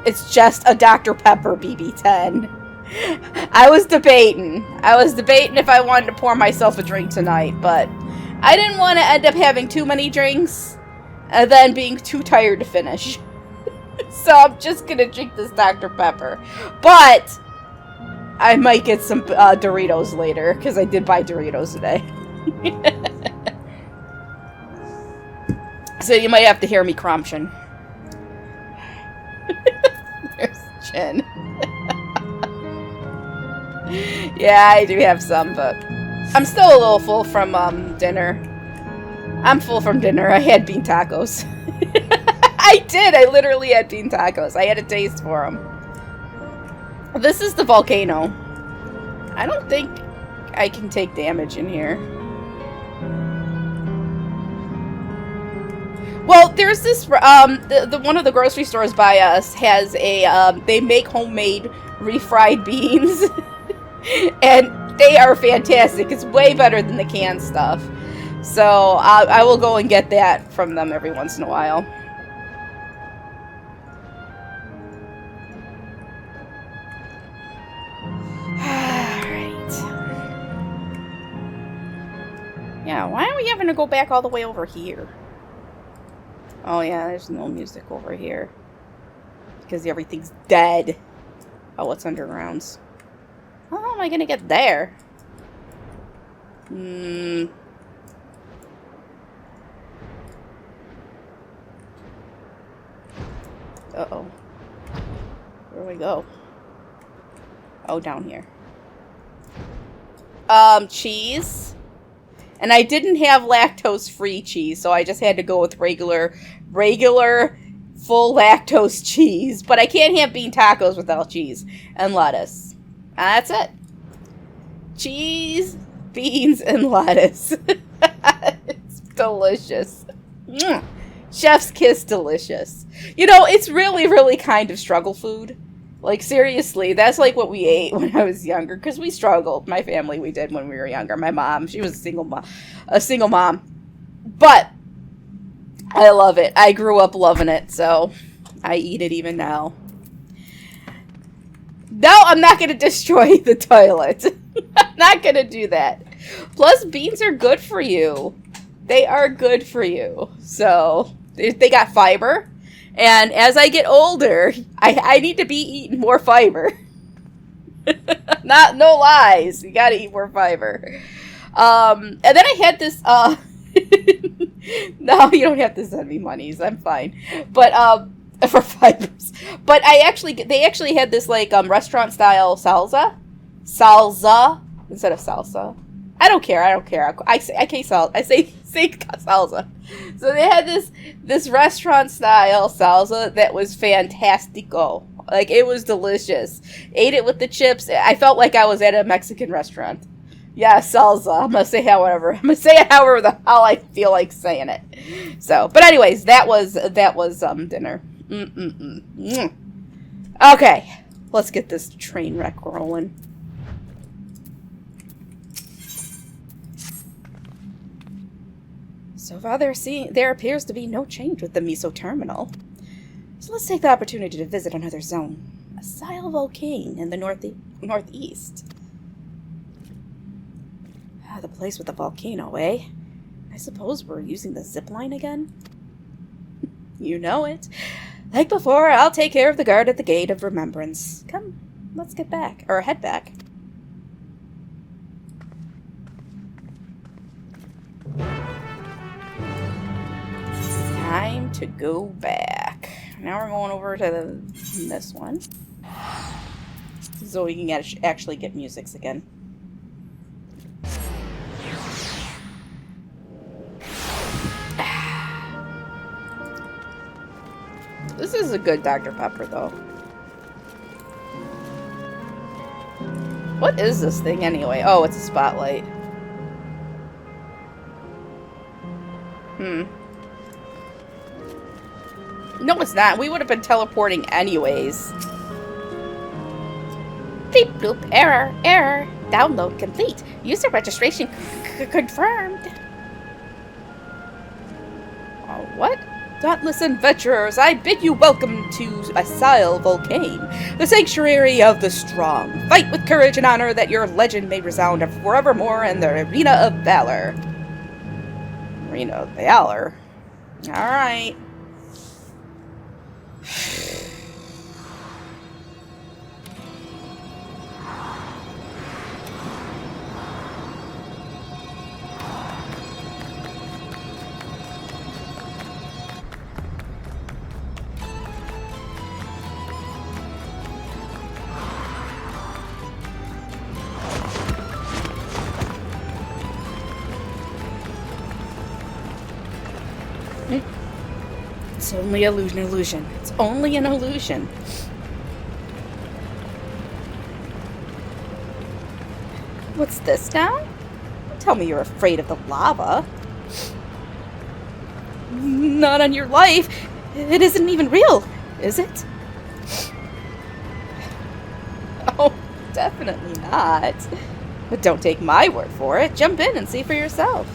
it's just a Dr. Pepper BB-10. I was debating if I wanted to pour myself a drink tonight, but I didn't want to end up having too many drinks and then being too tired to finish. So I'm just gonna drink this Dr. Pepper. But I might get some Doritos later, because I did buy Doritos today. So you might have to hear me crunching. There's Jen. Yeah, I do have some, but I'm still a little full from dinner. I'm full from dinner. I had bean tacos. I did. I literally had bean tacos. I had a taste for them. This is the volcano. I don't think I can take damage in here. Well, there's this, one of the grocery stores by us has a, they make homemade refried beans. And they are fantastic. It's way better than the canned stuff. So, I will go and get that from them every once in a while. Yeah, why are we having to go back all the way over here? Oh yeah, there's no music over here. Because everything's dead. Oh, it's undergrounds. How am I gonna get there? Uh-oh. Where do we go? Oh, down here. Cheese. And I didn't have lactose-free cheese, so I just had to go with regular, full lactose cheese. But I can't have bean tacos without cheese and lettuce. That's it. Cheese, beans, and lettuce. It's delicious. Chef's kiss delicious. You know, it's really, really kind of struggle food. Like, seriously, that's like what we ate when I was younger, because we struggled. My family, we did when we were younger. My mom, she was a single mom. But I love it. I grew up loving it, so I eat it even now. No, I'm not going to destroy the toilet. I'm not going to do that. Plus, beans are good for you. They are good for you. So, they got fiber. And as I get older, I need to be eating more fiber. No lies. You gotta eat more fiber. And then I had this, no, you don't have to send me monies. I'm fine. But, for fibers. But they actually had this, like, restaurant style salsa instead of salsa. I don't care. I say salsa. So they had this restaurant style salsa that was fantastico. Like, it was delicious. Ate it with the chips. I felt like I was at a Mexican restaurant. Yeah, salsa. I'm gonna say however. I'm gonna say it however how I feel like saying it. So, but anyways, that was dinner. Okay, let's get this train wreck rolling. So far, there appears to be no change with the Miso terminal. So let's take the opportunity to visit another zone. A Sile volcano in the northeast. The place with the volcano, eh? I suppose we're using the zip line again? You know it. Like before, I'll take care of the guard at the Gate of Remembrance. Come, let's get back. Or head back. Time to go back. Now we're going over to this one. So we can actually get musics again. This is a good Dr. Pepper, though. What is this thing, anyway? Oh, it's a spotlight. No, it's not. We would have been teleporting anyways. Beep bloop. Error. Download complete. User registration confirmed. Oh, what? Dauntless adventurers, I bid you welcome to Asile Volcane, the sanctuary of the strong. Fight with courage and honor that your legend may resound forevermore in the Arena of Valor. Arena of Valor? Alright. It's only an illusion. It's only an illusion. What's this now? Don't tell me you're afraid of the lava. Not on your life. It isn't even real, is it? Oh, definitely not. But don't take my word for it. Jump in and see for yourself.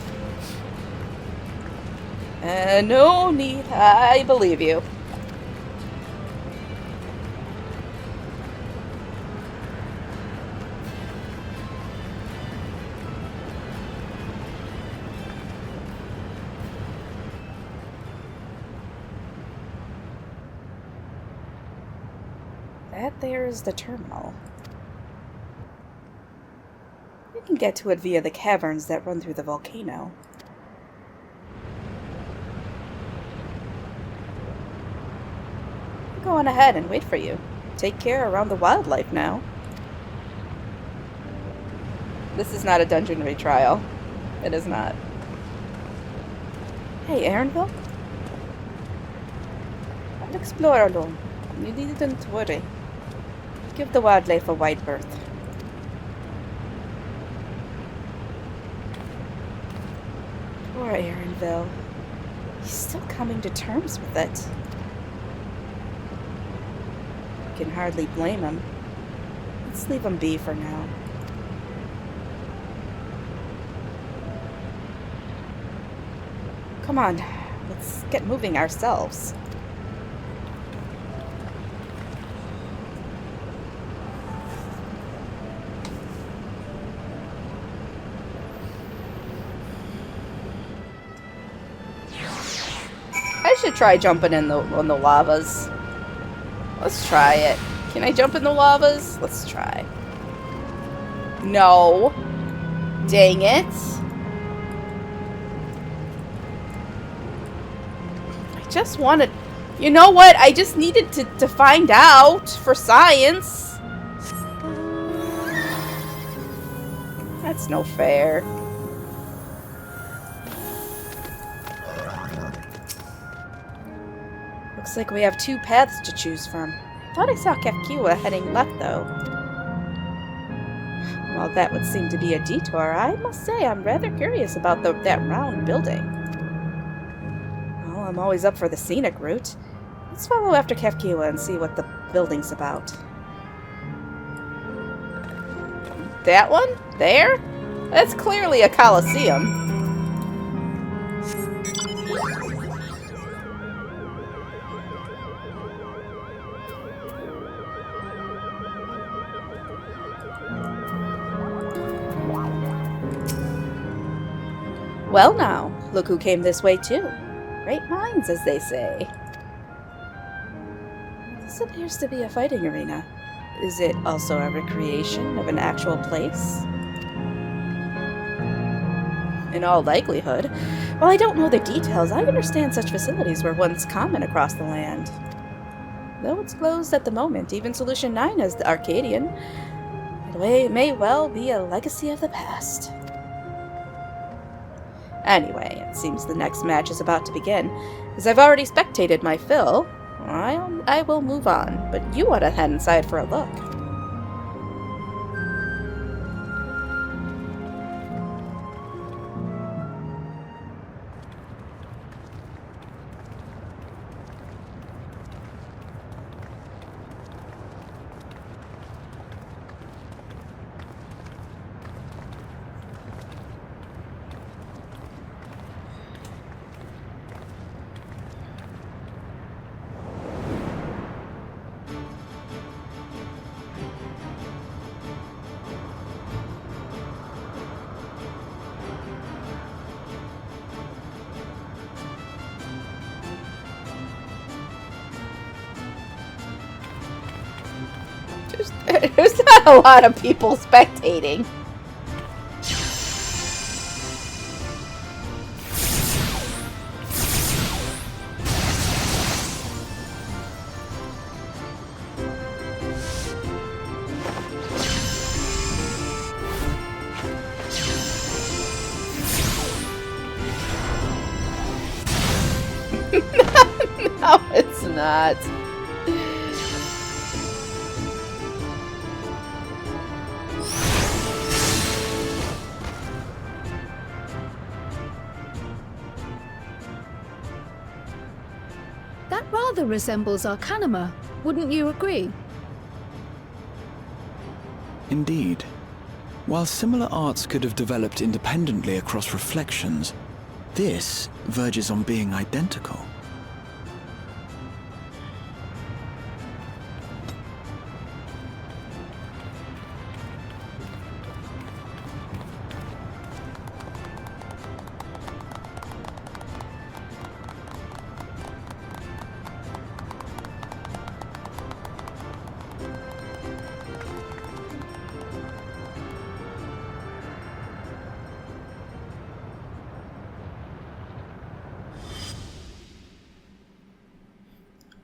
No need. I believe you. That there's the terminal. You can get to it via the caverns that run through the volcano. Go on ahead and wait for you. Take care around the wildlife now. This is not a dungeon retrial. It is not. Hey, Aaronville? I'll explore alone. You needn't worry. Give the wildlife a wide berth. Poor Aaronville. He's still coming to terms with it. Can hardly blame him. Let's leave him be for now. Come on, let's get moving ourselves. I should try jumping in the lavas. Let's try it. Can I jump in the lavas? Let's try. No. Dang it. I just wanted... You know what? I just needed to find out for science. That's no fair. Looks like we have two paths to choose from. I thought I saw Kefkiwa heading left, though. Well, that would seem to be a detour. I must say, I'm rather curious about that round building. Well, I'm always up for the scenic route. Let's follow after Kefkiwa and see what the building's about. That one? There? That's clearly a coliseum. Well now, look who came this way too. Great minds, as they say. This appears to be a fighting arena. Is it also a recreation of an actual place? In all likelihood. While I don't know the details, I understand such facilities were once common across the land. Though it's closed at the moment, even Solution 9 has the Arcadian. It may well be a legacy of the past. Anyway, it seems the next match is about to begin. As I've already spectated my fill, I will move on, but you ought to head inside for a look. There's not a lot of people spectating. No, it's not. That rather resembles Arcanima, wouldn't you agree? Indeed. While similar arts could have developed independently across reflections, this verges on being identical.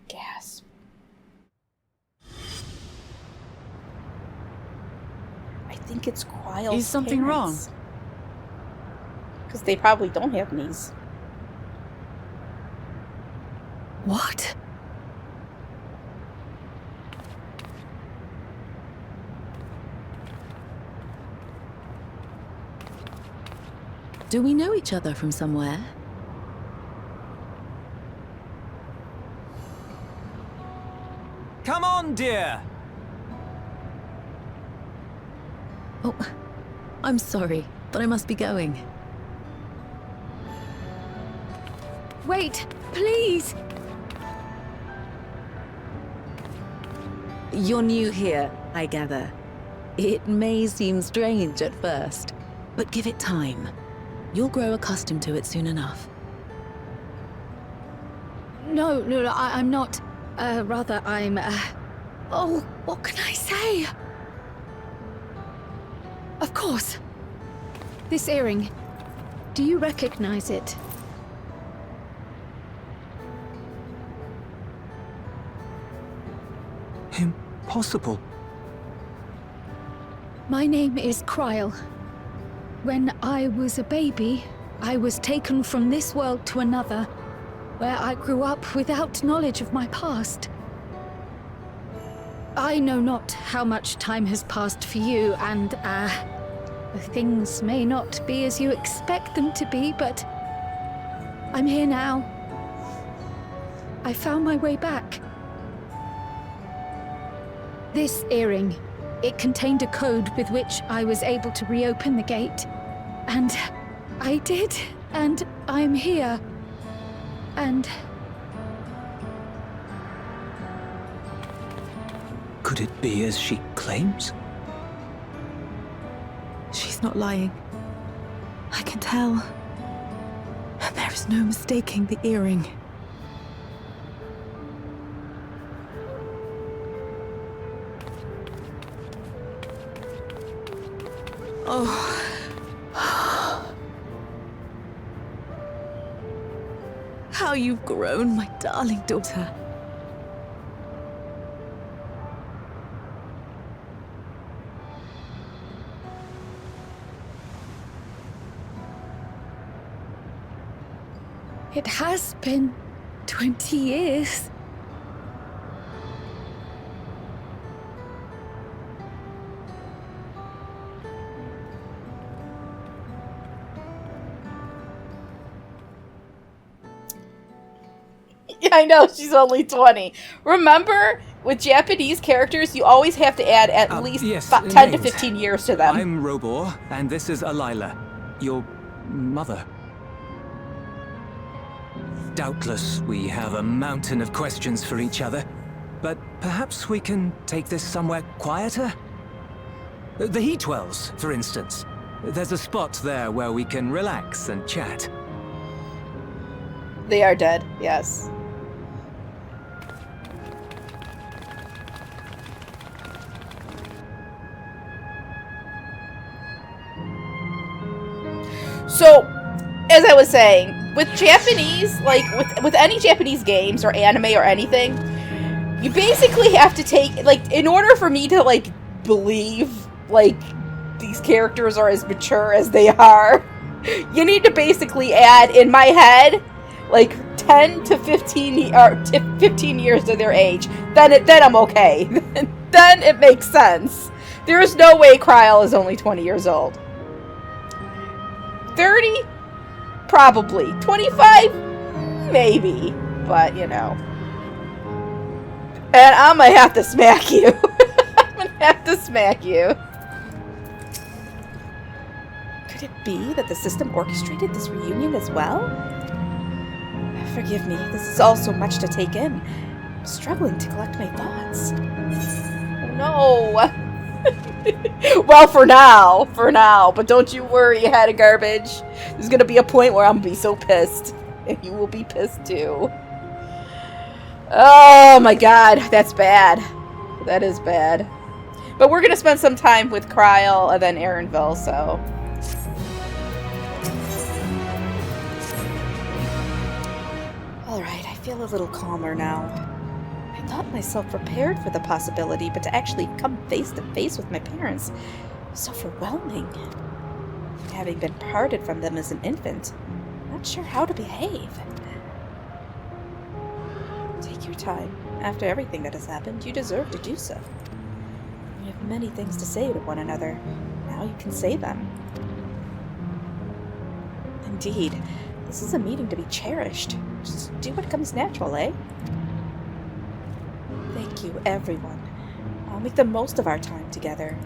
Gasp. I think it's Kryle's Is something wrong? Because they probably don't have knees. What? Do we know each other from somewhere? Come on, dear! Oh, I'm sorry, but I must be going. Wait, please! You're new here, I gather. It may seem strange at first, but give it time. You'll grow accustomed to it soon enough. No, I'm not. Rather, I'm, Oh, what can I say? Of course. This earring. Do you recognize it? Impossible. My name is Kryle. When I was a baby, I was taken from this world to another, where I grew up without knowledge of my past. I know not how much time has passed for you, and, things may not be as you expect them to be, but I'm here now. I found my way back. This earring, it contained a code with which I was able to reopen the gate. And I did, and I'm here. And... Could it be as she claims? She's not lying. I can tell. There is no mistaking the earring. Oh. How you've grown, my darling daughter. it has been 20 years. Yeah, I know, she's only 20. Remember, with Japanese characters, you always have to add at least yes, 10 to names. 15 years to them. I'm Robor, and this is Alila, your mother. Doubtless, we have a mountain of questions for each other, but perhaps we can take this somewhere quieter? The Heat Wells, for instance. There's a spot there where we can relax and chat. They are dead, yes. So, as I was saying, with Japanese, like, with any Japanese games or anime or anything, you basically have to take, like, in order for me to, like, believe, like, these characters are as mature as they are, you need to basically add, in my head, like, 10 to 15, or 15 years to their age. Then I'm okay. Then it makes sense. There is no way Kryl is only 20 years old. 30? Probably. 25? Maybe. But, you know. And I'm gonna have to smack you. I'm gonna have to smack you. Could it be that the system orchestrated this reunion as well? Forgive me, this is all so much to take in. I'm struggling to collect my thoughts. Oh no! Well, for now. But don't you worry, head of garbage. There's gonna be a point where I'm gonna be so pissed. And you will be pissed too. Oh my god, that's bad. That is bad. But we're gonna spend some time with Kryl and then Aaronville, so... Alright, I feel a little calmer now. I thought myself prepared for the possibility, but to actually come face to face with my parents was overwhelming. Having been parted from them as an infant, I'm not sure how to behave. Take your time. After everything that has happened, you deserve to do so. We have many things to say to one another. Now you can say them. Indeed. This is a meeting to be cherished. Just do what comes natural, eh? Thank you, everyone. I'll make the most of our time together.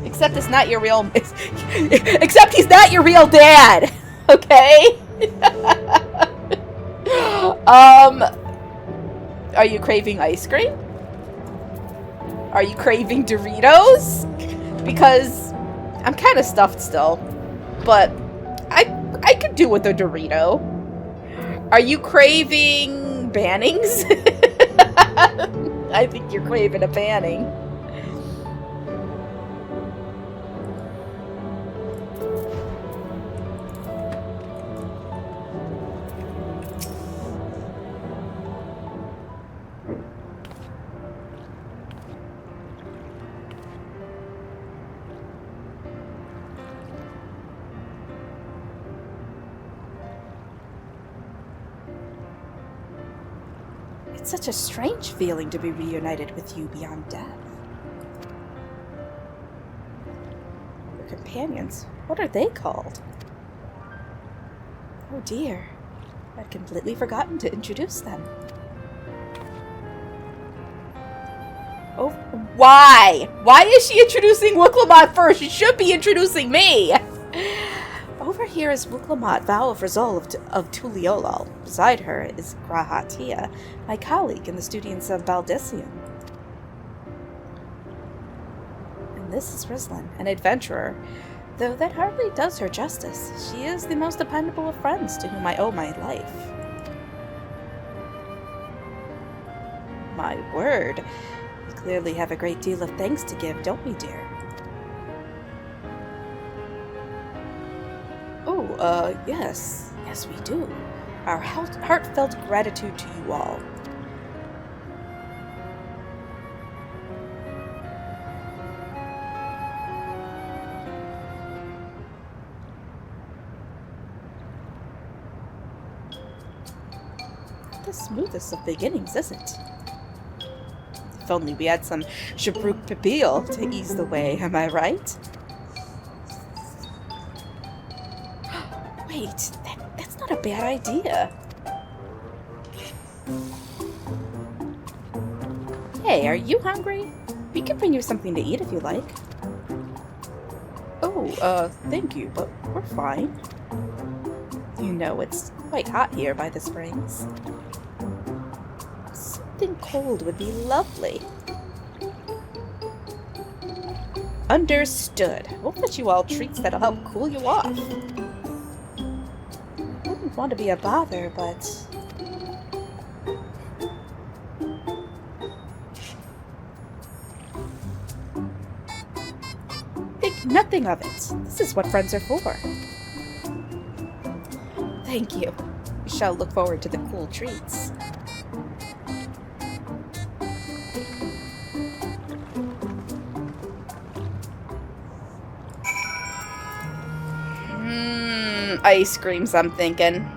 Except it's not your real... Except he's not your real dad! Okay? Are you craving ice cream? Are you craving Doritos? Because I'm kind of stuffed still. But I could do with a Dorito. Are you craving Bannings? I think you're craving a Banning. It's such a strange feeling to be reunited with you beyond death. Your companions, what are they called? Oh dear, I'd completely forgotten to introduce them. Oh, why? Why is she introducing Wuklamot first? She should be introducing me! Over here is Wuklamot, Vow of Resolve of Tuliolal. Beside her is Grahatia, my colleague in the studios of Baldician. And this is Rizlan, an adventurer. Though that hardly does her justice, she is the most dependable of friends to whom I owe my life. My word. We clearly have a great deal of thanks to give, don't we, dear? Oh, yes. Yes, we do. Our heartfelt gratitude to you all. The smoothest of beginnings, is it? If only we had some Shabruk Pipil to ease the way, am I right? Wait, that's not a bad idea. Hey, are you hungry? We can bring you something to eat if you like. Oh, thank you, but we're fine. You know, it's quite hot here by the springs. Something cold would be lovely. Understood. We'll fetch you all treats that'll help cool you off. I wouldn't want to be a bother, but... nothing of it. This is what friends are for. Thank you. We shall look forward to the cool treats. Ice creams, I'm thinking.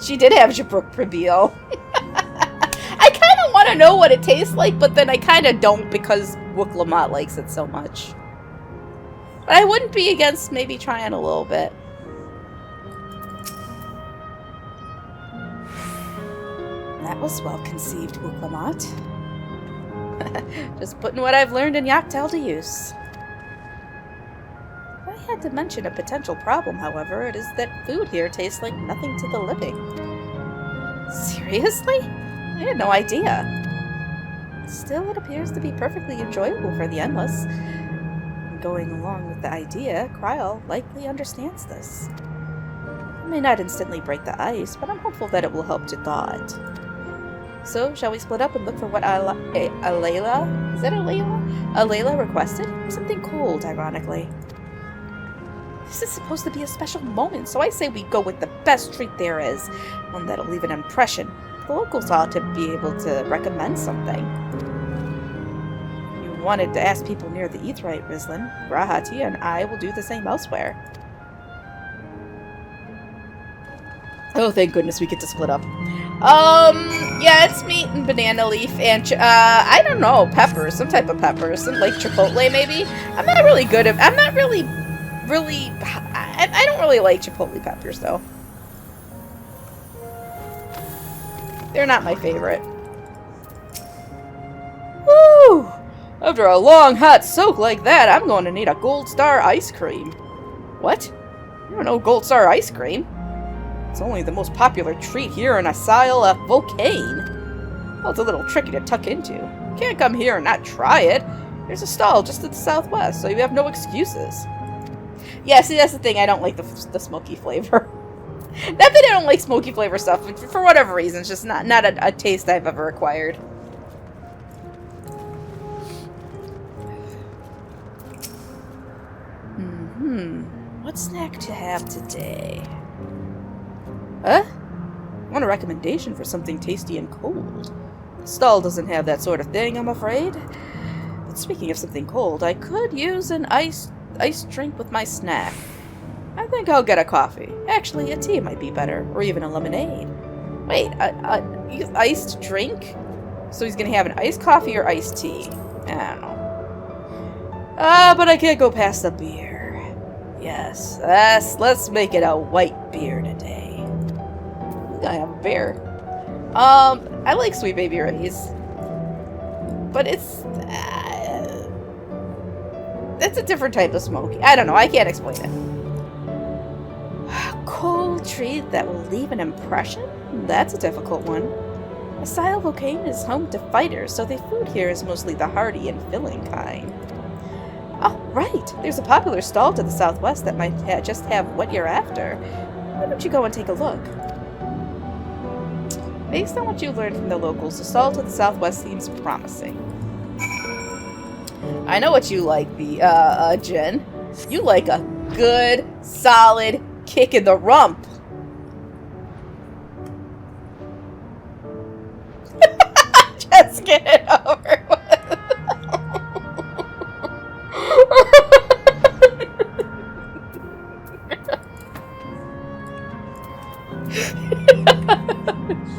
She did have Jabrook Prebiel. I kind of want to know what it tastes like, but then I kind of don't because Wook Lamont likes it so much. But I wouldn't be against maybe trying a little bit. That was well conceived, Wook Lamont. Just putting what I've learned in Yoctel to use. If I had to mention a potential problem, however, it is that food here tastes like nothing to the living. Seriously? I had no idea. Still, it appears to be perfectly enjoyable for the endless. And going along with the idea, Kryl likely understands this. It may not instantly break the ice, but I'm hopeful that it will help to thaw it. So, shall we split up and look for what Alayla? Is that Alayla? Alayla requested? Something cold, ironically. This is supposed to be a special moment, so I say we go with the best treat there is. One that'll leave an impression. The locals ought to be able to recommend something. You wanted to ask people near the Aetheryte, Rizlin. Grahati and I will do the same elsewhere. Oh, thank goodness we get to split up. Yeah, it's meat and banana leaf and, I don't know, peppers, some type of peppers, some like chipotle maybe. I'm not really good at, I don't really like chipotle peppers though. They're not my favorite. Woo! After a long hot soak like that, I'm going to need a Gold Star ice cream. What? You don't know Gold Star ice cream? It's only the most popular treat here in Asile Volcane. Well, it's a little tricky to tuck into. You can't come here and not try it. There's a stall just to the southwest, so you have no excuses. Yeah, see, that's the thing. I don't like the smoky flavor. Not that I don't like smoky flavor stuff, but for whatever reason, it's just not a taste I've ever acquired. What snack to have today? Huh? I want a recommendation for something tasty and cold. The stall doesn't have that sort of thing, I'm afraid. But speaking of something cold, I could use an iced drink with my snack. I think I'll get a coffee. Actually, a tea might be better, or even a lemonade. Wait, a iced drink? So he's gonna have an iced coffee or iced tea? I don't know. But I can't go past the beer. Yes, let's make it a white beer today. I have a beer. I like Sweet Baby Ray's. But it's a different type of smoky. I don't know, I can't explain it. A cold treat that will leave an impression? That's a difficult one. Asile Volcane is home to fighters, so the food here is mostly the hearty and filling kind. Oh, right! There's a popular stall to the southwest that might just have what you're after. Why don't you go and take a look? Based on what you learned from the locals, the stall to the southwest seems promising. I know what you like, Jen. You like a good, solid kick in the rump. Just get it over with.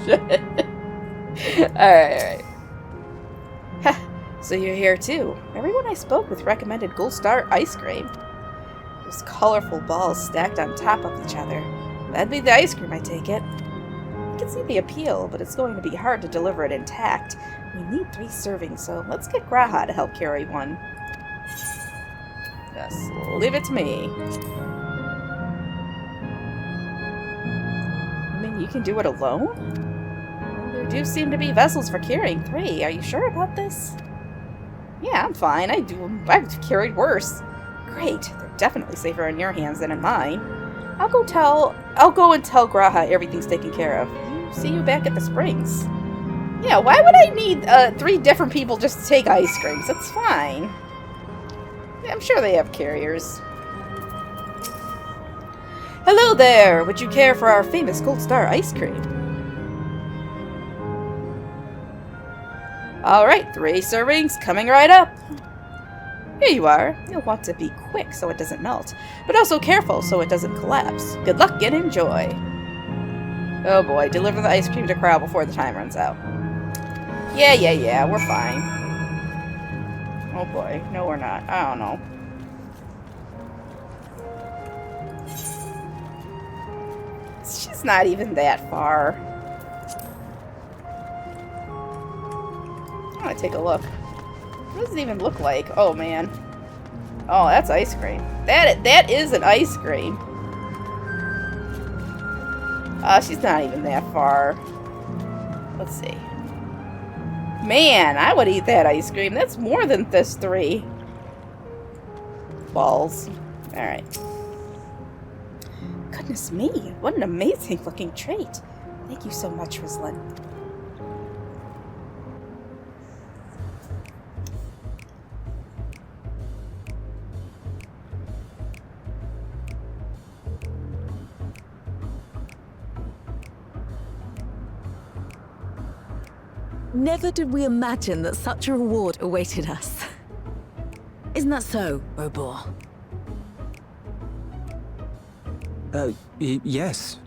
Shit. Alright. So you're here too. Everyone I spoke with recommended Gold Star ice cream. Those colorful balls stacked on top of each other. That'd be the ice cream, I take it. I can see the appeal, but it's going to be hard to deliver it intact. We need 3 servings, so let's get Graha to help carry one. Yes, leave it to me. You mean you can do it alone? Well, there do seem to be vessels for carrying 3. Are you sure about this? Yeah, I'm fine. I've carried worse. Great. They're definitely safer in your hands than in mine. I'll go and tell Graha everything's taken care of. See you back at the springs. Yeah, why would I need 3 different people just to take ice creams? That's fine. I'm sure they have carriers. Hello there! Would you care for our famous Gold Star ice cream? Alright, 3 servings coming right up. Here you are. You'll want to be quick so it doesn't melt, but also careful so it doesn't collapse. Good luck and enjoy. Oh boy, deliver the ice cream to Crow before the time runs out. Yeah, we're fine. Oh boy, no we're not. I don't know. She's not even that far. I want to take a look. What does it even look like? Oh man. Oh, that's ice cream. That is an ice cream. She's not even that far. Let's see. Man, I would eat that ice cream. That's more than this 3. Balls. Alright. Goodness me, what an amazing looking trait. Thank you so much, Rizlin. Never did we imagine that such a reward awaited us. Isn't that so, Robor? Yes.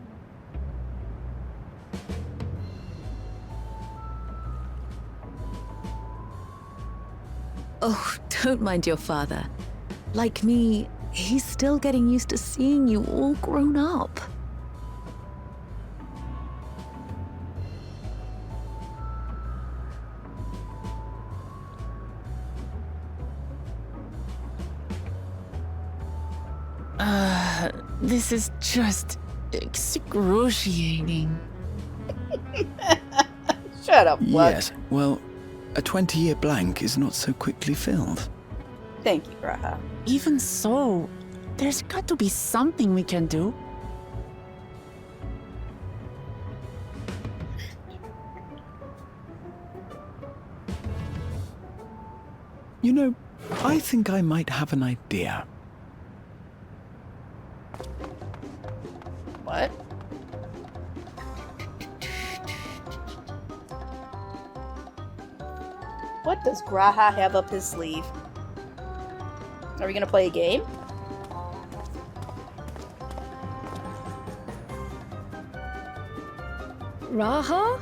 Oh, don't mind your father. Like me, he's still getting used to seeing you all grown up. This is just excruciating. Shut up, Blood. Yes, well, a 20-year blank is not so quickly filled. Thank you, Graha. Even so, there's got to be something we can do. You know, I think I might have an idea. What? What does Graha have up his sleeve? Are we gonna play a game? Raha?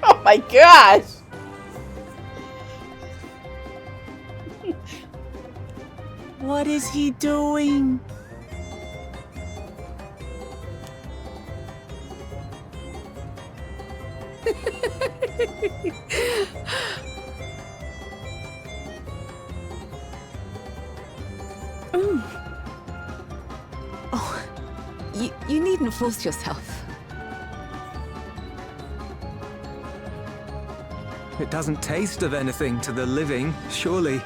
Oh my gosh! What is he doing? Oh, you needn't force yourself. It doesn't taste of anything to the living, surely.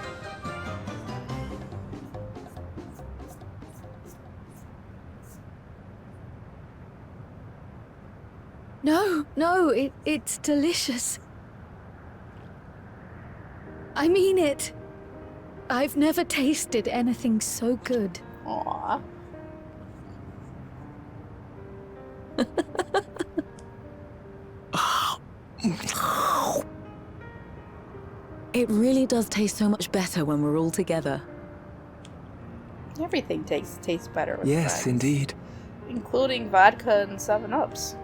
No, it's delicious. I mean it. I've never tasted anything so good. Aww. It really does taste so much better when we're all together. Everything tastes better with Yes, friends. indeed. Including vodka and 7-Ups.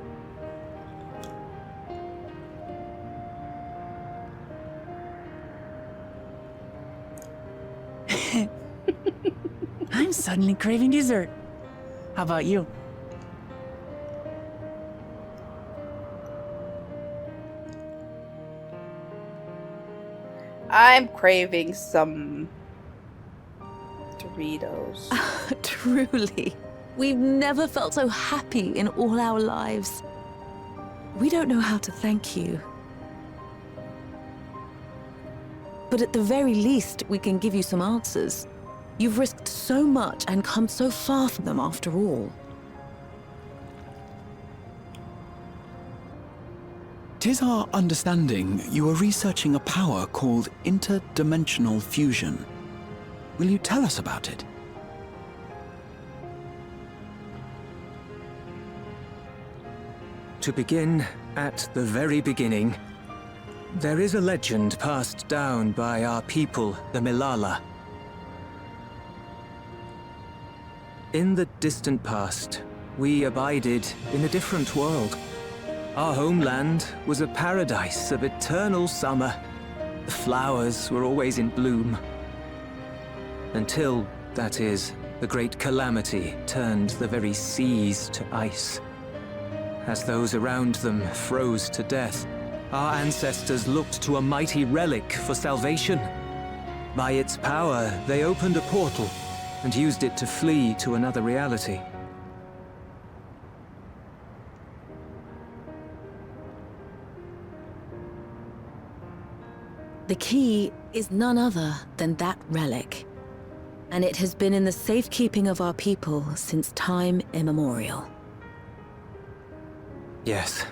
I'm suddenly craving dessert. How about you? I'm craving some Doritos. Truly, we've never felt so happy in all our lives. We don't know how to thank you. But at the very least, we can give you some answers. You've risked so much and come so far from them after all. It is our understanding you are researching a power called interdimensional fusion. Will you tell us about it? To begin at the very beginning, there is a legend passed down by our people, the Milala. In the distant past, we abided in a different world. Our homeland was a paradise of eternal summer. The flowers were always in bloom. Until, that is, the great calamity turned the very seas to ice. As those around them froze to death, our ancestors looked to a mighty relic for salvation. By its power, they opened a portal and used it to flee to another reality. The key is none other than that relic, and it has been in the safekeeping of our people since time immemorial. Yes.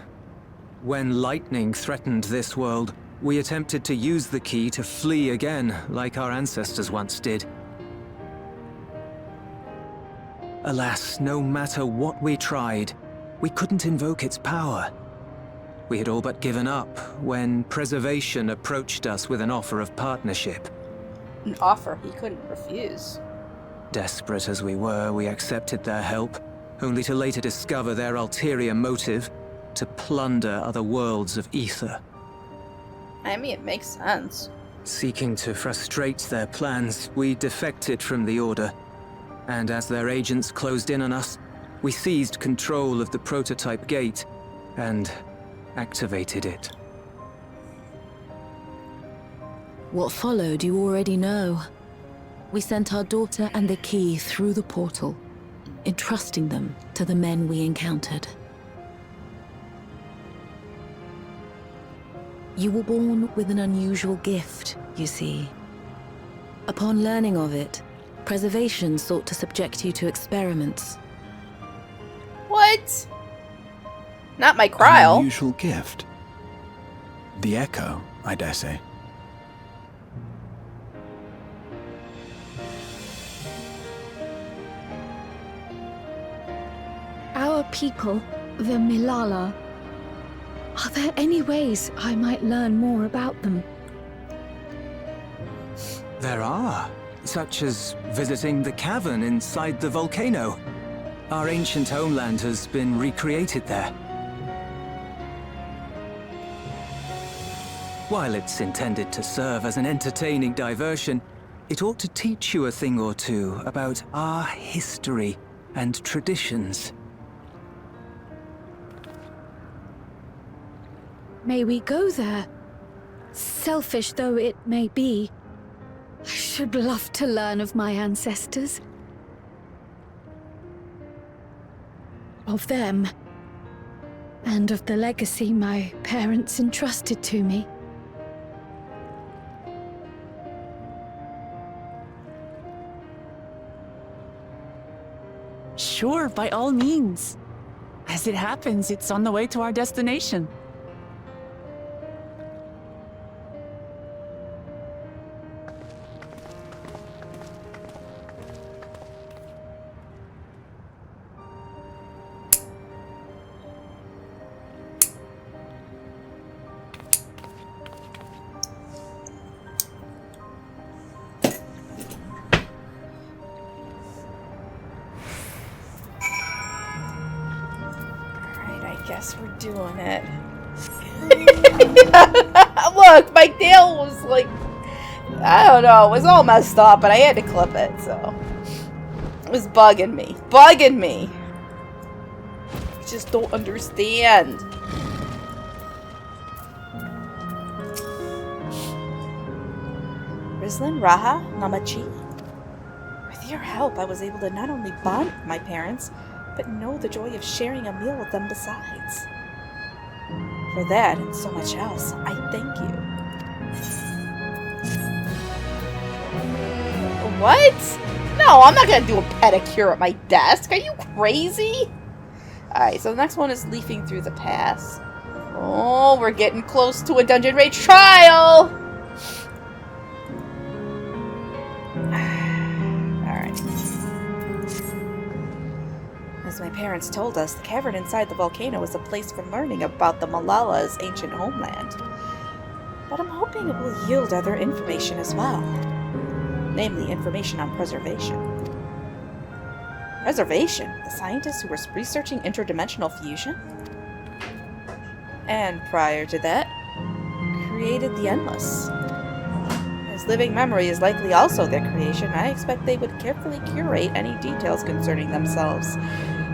When lightning threatened this world, we attempted to use the key to flee again, like our ancestors once did. Alas, no matter what we tried, we couldn't invoke its power. We had all but given up when Preservation approached us with an offer of partnership. An offer he couldn't refuse. Desperate as we were, we accepted their help, only to later discover their ulterior motive, to plunder other worlds of ether. I mean, it makes sense. Seeking to frustrate their plans, we defected from the Order, and as their agents closed in on us, we seized control of the prototype gate and activated it. What followed you already know. We sent our daughter and the key through the portal, entrusting them to the men we encountered. You were born with an unusual gift, you see. Upon learning of it, Preservation sought to subject you to experiments. What? Not my An cryo. unusual gift. The echo, I dare say. Our people, the Milala. Are there any ways I might learn more about them? There are, such as visiting the cavern inside the volcano. Our ancient homeland has been recreated there. While it's intended to serve as an entertaining diversion, it ought to teach you a thing or two about our history and traditions. May we go there? Selfish though it may be, I should love to learn of my ancestors. Of them. And of the legacy my parents entrusted to me. Sure, by all means. As it happens, it's on the way to our destination. Guess we're doing it. Look, my tail was like, I don't know, it was all messed up, but I had to clip it, so. It was bugging me. Bugging me. I just don't understand. Rizlin, Raha, Namachi. With your help, I was able to not only bond with my parents, but know the joy of sharing a meal with them besides. For that and so much else, I thank you. What? No, I'm not gonna do a pedicure at my desk. Are you crazy? Alright, so the next one is leafing through the past. Oh, we're getting close to a dungeon rage trial! Alright. As my parents told us, the cavern inside the volcano is a place for learning about the Malala's ancient homeland. But I'm hoping it will yield other information as well. Namely, information on preservation. Preservation? The scientists who were researching interdimensional fusion? And prior to that, created the Endless. As living memory is likely also their creation, I expect they would carefully curate any details concerning themselves.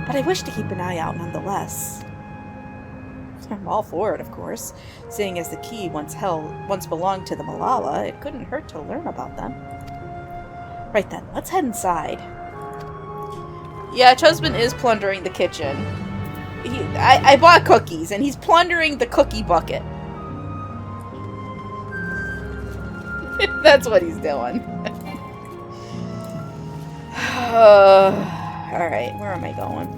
But I wish to keep an eye out nonetheless. I'm all for it, of course. Seeing as the key once belonged to the Malala, it couldn't hurt to learn about them. Right then, let's head inside. Yeah, Chusman is plundering the kitchen. I bought cookies, and he's plundering the cookie bucket. That's what he's doing. Alright, where am I going?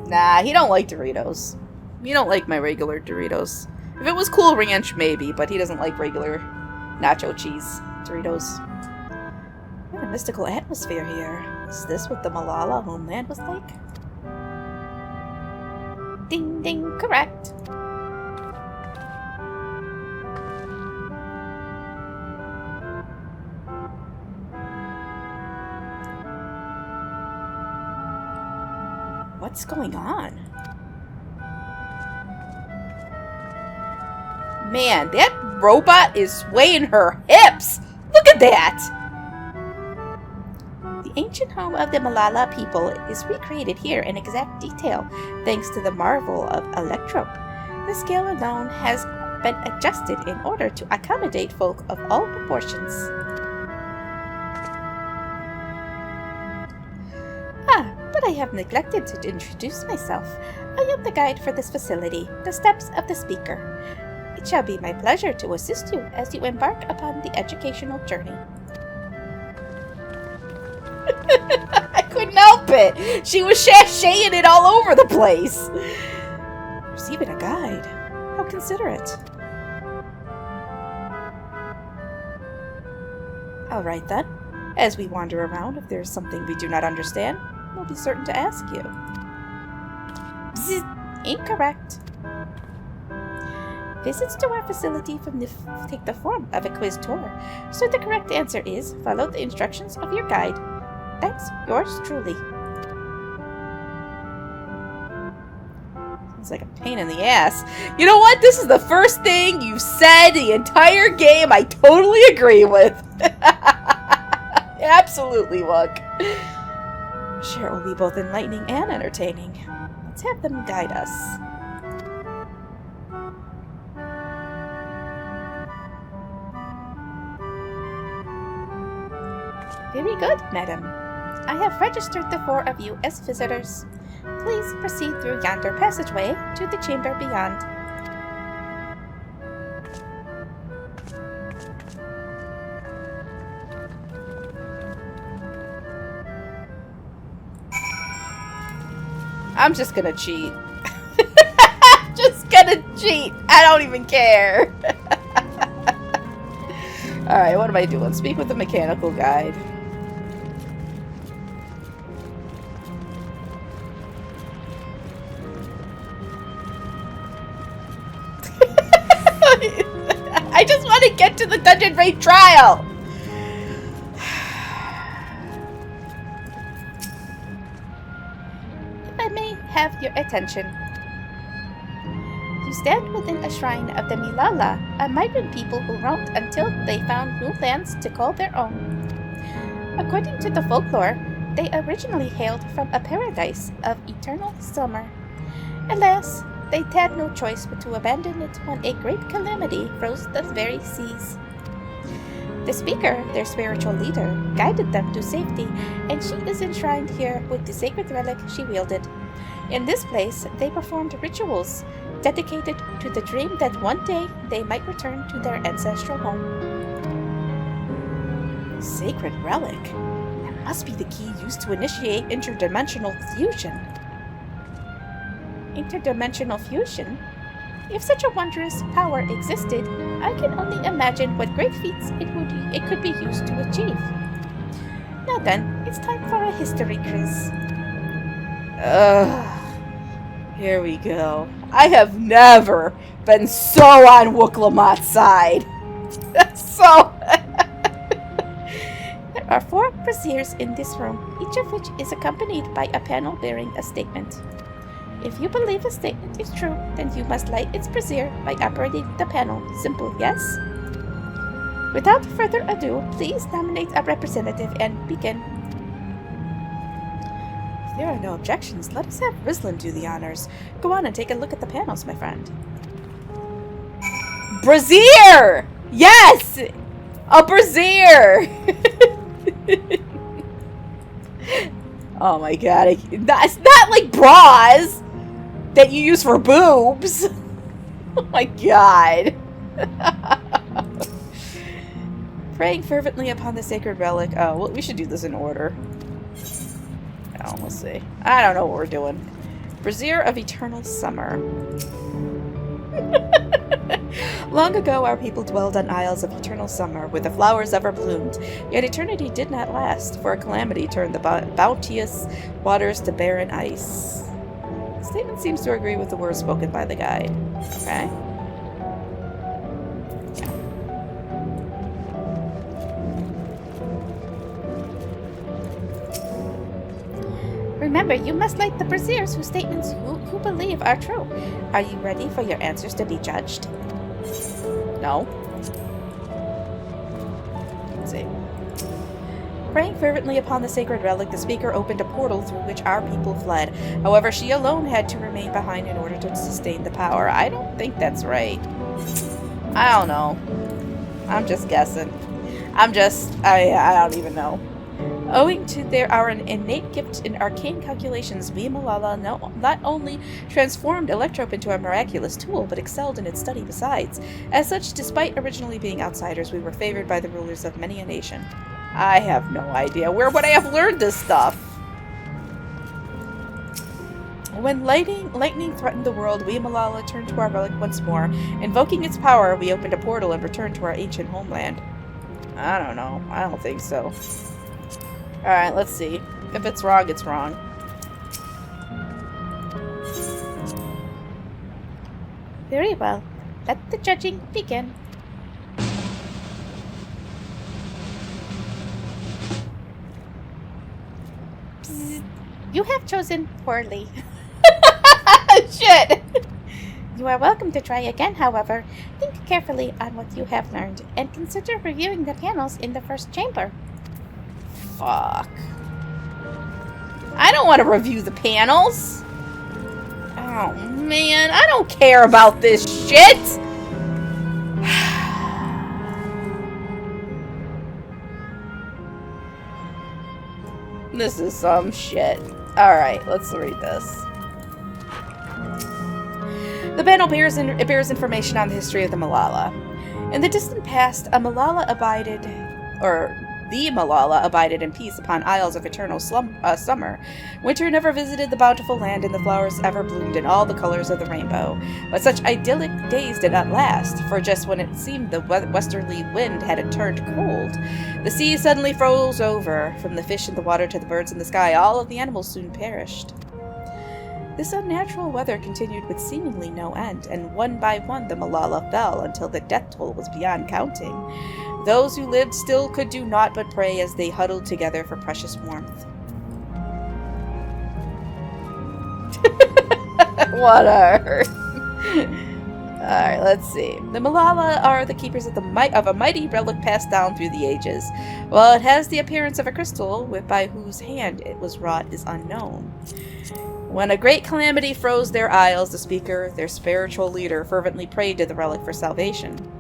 Nah, he don't like Doritos. He don't like my regular Doritos. If it was Cool Ranch, maybe, but he doesn't like regular nacho cheese Doritos. What a mystical atmosphere here. Is this what the Malala homeland was like? Ding ding, correct. What's going on? Man, that robot is swaying her hips! Look at that! The ancient home of the Malala people is recreated here in exact detail, thanks to the marvel of electrope. The scale alone has been adjusted in order to accommodate folk of all proportions. But I have neglected to introduce myself. I am the guide for this facility, the Steps of the Speaker. It shall be my pleasure to assist you as you embark upon the educational journey. I couldn't help it! She was sashaying it all over the place! There's even a guide. How considerate. Alright then. As we wander around, if there's something we do not understand, we'll be certain to ask you. Bzz, incorrect. Visits to our facility take the form of a quiz tour, so the correct answer is follow the instructions of your guide. Thanks, yours truly. Sounds like a pain in the ass. You know what? This is the first thing you've said the entire game I totally agree with. Absolutely, Wug. Sure, it will be both enlightening and entertaining. Let's have them guide us. Very good, madam. I have registered the 4 of you as visitors. Please proceed through yonder passageway to the chamber beyond. I'm just gonna cheat. Just gonna cheat. I don't even care. Alright, what am I doing? Speak with the mechanical guide. I just want to get to the dungeon raid trial. If I may have your attention. You stand within a shrine of the Milala, a migrant people who roamed until they found new lands to call their own. According to the folklore, they originally hailed from a paradise of eternal summer. Alas, they had no choice but to abandon it when a great calamity froze the very seas. The speaker, their spiritual leader, guided them to safety, and she is enshrined here with the sacred relic she wielded. In this place, they performed rituals dedicated to the dream that one day they might return to their ancestral home. Sacred relic. That must be the key used to initiate interdimensional fusion. Interdimensional fusion? If such a wondrous power existed, I can only imagine what great feats it could be used to achieve. Now then, it's time for a history quiz. Here we go. I have never been so on Wooklamot's side. So... There are 4 braziers in this room, each of which is accompanied by a panel bearing a statement. If you believe a statement is true, then you must light its brazier by operating the panel. Simple, yes? Without further ado, please nominate a representative and begin. If there are no objections, let us have Rislin do the honors. Go on and take a look at the panels, my friend. Brazier! Yes! A brazier! Oh my god, it's not like bras that you use for boobs. Oh my god. Praying fervently upon the sacred relic. Oh, well, we should do this in order. Oh, let's see. I don't know what we're doing. Brazier of Eternal Summer. Long ago, our people dwelled on isles of eternal summer, where the flowers ever bloomed. Yet eternity did not last, for a calamity turned the bounteous waters to barren ice. The statement seems to agree with the words spoken by the guide. Okay. Remember, you must light the braziers whose statements you believe are true. Are you ready for your answers to be judged? No. Let's see. Praying fervently upon the sacred relic, the speaker opened a portal through which our people fled. However, she alone had to remain behind in order to sustain the power. I don't think that's right. I don't know. I'm just guessing. I don't even know. Owing to our innate gift in arcane calculations, we Malala not only transformed Electrope into a miraculous tool, but excelled in its study besides. As such, despite originally being outsiders, we were favored by the rulers of many a nation. I have no idea. Where would I have learned this stuff? When lightning threatened the world, we Malala turned to our relic once more. Invoking its power, we opened a portal and returned to our ancient homeland. I don't know. I don't think so. Alright, let's see. If it's wrong, it's wrong. Very well. Let the judging begin. Psst. You have chosen poorly. Shit! You are welcome to try again, however. Think carefully on what you have learned, and consider reviewing the panels in the first chamber. Fuck. I don't want to review the panels. Oh, man. I don't care about this shit. This is some shit. Alright, let's read this. The panel bears information on the history of the Malala. In the distant past, the Malala abided in peace upon isles of eternal summer. Winter never visited the bountiful land, and the flowers ever bloomed in all the colors of the rainbow. But such idyllic days did not last, for just when it seemed the westerly wind had turned cold, the sea suddenly froze over. From the fish in the water to the birds in the sky, all of the animals soon perished. This unnatural weather continued with seemingly no end, and one by one the Malala fell until the death toll was beyond counting. Those who lived still could do naught but pray as they huddled together for precious warmth. What a hurt. Alright, let's see. The Malala are the keepers of a mighty relic passed down through the ages. While it has the appearance of a crystal, by whose hand it was wrought is unknown. When a great calamity froze their isles, the speaker, their spiritual leader, fervently prayed to the relic for salvation.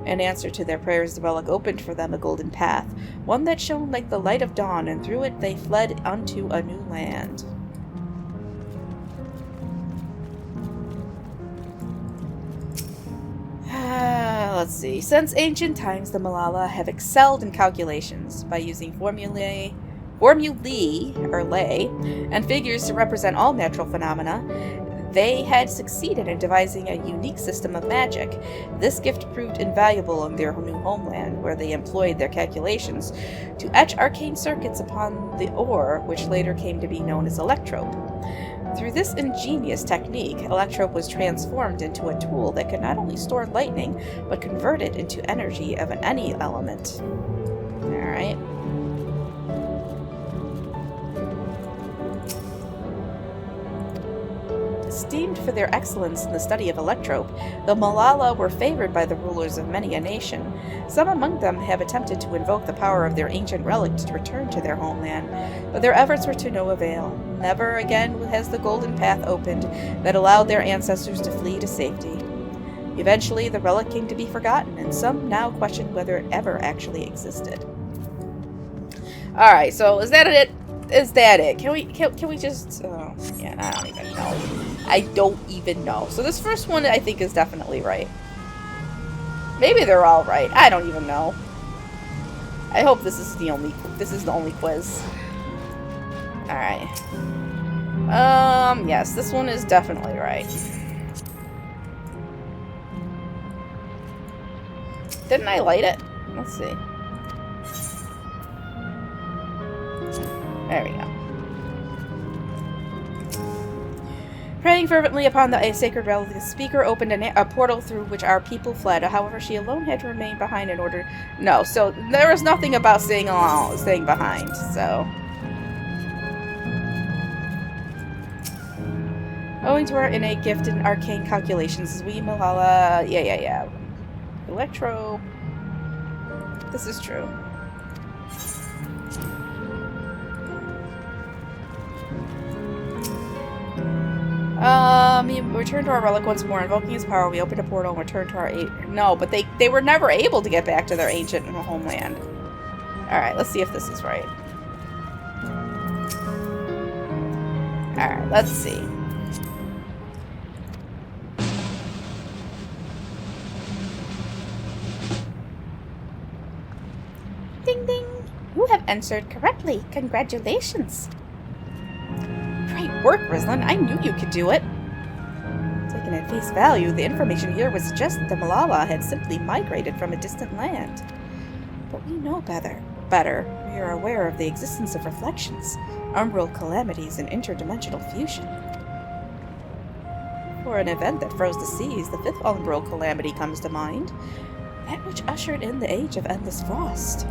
In answer to their prayers, the relic opened for them a golden path, one that shone like the light of dawn, and through it they fled unto a new land. let's see. Since ancient times, the Malala have excelled in calculations by using formulae, or lay, and figures to represent all natural phenomena. They had succeeded in devising a unique system of magic. This gift proved invaluable in their new homeland, where they employed their calculations to etch arcane circuits upon the ore, which later came to be known as electrope. Through this ingenious technique, electrope was transformed into a tool that could not only store lightning, but convert it into energy of any element. Alright. Esteemed for their excellence in the study of electrope, the Malala were favored by the rulers of many a nation. Some among them have attempted to invoke the power of their ancient relic to return to their homeland, but their efforts were to no avail. Never again has the golden path opened that allowed their ancestors to flee to safety. Eventually, the relic came to be forgotten, and some now question whether it ever actually existed. Alright, so is that it? Is that it? Can we just... Oh, yeah, I don't even know. I don't even know. So this first one I think is definitely right. Maybe they're all right. I don't even know. I hope this is the only quiz. Alright. Yes, this one is definitely right. Didn't I light it? Let's see. There we go. Praying fervently upon the sacred relic, the speaker opened a portal through which our people fled. However, she alone had to remain behind in order... No, so there was nothing about staying behind, so... Owing to our innate gift in arcane calculations, we, Malala... Yeah. Electro... This is true. We returned to our relic once more, invoking his power. We opened a portal and returned to our... No, but they were never able to get back to their ancient homeland. Alright, let's see if this is right. Alright, let's see. Ding ding! You have answered correctly. Congratulations! Great work, Rislin. I knew you could do it. Taken at face value, the information here would suggest that the Malala had simply migrated from a distant land. But we know better. We are aware of the existence of reflections, umbral calamities, and interdimensional fusion. For an event that froze the seas, the fifth umbral calamity comes to mind, that which ushered in the age of endless frost.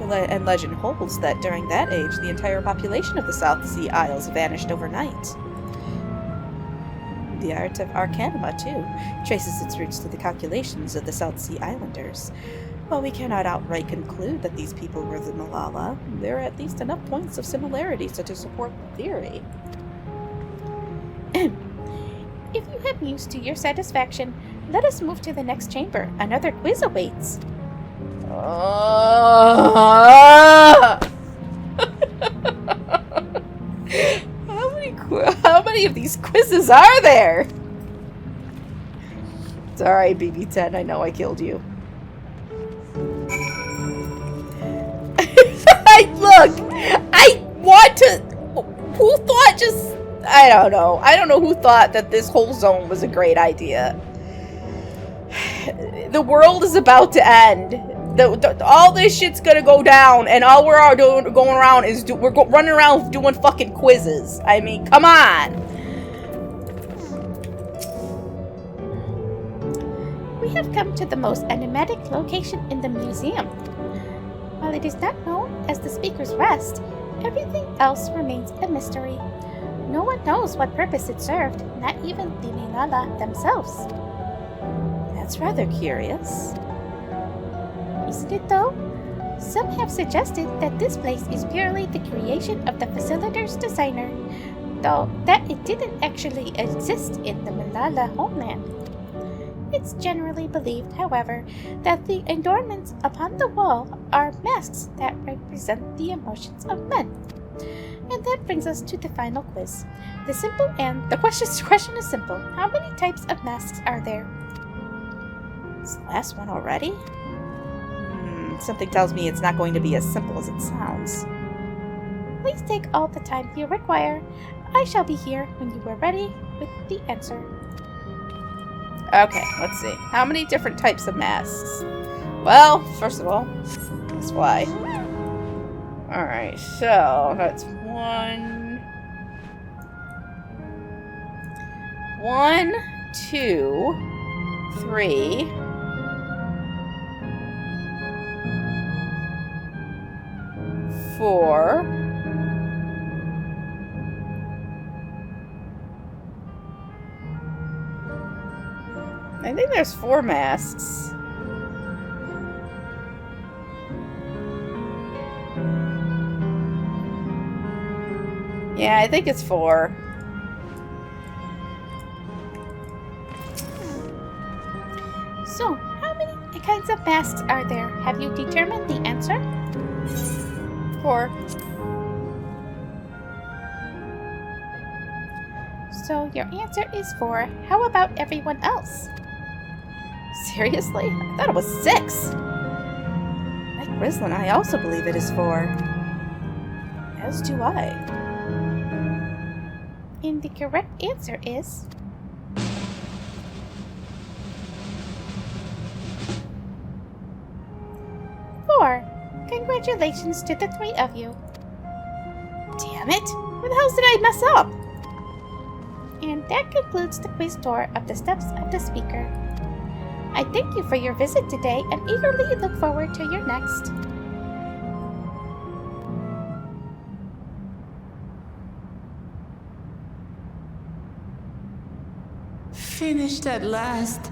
And legend holds that during that age, the entire population of the South Sea Isles vanished overnight. The art of Arcanima, too, traces its roots to the calculations of the South Sea Islanders. While we cannot outright conclude that these people were the Malala, there are at least enough points of similarity to support the theory. If you have used to your satisfaction, let us move to the next chamber. Another quiz awaits. How many of these quizzes are there? It's alright, BB-10. I know I killed you. I want to... Who thought just... I don't know. I don't know who thought that this whole zone was a great idea. The world is about to end. All this shit's gonna go down, and all we're doing going around is running around doing fucking quizzes. I mean, come on. We have come to the most enigmatic location in the museum. While it is not known as the Speaker's Rest, everything else remains a mystery. No one knows what purpose it served, not even the Malala themselves. That's rather curious. Isn't it though? Some have suggested that this place is purely the creation of the facilitator's designer, though that it didn't actually exist in the Malala homeland. It's generally believed, however, that the adornments upon the wall are masks that represent the emotions of men. And that brings us to the final quiz. The question is simple. How many types of masks are there? It's the last one already? Something tells me it's not going to be as simple as it sounds. Please take all the time you require. I shall be here when you are ready with the answer. Okay, let's see. How many different types of masks? Well, first of all, let's fly. Alright, so that's one, 2, 3. 4. I think there's 4 masks. Yeah, I think it's 4. So, how many kinds of masks are there? Have you determined the answer? 4. So, your answer is 4. How about everyone else? Seriously? I thought it was 6. Like Rislin, I also believe it is 4. As do I. And the correct answer is... 4. Congratulations to the 3 of you. Damn it! Where the hell did I mess up? And that concludes the quiz tour of the Steps of the Speaker. I thank you for your visit today and eagerly look forward to your next. Finished at last.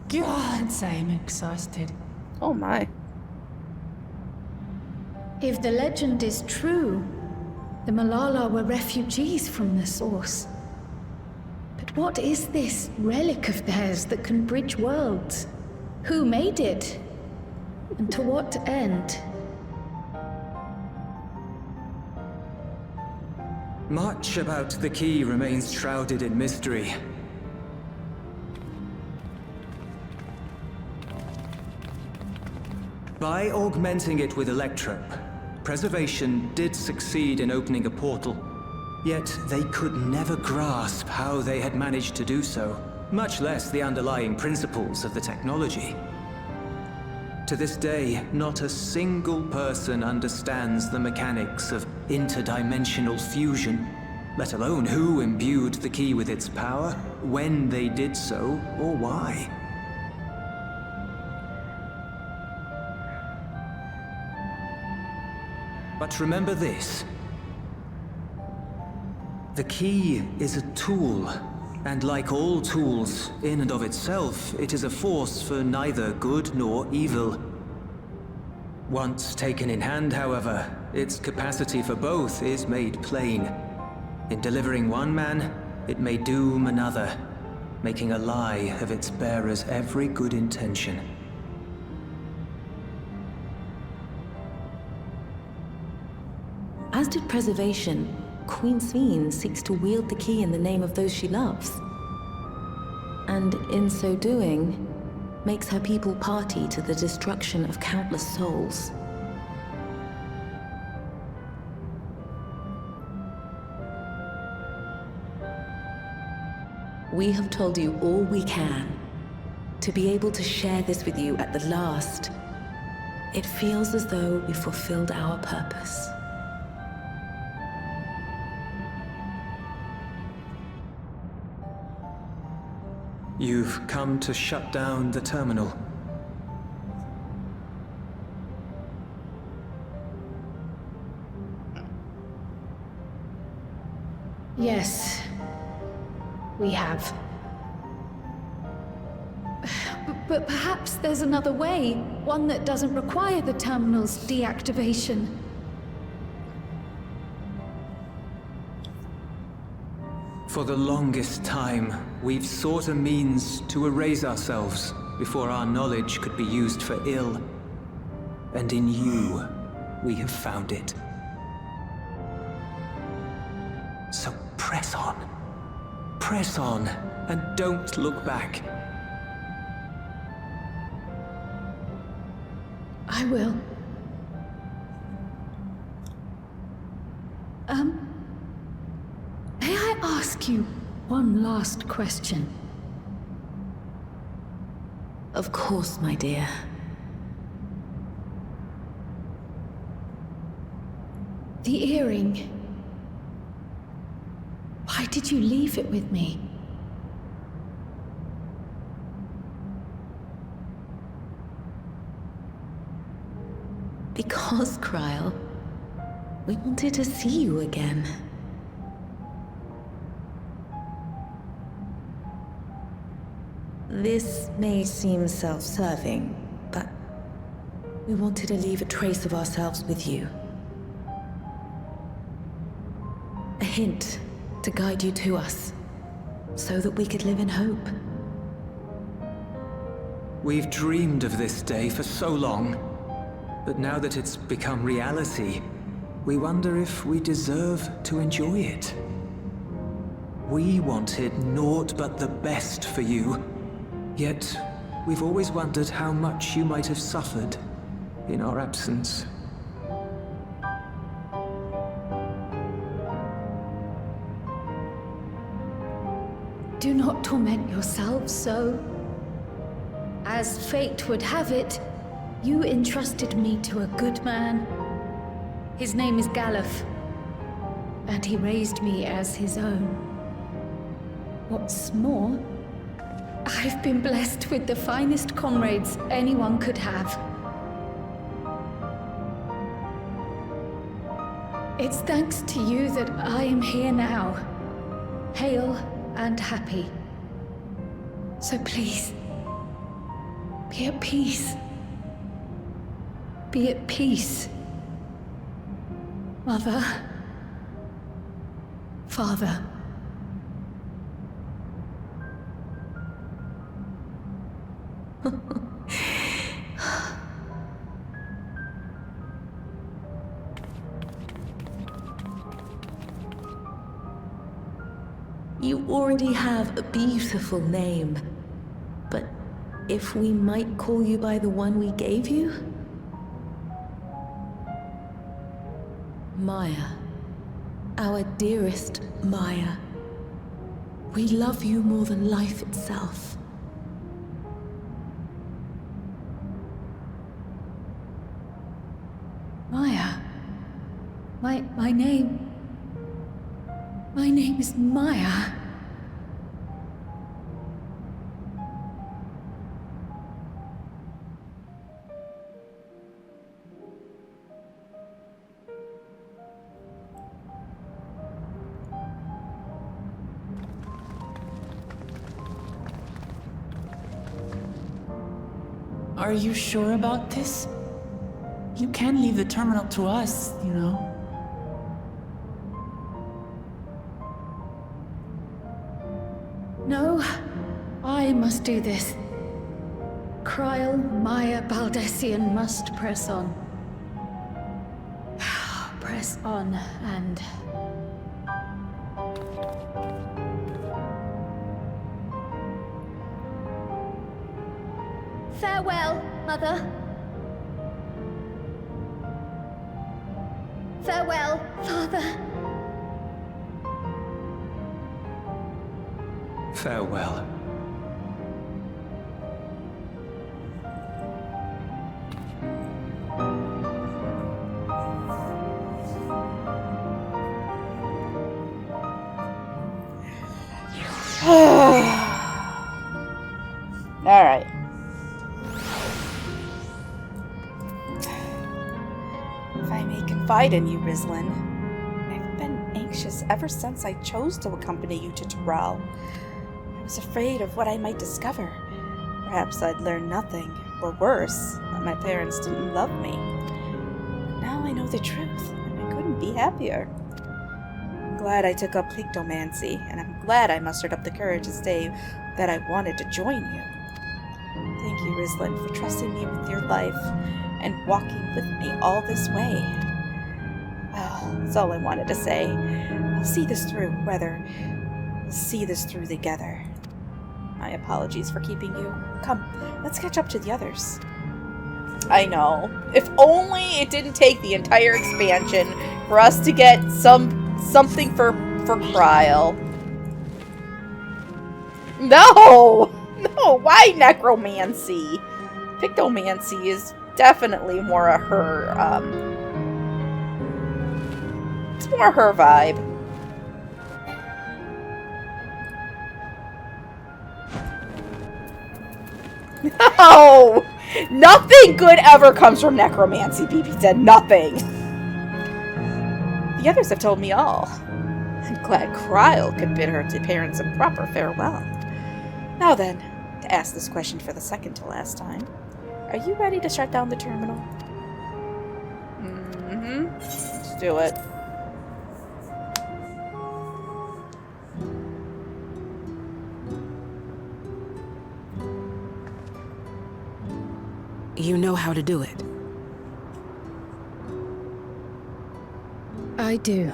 God, I'm exhausted. Oh my. If the legend is true, the Malala were refugees from the source. But what is this relic of theirs that can bridge worlds? Who made it? And to what end? Much about the key remains shrouded in mystery. By augmenting it with electrope, Preservation did succeed in opening a portal. Yet they could never grasp how they had managed to do so, much less the underlying principles of the technology. To this day, not a single person understands the mechanics of interdimensional fusion, let alone who imbued the key with its power, when they did so, or why. But remember this. The key is a tool, and like all tools, in and of itself, it is a force for neither good nor evil. Once taken in hand, however, its capacity for both is made plain. In delivering one man, it may doom another, making a lie of its bearer's every good intention. As did Preservation, Queen Sveen seeks to wield the key in the name of those she loves. And in so doing, makes her people party to the destruction of countless souls. We have told you all we can. To be able to share this with you at the last, it feels as though we fulfilled our purpose. You've come to shut down the terminal. Yes, we have. But perhaps there's another way, one that doesn't require the terminal's deactivation. For the longest time, we've sought a means to erase ourselves before our knowledge could be used for ill. And in you, we have found it. So press on, and don't look back. I will. May I ask you one last question? Of course, my dear. The earring. Why did you leave it with me? Because, Kryl, we wanted to see you again. This may seem self-serving, but we wanted to leave a trace of ourselves with you. A hint to guide you to us, so that we could live in hope. We've dreamed of this day for so long, but now that it's become reality, we wonder if we deserve to enjoy it. We wanted naught but the best for you, yet we've always wondered how much you might have suffered in our absence. Do not torment yourselves so. As fate would have it, you entrusted me to a good man. His name is Galuf, and he raised me as his own. What's more, I've been blessed with the finest comrades anyone could have. It's thanks to you that I am here now, hale and happy. So please, be at peace. Be at peace. Mother. Father. You already have a beautiful name, but if we might call you by the one we gave you? Maya. Our dearest Maya. We love you more than life itself. Maya. My name... My name is Maya. Are you sure about this? You can leave the terminal to us, you know. No, I must do this. Kryl, Maya, Baldessian must press on. Press on and... Farewell, Mother. Farewell, Father. Farewell. All right. If I may confide in you, Rizlin, I've been anxious ever since I chose to accompany you to Tural. I was afraid of what I might discover. Perhaps I'd learn nothing, or worse, that my parents didn't love me. But now I know the truth, and I couldn't be happier. I'm glad I took up plectomancy, and I'm glad I mustered up the courage to say that I wanted to join you. Thank you, Rizlin, for trusting me with your life and walking with me all this way. Well, that's all I wanted to say. I'll see this through, we'll see this through together. My apologies for keeping you. Come, let's catch up to the others. I know. If only it didn't take the entire expansion for us to get something for Kryl. No! No, why necromancy? Pictomancy is definitely more a her, it's more her vibe. No! Nothing good ever comes from necromancy, BB said. Nothing. The others have told me all. I'm glad Kryl could bid her to parents a proper farewell. Now then, to ask this question for the second to last time. Are you ready to shut down the terminal? Mm-hmm. Let's do it. You know how to do it. I do.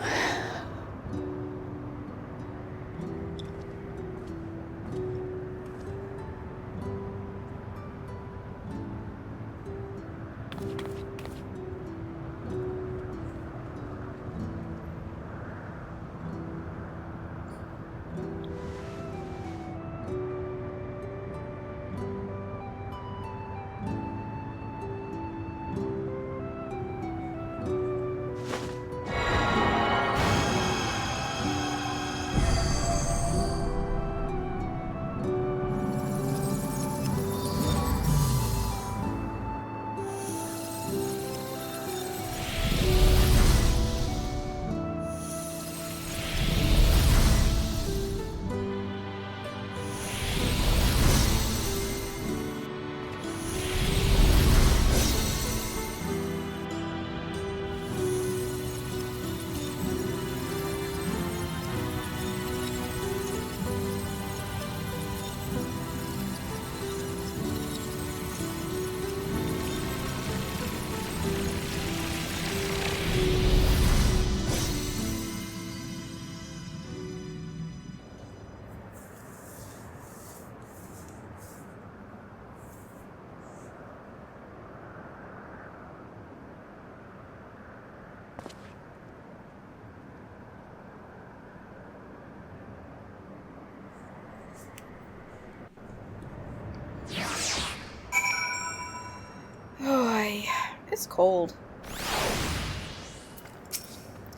It's cold.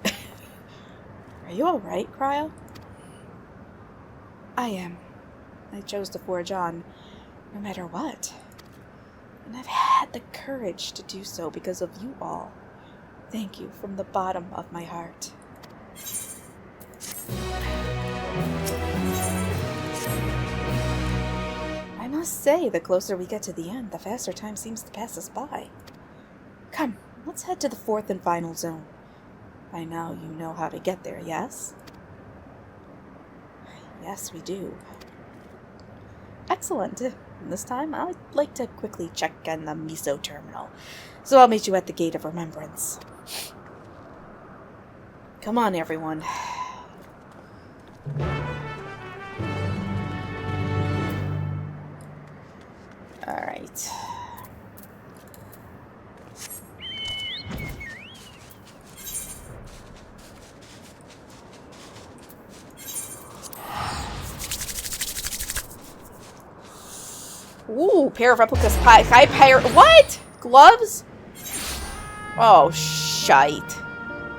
Are you alright, Kryl? I am. I chose to forge on, no matter what. And I've had the courage to do so because of you all. Thank you from the bottom of my heart. I must say, the closer we get to the end, the faster time seems to pass us by. Come, let's head to the fourth and final zone. By now you know how to get there, yes? Yes, we do. Excellent. This time, I'd like to quickly check in the Miso terminal, so I'll meet you at the Gate of Remembrance. Come on, everyone. Alright. Ooh, pair of replicas high pirate. What? Gloves? Oh, shite.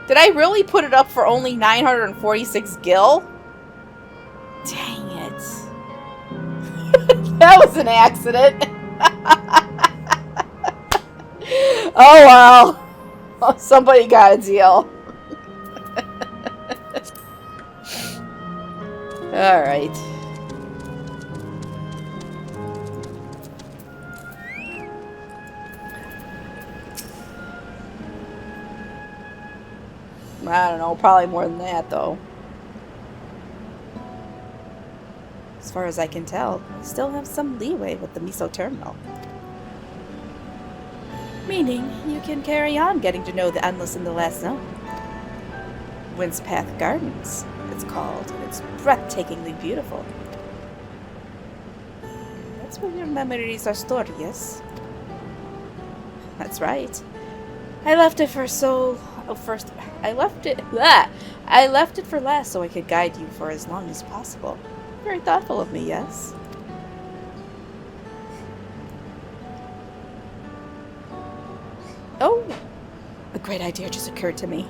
Did I really put it up for only 946 gil? Dang it. That was an accident. Oh, well. Somebody got a deal. Alright. I don't know, probably more than that, though. As far as I can tell, we still have some leeway with the Miso terminal. Meaning, you can carry on getting to know the Endless in the last zone. Wind's Path Gardens, it's called, and it's breathtakingly beautiful. That's where your memories are stored, yes? That's right. I left it for so... Oh, first... I left it... Blah! I left it for last so I could guide you for as long as possible. Very thoughtful of me, yes? Oh! A great idea just occurred to me.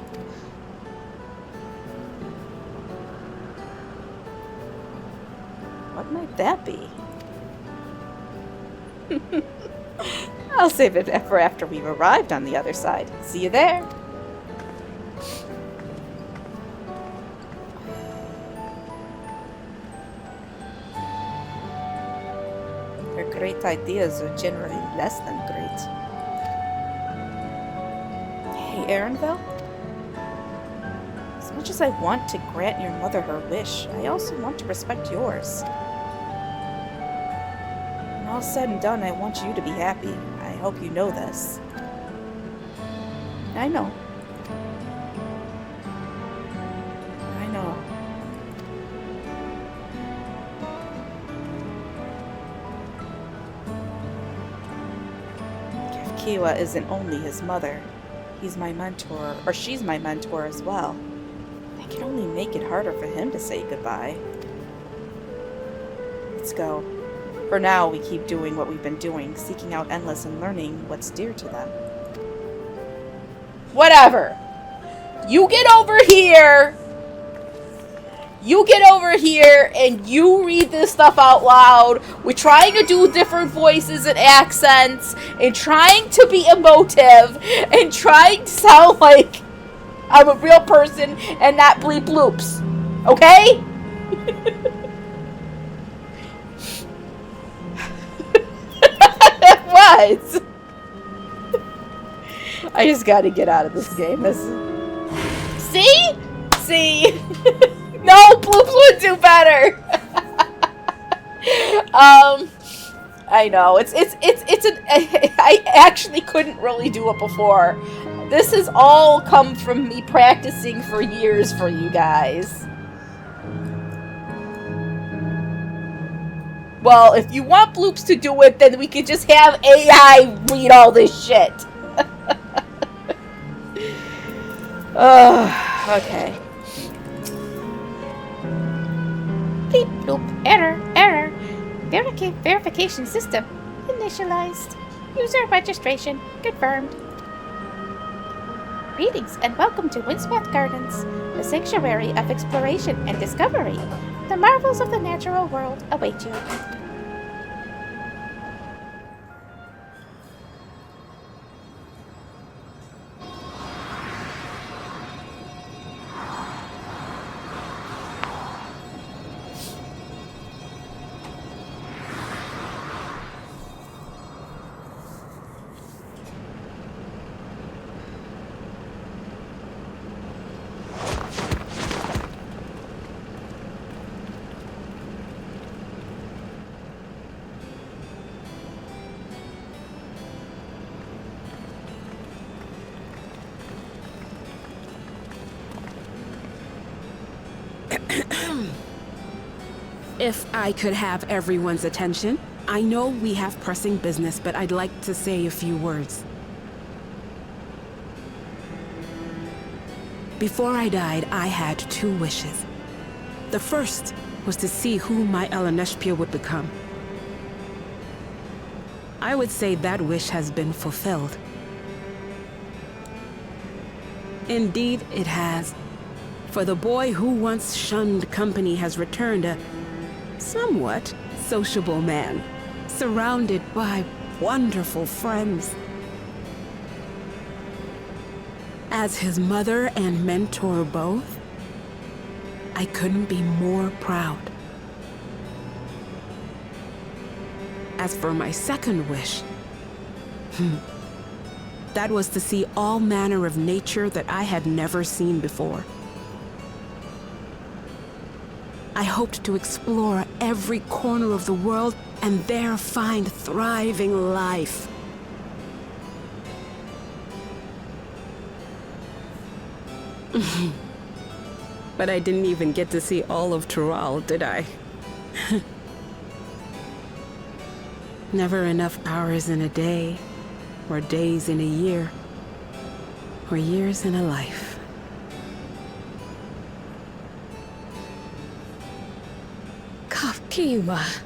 What might that be? I'll save it for after we've arrived on the other side. See you there. Her great ideas are generally less than great. Hey, Aaronville? As much as I want to grant your mother her wish, I also want to respect yours. When all said and done, I want you to be happy. I hope you know this. I know. I know. Kiwa isn't only his mother. He's my mentor, or she's my mentor as well. I can only make it harder for him to say goodbye. Let's go. For now, we keep doing what we've been doing, seeking out Endless and learning what's dear to them. Whatever! You get over here! You get over here and you read this stuff out loud. We're trying to do different voices and accents and trying to be emotive and trying to sound like I'm a real person and not bleep bloops. Okay? What? I just gotta get out of this game. See? See? No, bloops would do better. I know I actually couldn't really do it before. This has all come from me practicing for years for you guys. Well, if you want bloops to do it, then we could just have AI read all this shit. Okay. Beep, bloop, error, error. Verification system initialized. User registration confirmed. Greetings and welcome to Windspath Gardens, the sanctuary of exploration and discovery. The marvels of the natural world await you. If I could have everyone's attention, I know we have pressing business, but I'd like to say a few words. Before I died, I had 2 wishes. The first was to see who my Eleneshpia would become. I would say that wish has been fulfilled. Indeed, it has. For the boy who once shunned company has returned a somewhat sociable man, surrounded by wonderful friends. As his mother and mentor both, I couldn't be more proud. As for my second wish, that was to see all manner of nature that I had never seen before. I hoped to explore every corner of the world and there find thriving life. But I didn't even get to see all of Tural, did I? Never enough hours in a day, or days in a year, or years in a life. Kafkiwa.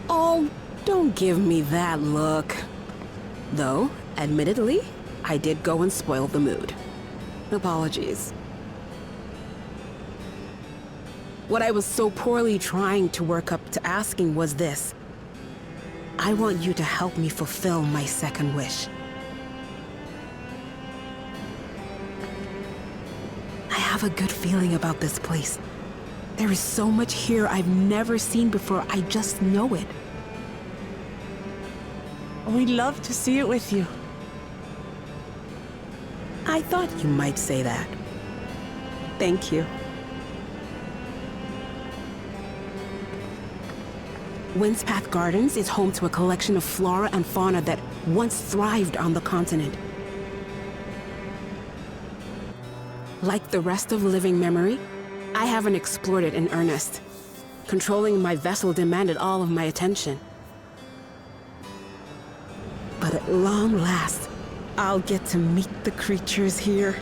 Oh, don't give me that look. Though, admittedly, I did go and spoil the mood. Apologies. What I was so poorly trying to work up to asking was this. I want you to help me fulfill my second wish. I have a good feeling about this place. There is so much here I've never seen before, I just know it. We'd love to see it with you. I thought you might say that. Thank you. Windspath Gardens is home to a collection of flora and fauna that once thrived on the continent. Like the rest of living memory, I haven't explored it in earnest. Controlling my vessel demanded all of my attention. But at long last, I'll get to meet the creatures here.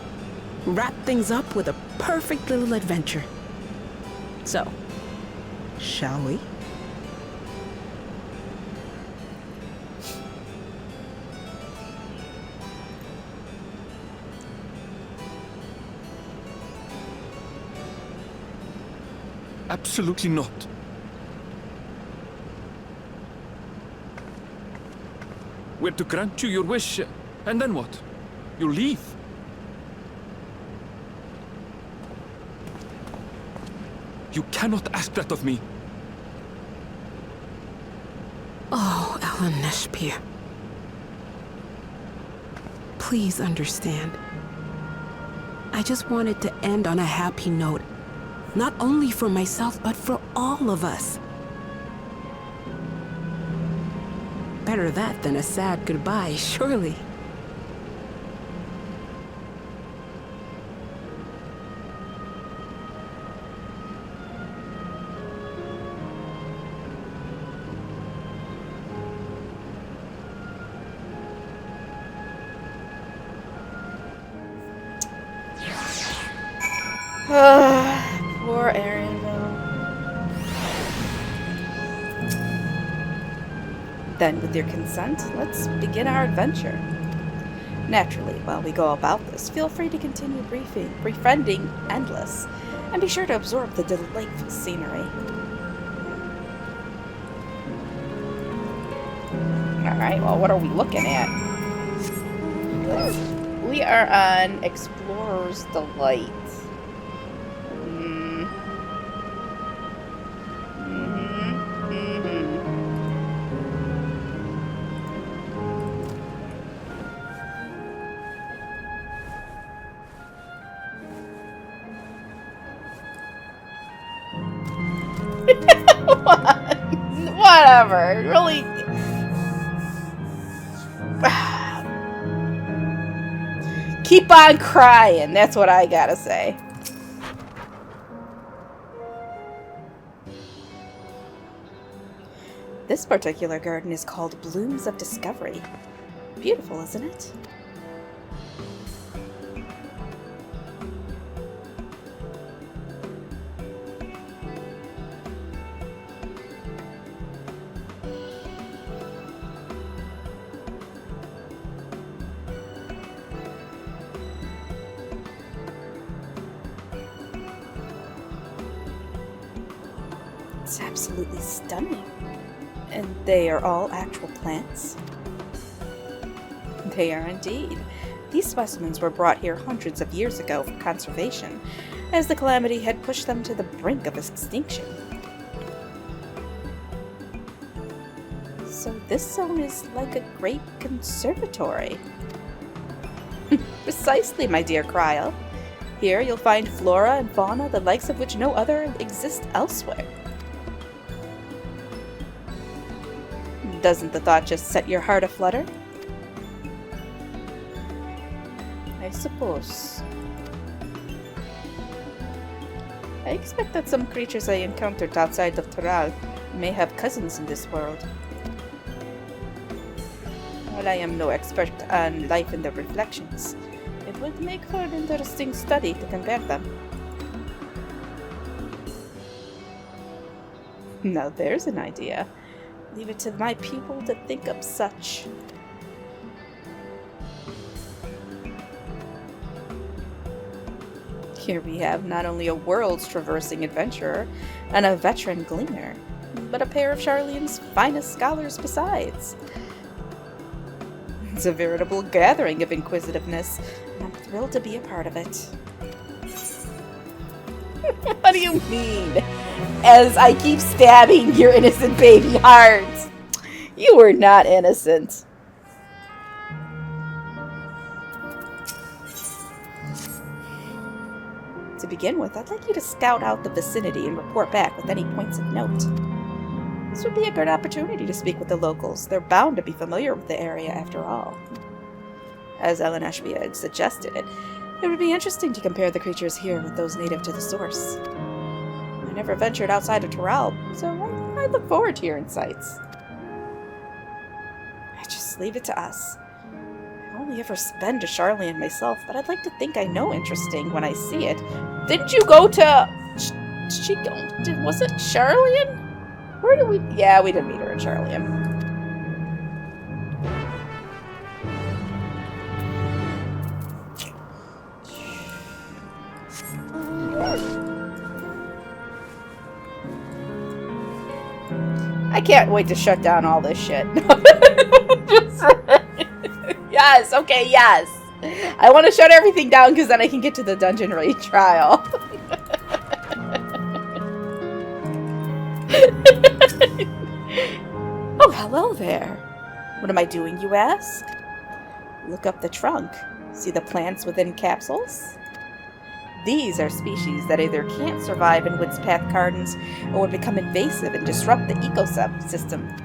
Wrap things up with a perfect little adventure. So, shall we? Absolutely not. We're to grant you your wish, and then what? You leave? You cannot ask that of me. Oh, Ellen Neshpir. Please understand. I just wanted to end on a happy note. Not only for myself, but for all of us. Better that than a sad goodbye, surely. Poor Arianville. Then, with your consent, let's begin our adventure. Naturally, while we go about this, feel free to continue befriending Endless, and be sure to absorb the delightful scenery. Alright, well, what are we looking at? We are on Explorer's Delight. Whatever. Really. Keep on crying. That's what I gotta say. This particular garden is called Blooms of Discovery. Beautiful, isn't it? It's absolutely stunning. And they are all actual plants? They are indeed. These specimens were brought here hundreds of years ago for conservation, as the calamity had pushed them to the brink of extinction. So this zone is like a great conservatory. Precisely, my dear Cryle. Here you'll find flora and fauna, the likes of which no other exist elsewhere. Doesn't the thought just set your heart aflutter? I suppose. I expect that some creatures I encountered outside of Toral may have cousins in this world. While I am no expert on life in the reflections, it would make for an interesting study to compare them. Now there's an idea. Leave it to my people to think up such. Here we have not only a worlds-traversing adventurer and a veteran gleaner, but a pair of Charlene's finest scholars besides. It's a veritable gathering of inquisitiveness, and I'm thrilled to be a part of it. What do you mean? As I keep stabbing your innocent baby heart. You were not innocent. To begin with, I'd like you to scout out the vicinity and report back with any points of note. This would be a good opportunity to speak with the locals. They're bound to be familiar with the area after all. As Ellen Ashby had suggested, it would be interesting to compare the creatures here with those native to the source. I never ventured outside of Toral, so I look forward to your insights. Just leave it to us. I only ever been to Charlene myself, but I'd like to think I know interesting when I see it. Didn't you go to... was it Charlene? Where did we... Yeah, we didn't meet her in Charlene. I can't wait to shut down all this shit. Yes, okay, yes. I want to shut everything down because then I can get to the dungeon raid trial. Oh, hello there. What am I doing, you ask? Look up the trunk. See the plants within capsules? These are species that either can't survive in Woods Path gardens or would become invasive and disrupt the ecosystem.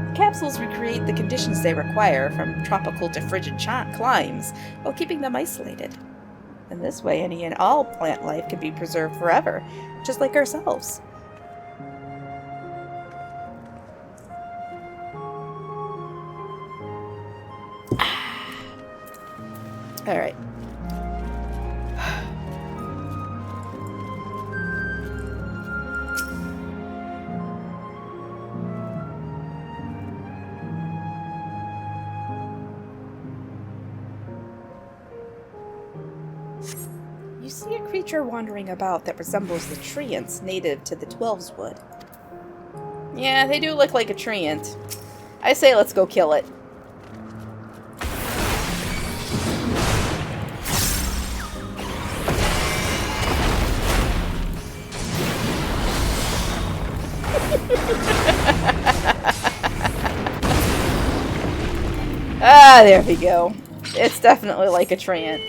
The capsules recreate the conditions they require from tropical to frigid climes while keeping them isolated. In this way, any and all plant life can be preserved forever, just like ourselves. All right. You see a creature wandering about that resembles the treants native to the 12's Wood. Yeah, they do look like a treant. I say let's go kill it. Ah, there we go. It's definitely like a treant.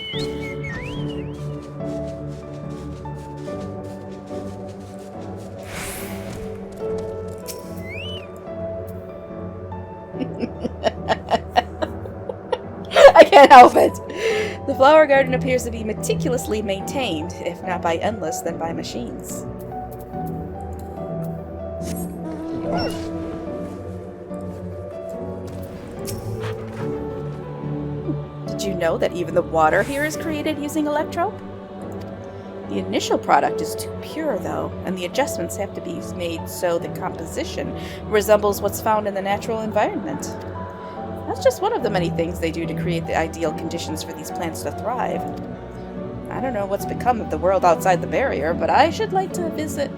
I can't help it. The flower garden appears to be meticulously maintained, if not by endless, then by machines. Did you know that even the water here is created using electrope? The initial product is too pure, though, and the adjustments have to be made so the composition resembles what's found in the natural environment. That's just one of the many things they do to create the ideal conditions for these plants to thrive. I don't know what's become of the world outside the barrier, but I should like to visit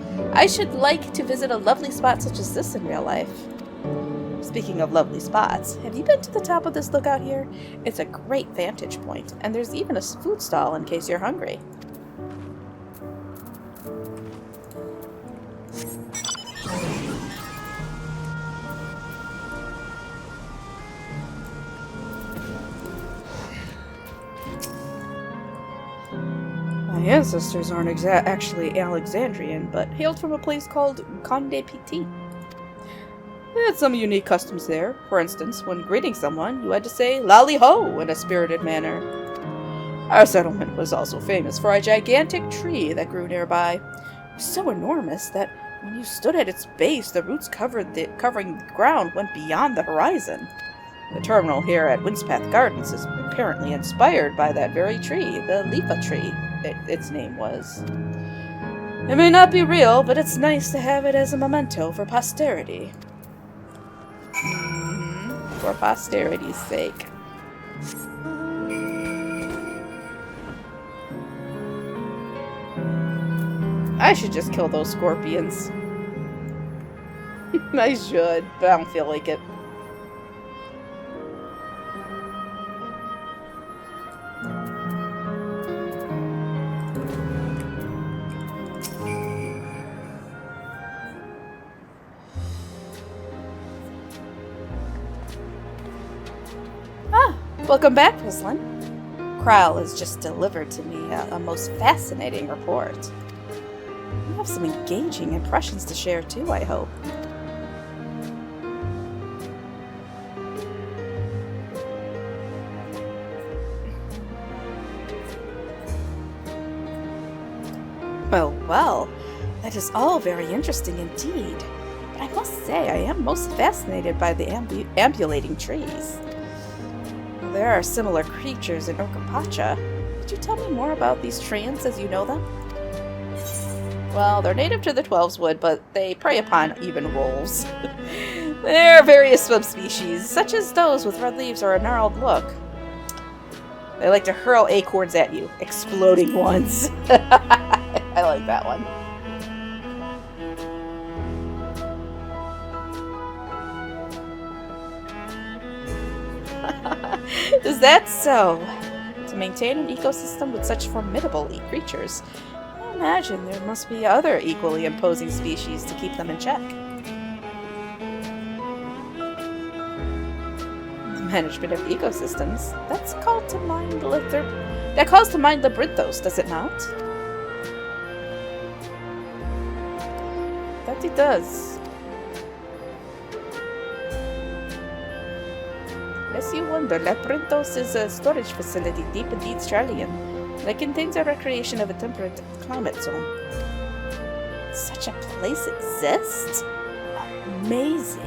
a lovely spot such as this in real life. Speaking of lovely spots, have you been to the top of this lookout here? It's a great vantage point, and there's even a food stall in case you're hungry. My ancestors aren't actually Alexandrian, but hailed from a place called Conde Petit. They had some unique customs there. For instance, when greeting someone, you had to say "Lally ho" in a spirited manner. Our settlement was also famous for a gigantic tree that grew nearby. So enormous that when you stood at its base, the roots covering the ground went beyond the horizon. The terminal here at Windspath Gardens is apparently inspired by that very tree, the Leafa tree, its name was. It may not be real, but it's nice to have it as a memento for posterity. For posterity's sake. I should just kill those scorpions. I should, but I don't feel like it. Welcome back, Rislin. Kral has just delivered to me a most fascinating report. You have some engaging impressions to share too, I hope. Well, that is all very interesting indeed. But I must say, I am most fascinated by the ambulating trees. There are similar creatures in Okapacha. Could you tell me more about these treants as you know them? Well, they're native to the 12's Wood, but they prey upon even wolves. There are various subspecies, such as those with red leaves or a gnarled look. They like to hurl acorns at you, exploding ones. I like that one. Is that so? To maintain an ecosystem with such formidable creatures, I imagine there must be other equally imposing species to keep them in check. The management of ecosystems, that calls to mind Labyrinthos, does it not? That it does. Lest you wonder, Labyrinthos is a storage facility deep in the Australian that contains a recreation of a temperate climate zone. Such a place exists? Amazing.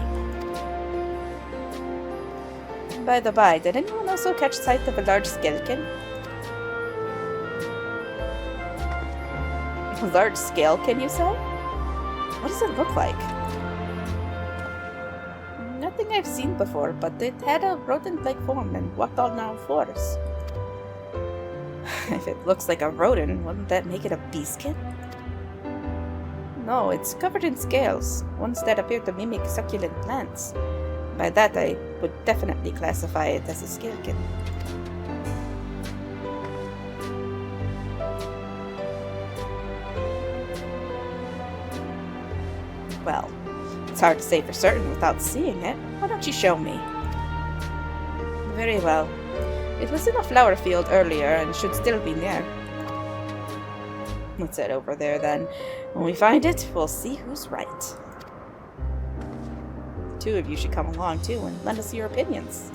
By the by, did anyone also catch sight of a large skelkin? A large scale, can you say? What does it look like? Nothing I've seen before, but it had a rodent-like form and walked on all fours. If it looks like a rodent, wouldn't that make it a beastkin? No, it's covered in scales, ones that appear to mimic succulent plants. By that, I would definitely classify it as a scalekin. Well, it's hard to say for certain without seeing it. Why don't you show me? Very well. It was in a flower field earlier and should still be near. Let's head over there then. When we find it, we'll see who's right. The two of you should come along too and lend us your opinions.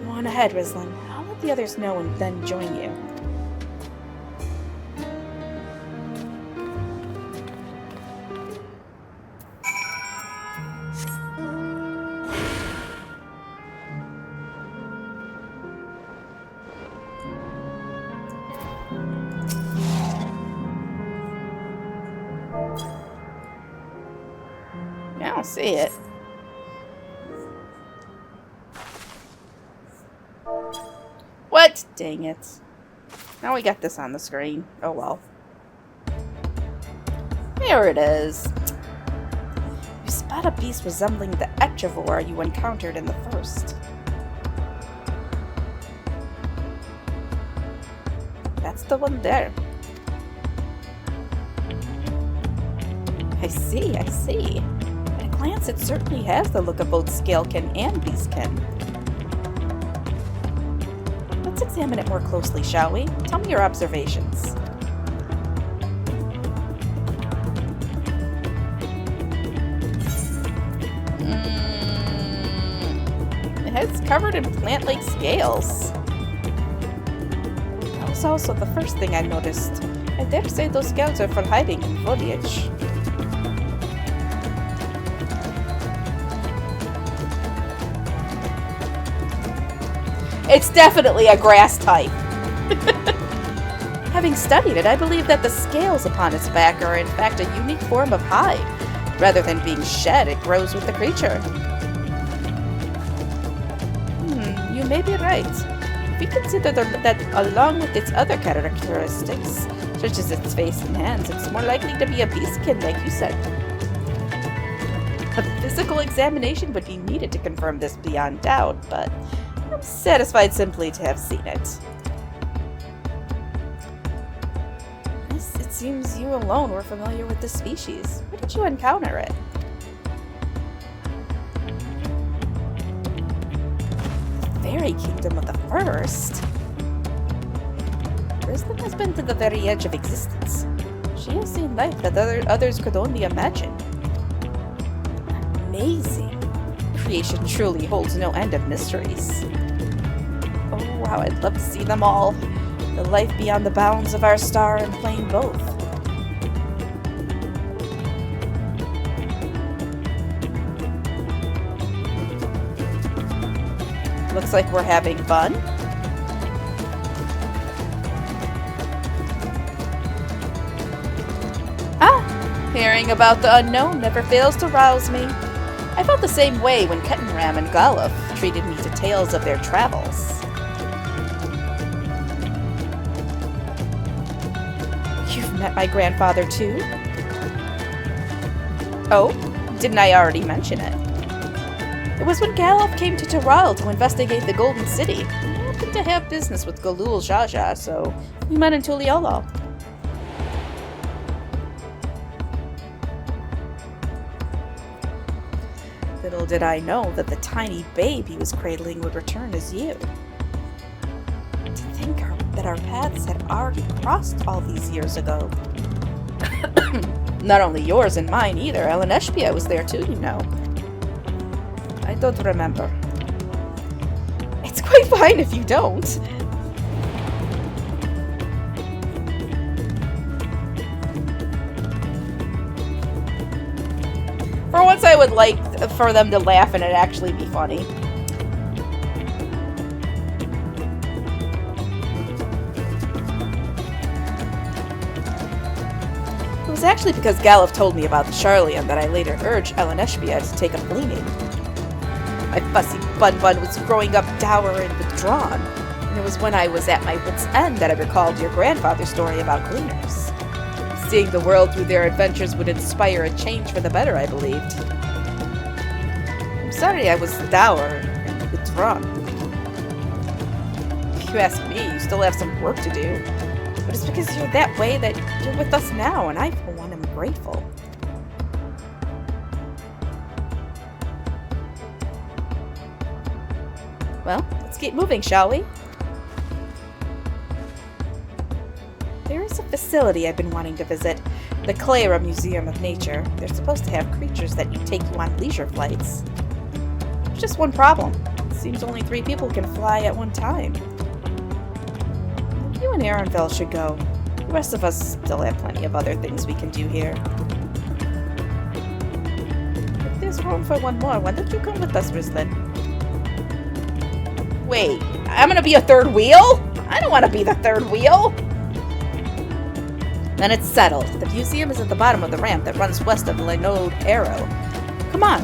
Go on ahead, Rislin. I'll let the others know and then join you. I don't see it. What? Dang it. Now we got this on the screen. Oh well. There it is. You spot a beast resembling the XIV you encountered in the first. That's the one there. I see, I see. At a glance, it certainly has the look of both Scalekin and Beastkin. Let's examine it more closely, shall we? Tell me your observations. It head's covered in plant-like scales. That was also the first thing I noticed. I dare say those scales are for hiding in foliage. It's definitely a grass type. Having studied it, I believe that the scales upon its back are in fact a unique form of hide. Rather than being shed, it grows with the creature. You may be right. If we consider that along with its other characteristics, such as its face and hands, it's more likely to be a beastkin, like you said. A physical examination would be needed to confirm this beyond doubt, but I'm satisfied simply to have seen it. Yes, it seems you alone were familiar with this species. Where did you encounter it? The Fairy Kingdom of the First? Risden has been to the very edge of existence. She has seen life that others could only imagine. Amazing. Creation truly holds no end of mysteries. Oh, how I'd love to see them all. The life beyond the bounds of our star and plane both. Looks like we're having fun. Hearing about the unknown never fails to rouse me. I felt the same way when Kettenram and Galuf treated me to tales of their travels. You've met my grandfather too? Oh, didn't I already mention it? It was when Galuf came to Teral to investigate the Golden City. I happened to have business with Galul Jaja, so we met in Tuliolo. Little did I know that the tiny babe he was cradling would return as you. To think that our paths had already crossed all these years ago. Not only yours and mine either. Eleneshpia was there too, you know. I don't remember. It's quite fine if you don't. For once, I would like for them to laugh and it actually be funny. It was actually because Galuf told me about the Charlian that I later urged Eleneshpia to take a cleaning. My fussy bun-bun was growing up dour and withdrawn, and it was when I was at my wit's end that I recalled your grandfather's story about cleaners. Seeing the world through their adventures would inspire a change for the better, I believed. I'm sorry I was dour and withdrawn. If you ask me, you still have some work to do. But it's because you're that way that you're with us now, and I, for one, am grateful. Well, let's keep moving, shall we? There is a facility I've been wanting to visit, the Clara Museum of Nature. They're supposed to have creatures that take you on leisure flights. There's just one problem. It seems only 3 people can fly at one time. You and Arenville should go. The rest of us still have plenty of other things we can do here. If there's room for one more, why don't you come with us, Risden? Wait, I'm gonna be a third wheel? I don't want to be the third wheel! Then it's settled. The museum is at the bottom of the ramp that runs west of Lenode Arrow. Come on.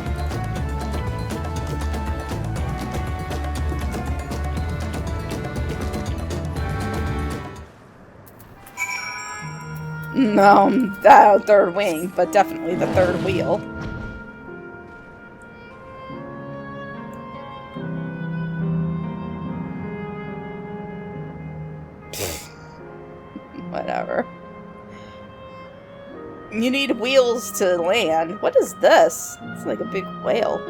No, third wing, but definitely the third wheel. Whatever. You need wheels to land. What is this? It's like a big whale.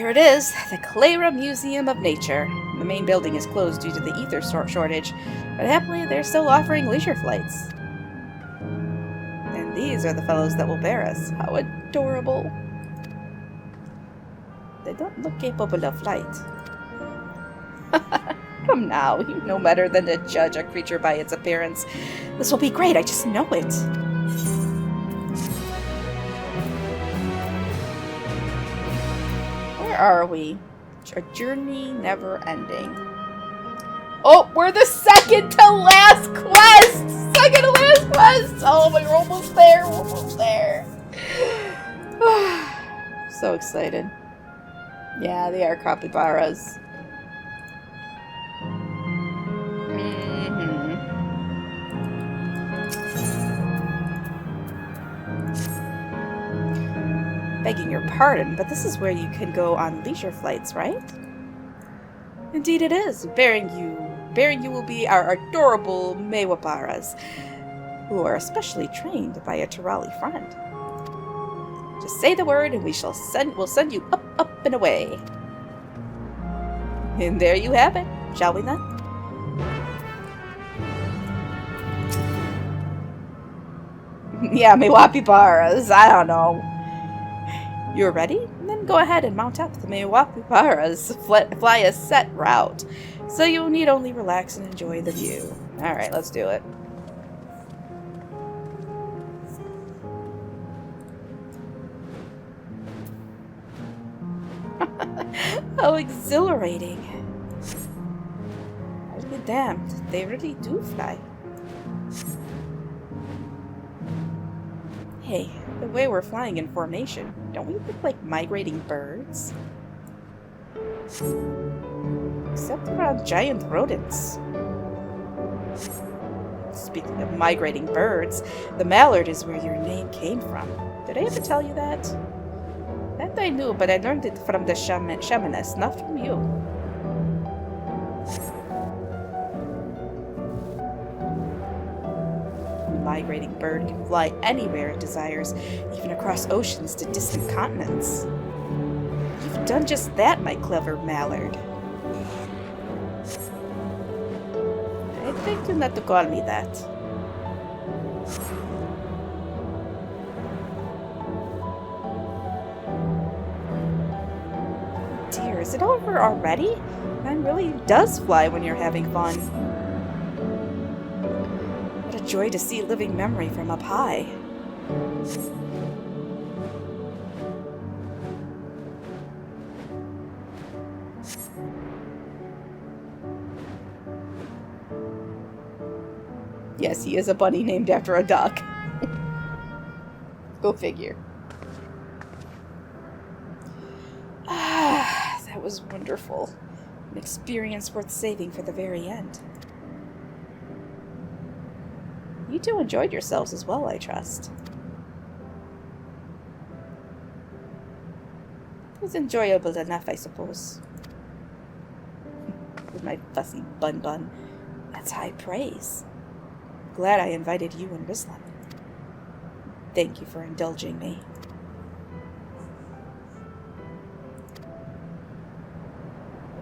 Here it is, the Clara Museum of Nature. The main building is closed due to the ether shortage, but happily they're still offering leisure flights. And these are the fellows that will bear us. How adorable. They don't look capable of flight. Come now, you know better than to judge a creature by its appearance. This will be great, I just know it. Where are we? A journey never ending. Oh, we're the second to last quest! Second to last quest! Oh, we're almost there, we're almost there. So excited. Yeah, they are capybaras. Begging your pardon, but this is where you can go on leisure flights, right? Indeed it is. Bearing you will be our adorable Mewaparas, who are especially trained by a Tirali friend. Just say the word and we'll send you up, up, and away. And there you have it, shall we then? Yeah, Mewapiparas, I don't know. You're ready? Then go ahead and mount up. The Mewapiparas fly a set route, so you'll need only relax and enjoy the view. Alright, let's do it. How exhilarating. I'll be damned, they really do fly. Hey, the way we're flying in formation, don't we look like migrating birds? Except we're on giant rodents. Speaking of migrating birds, the mallard is where your name came from. Did I ever tell you that? That I knew, but I learned it from the shamaness, not from you. Migrating bird can fly anywhere it desires, even across oceans to distant continents. You've done just that, my clever mallard. I think you're not to call me that. Dear, is it over already? Man really does fly when you're having fun. What a joy to see living memory from up high. Yes, he is a bunny named after a duck. Go figure. Ah, that was wonderful. An experience worth saving for the very end. You two enjoyed yourselves as well, I trust. It was enjoyable enough, I suppose. With my fussy bun. That's high praise. Glad I invited you and Rislan. Thank you for indulging me.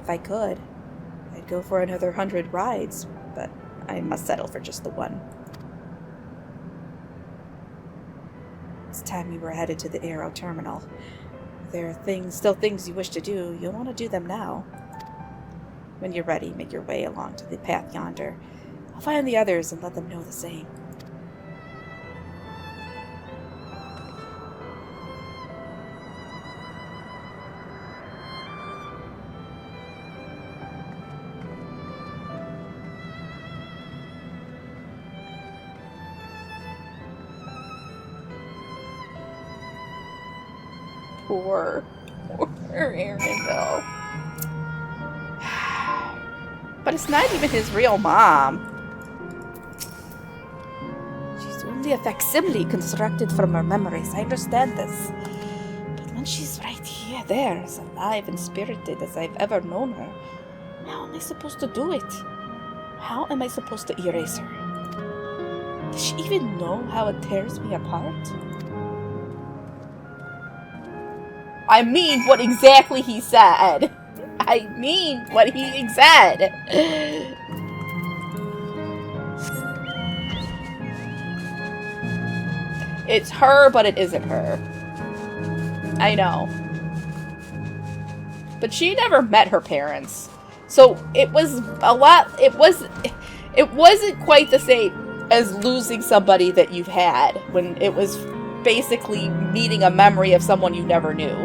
If I could, I'd go for another 100 rides, but I must settle for just the one. It's time you were headed to the Aero Terminal. If there are still things you wish to do, you'll want to do them now. When you're ready, make your way along to the path yonder. I'll find the others and let them know the same. Poor Arendelle. But it's not even his real mom. She's only a facsimile constructed from her memories. I understand this. But when she's right here, there, as alive and spirited as I've ever known her, how am I supposed to do it? How am I supposed to erase her? Does she even know how it tears me apart? I mean what exactly he said. I mean what he said. It's her, but it isn't her. I know. But she never met her parents. So it was a lot, it wasn't quite the same as losing somebody that you've had, when it was basically meeting a memory of someone you never knew.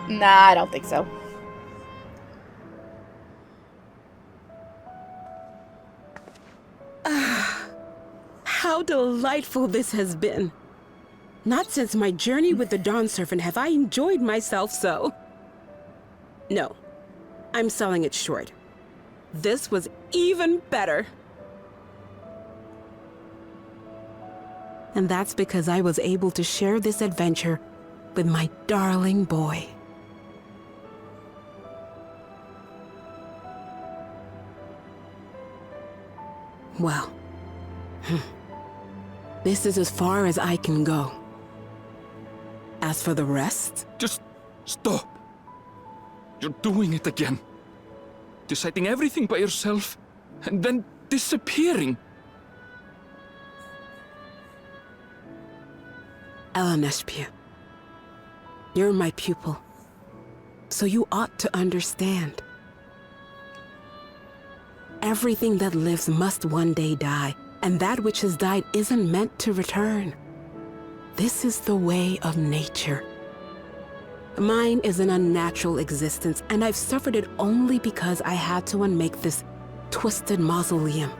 Nah, I don't think so. How delightful this has been. Not since my journey with the Dawn Servant have I enjoyed myself so. No, I'm selling it short. This was even better. And that's because I was able to share this adventure with my darling boy. Well, this is as far as I can go. As for the rest... Just stop. You're doing it again. Deciding everything by yourself, and then disappearing. Eleneshpia, you're my pupil, so you ought to understand. Everything that lives must one day die, and that which has died isn't meant to return. This is the way of nature. Mine is an unnatural existence, and I've suffered it only because I had to unmake this twisted mausoleum.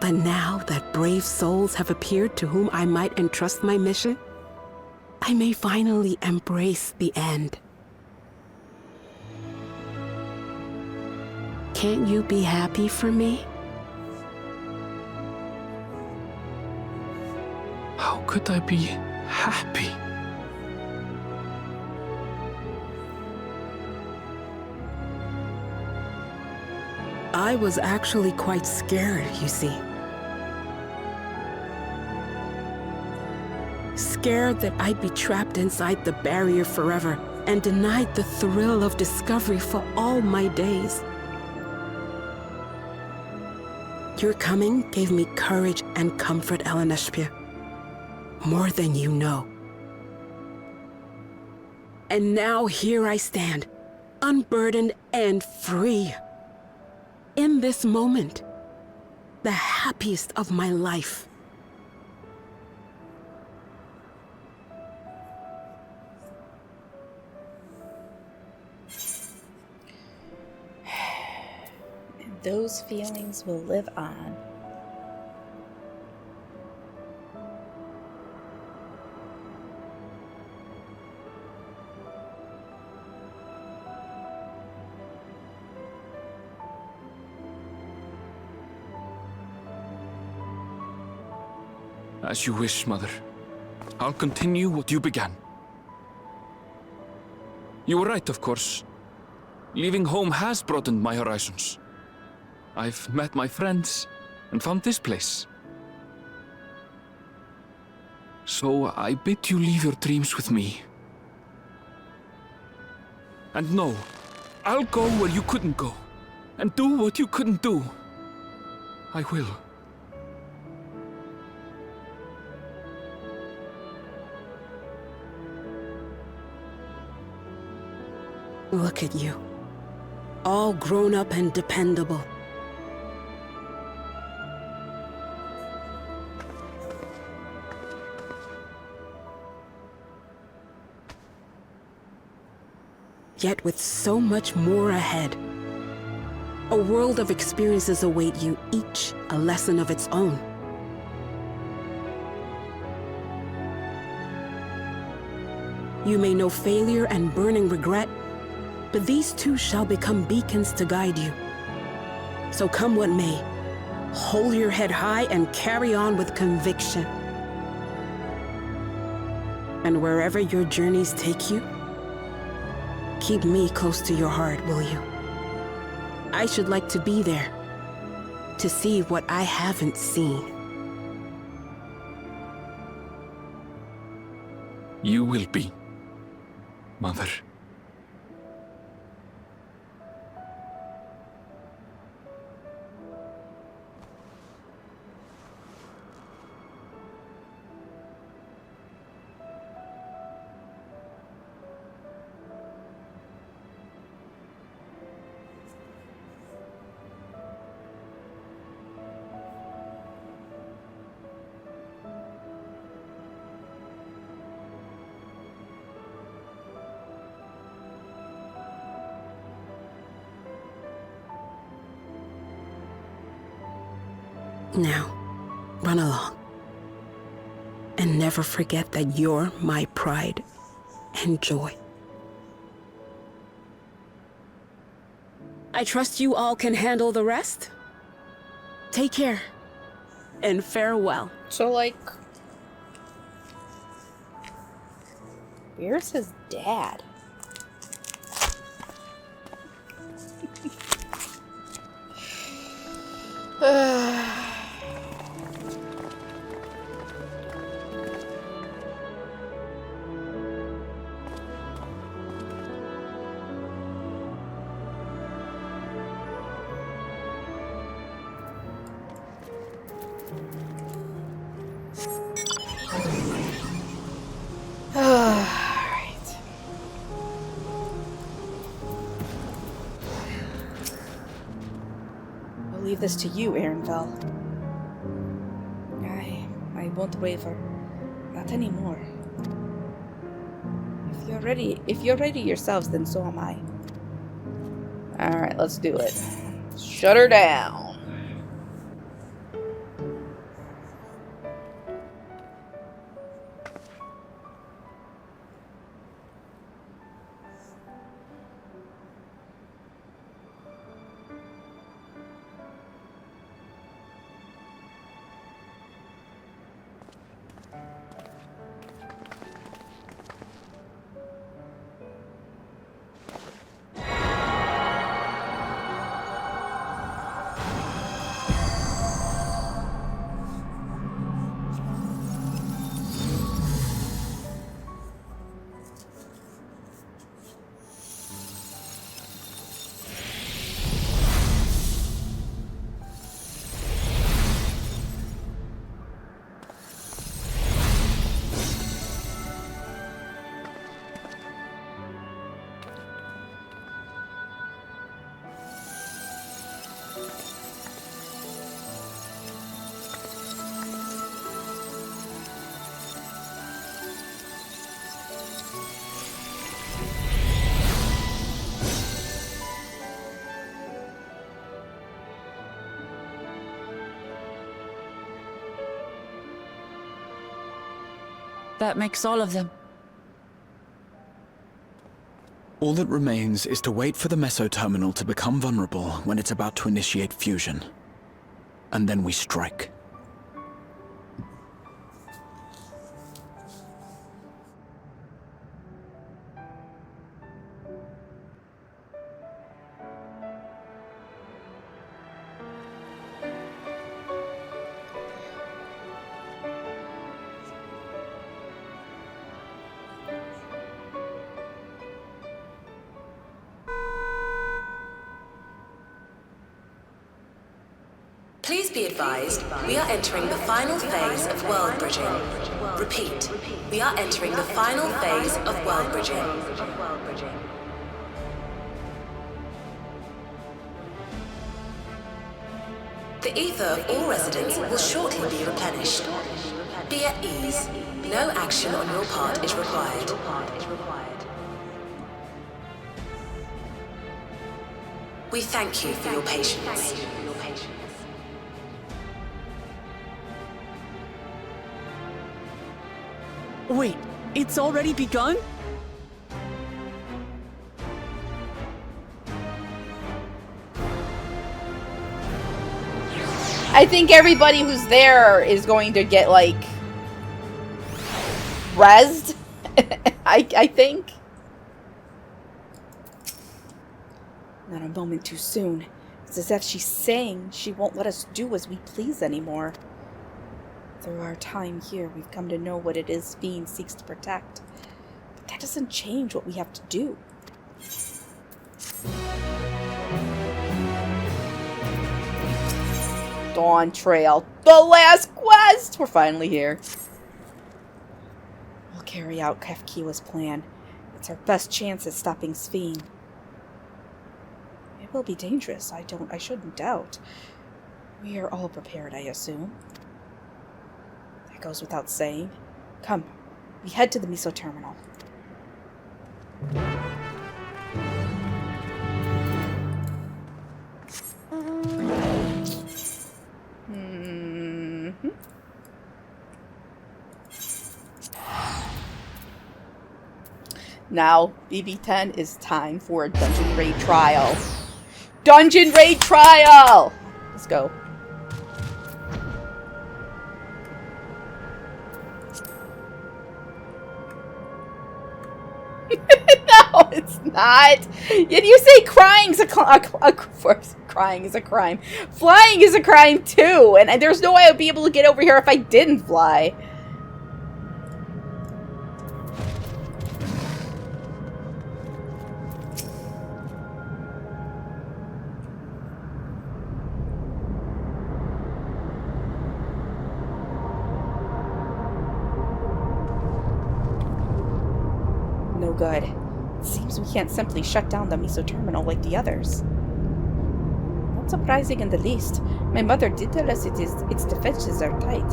But now that brave souls have appeared to whom I might entrust my mission, I may finally embrace the end. Can't you be happy for me? How could I be happy? I was actually quite scared, you see. Scared that I'd be trapped inside the barrier forever and denied the thrill of discovery for all my days. Your coming gave me courage and comfort, Eleneshpia. More than you know. And now here I stand, unburdened and free. In this moment, the happiest of my life. And those feelings will live on. As you wish, Mother. I'll continue what you began. You were right, of course. Leaving home has broadened my horizons. I've met my friends and found this place. So I bid you leave your dreams with me. And no, I'll go where you couldn't go, and do what you couldn't do. I will. Look at you, all grown up and dependable. Yet with so much more ahead. A world of experiences await you, each a lesson of its own. You may know failure and burning regret, but these too shall become beacons to guide you. So come what may, hold your head high and carry on with conviction. And wherever your journeys take you, keep me close to your heart, will you? I should like to be there, to see what I haven't seen. you will be, Mother. Now, run along. And never forget that you're my pride and joy. I trust you all can handle the rest. Take care. And farewell. So, like, where's his dad? Alright. I'll leave this to you, Ehrenfell. I won't waver. Not anymore. If you're ready yourselves, then so am I. Alright, let's do it. Shut her down. That makes all of them. All that remains is to wait for the meso-terminal to become vulnerable when it's about to initiate fusion. And then we strike. Please be advised, we are entering the final phase of world bridging. Repeat, we are entering the final phase of world bridging. The ether of all residents will shortly be replenished. Be at ease. No action on your part is required. We thank you for your patience. Wait, it's already begun? I think everybody who's there is going to get, like, rezzed. I think. Not a moment too soon. It's as if she's saying she won't let us do as we please anymore. Through our time here, we've come to know what it is Fiend seeks to protect. that doesn't change what we have to do. Dawntrail, the last quest! We're finally here. We'll carry out Kefkiwa's plan. It's our best chance at stopping Sphene. It will be dangerous, I shouldn't doubt. We are all prepared, I assume. That goes without saying. Come, we head to the Miso Terminal. Now, BB10 is time for a dungeon raid trial. Dungeon raid trial! Let's go. No, it's not. Yet you say crying's crying is a crime. Flying is a crime too, and there's no way I'd be able to get over here if I didn't fly. No good. It seems we can't simply shut down the Miso Terminal like the others. Not surprising in the least. My mother did tell us its defenses are tight.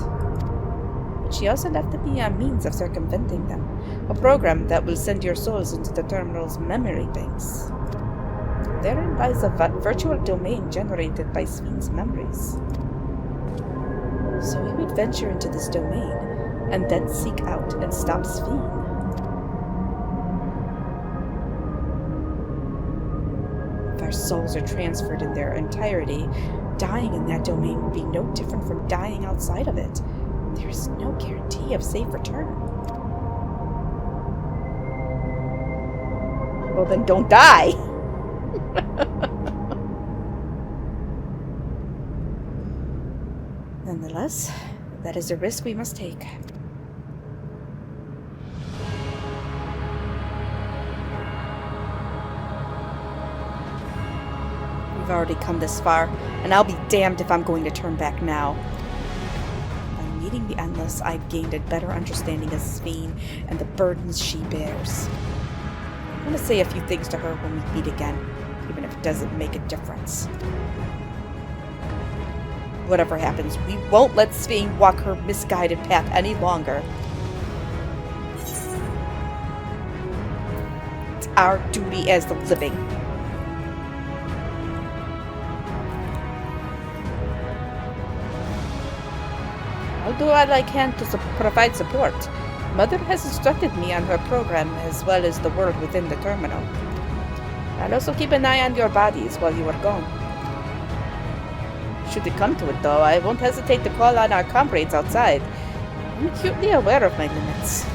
But she also left me a means of circumventing them. A program that will send your souls into the terminal's memory banks. Therein lies a virtual domain generated by Sphene's memories. So we would venture into this domain, and then seek out and stop Sphene. If our souls are transferred in their entirety, dying in that domain would be no different from dying outside of it. There is no guarantee of safe return. Well, then don't die! Nonetheless, that is a risk we must take. We've already come this far, and I'll be damned if I'm going to turn back now. By meeting the Endless, I've gained a better understanding of Sphene and the burdens she bears. I'm going to say a few things to her when we meet again, even if it doesn't make a difference. Whatever happens, we won't let Sphene walk her misguided path any longer. It's our duty as the living. I'll do all I can to provide support. Mother has instructed me on her program as well as the world within the terminal. I'll also keep an eye on your bodies while you are gone. Should it come to it, though, I won't hesitate to call on our comrades outside. I'm acutely aware of my limits.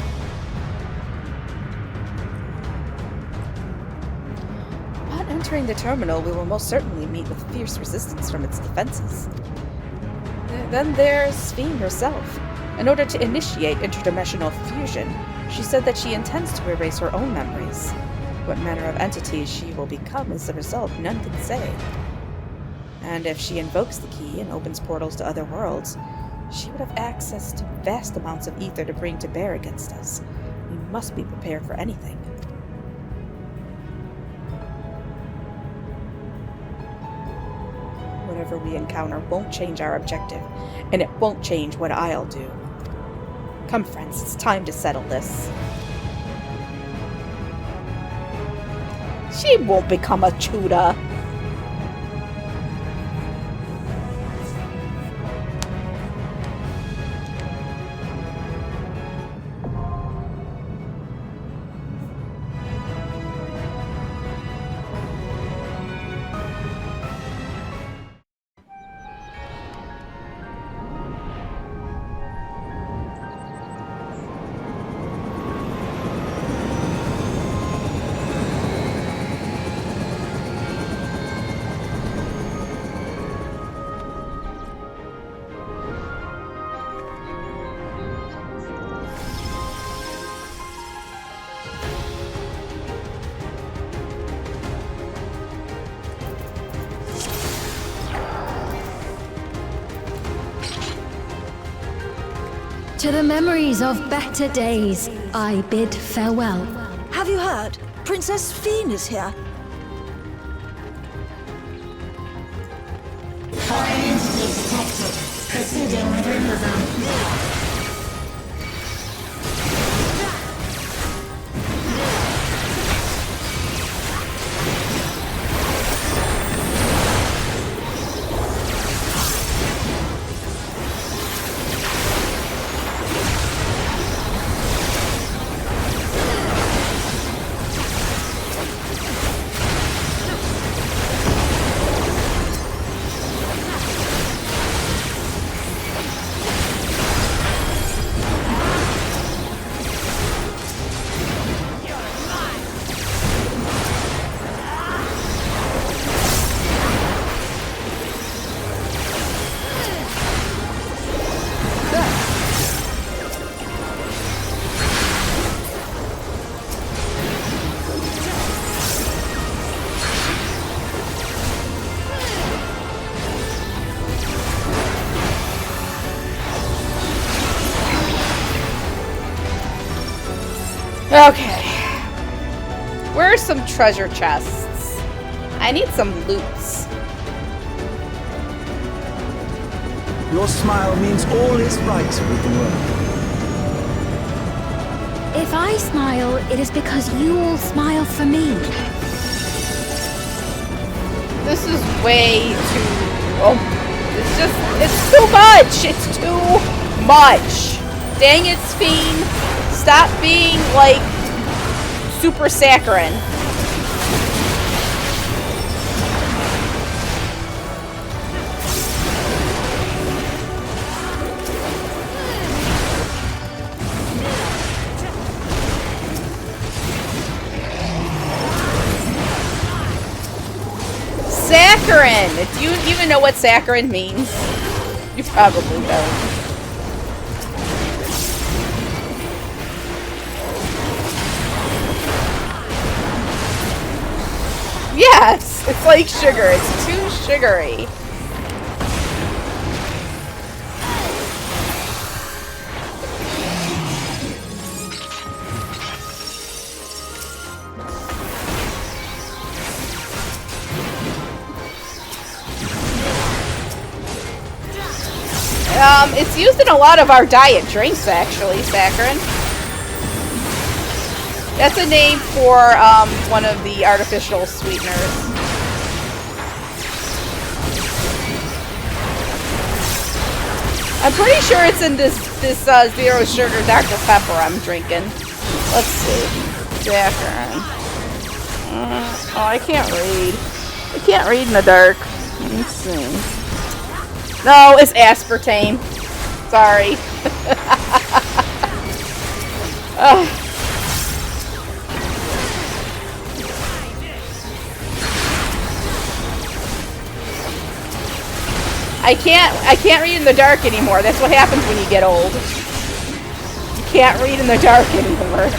Upon entering the terminal, we will most certainly meet with fierce resistance from its defenses. Then there's Sphene herself. In order to initiate interdimensional fusion, she said that she intends to erase her own memories. What manner of entity she will become as the result, none can say. And if she invokes the key and opens portals to other worlds, she would have access to vast amounts of ether to bring to bear against us. We must be prepared for anything. Whatever we encounter won't change our objective, and it won't change what I'll do. Come, friends, it's time to settle this. She won't become a Chuda. To the memories of better days, I bid farewell. Have you heard? Princess Fiend is here. Foreign entity detected. Proceeding with removal. Okay. Where are some treasure chests? I need some loots. Your smile means all is right with the world. If I smile, it is because you all smile for me. This is way too... Oh, it's too much! It's too much! Dang it, Fiend! Stop being, like, super saccharine. Saccharin! Do you even know what saccharin means? You probably don't. Yes! It's like sugar. It's too sugary. It's used in a lot of our diet drinks, actually, saccharin. That's a name for, one of the artificial sweeteners. I'm pretty sure it's in this zero sugar Dr. Pepper I'm drinking. Let's see. Saccharin. Oh, I can't read. I can't read in the dark. Let's see. No, it's aspartame. Sorry. I can't read in the dark anymore. That's what happens when you get old. You can't read in the dark anymore.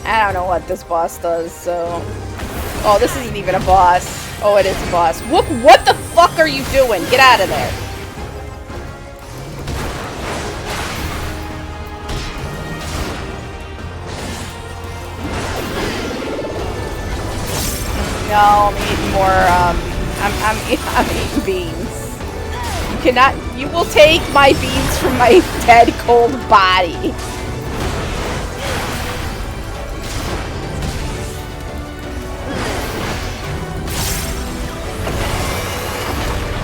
I don't know what this boss does, so... Oh, this isn't even a boss. Oh, it is a boss. What the fuck are you doing? Get out of there. No, I'm eating more, I'm eating beans. You will take my beans from my dead, cold body.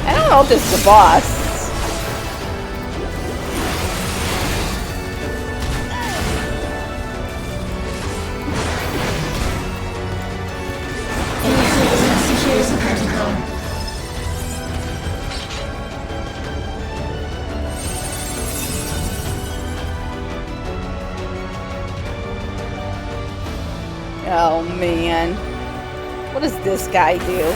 I don't know if this is a boss. Oh man. What does this guy do?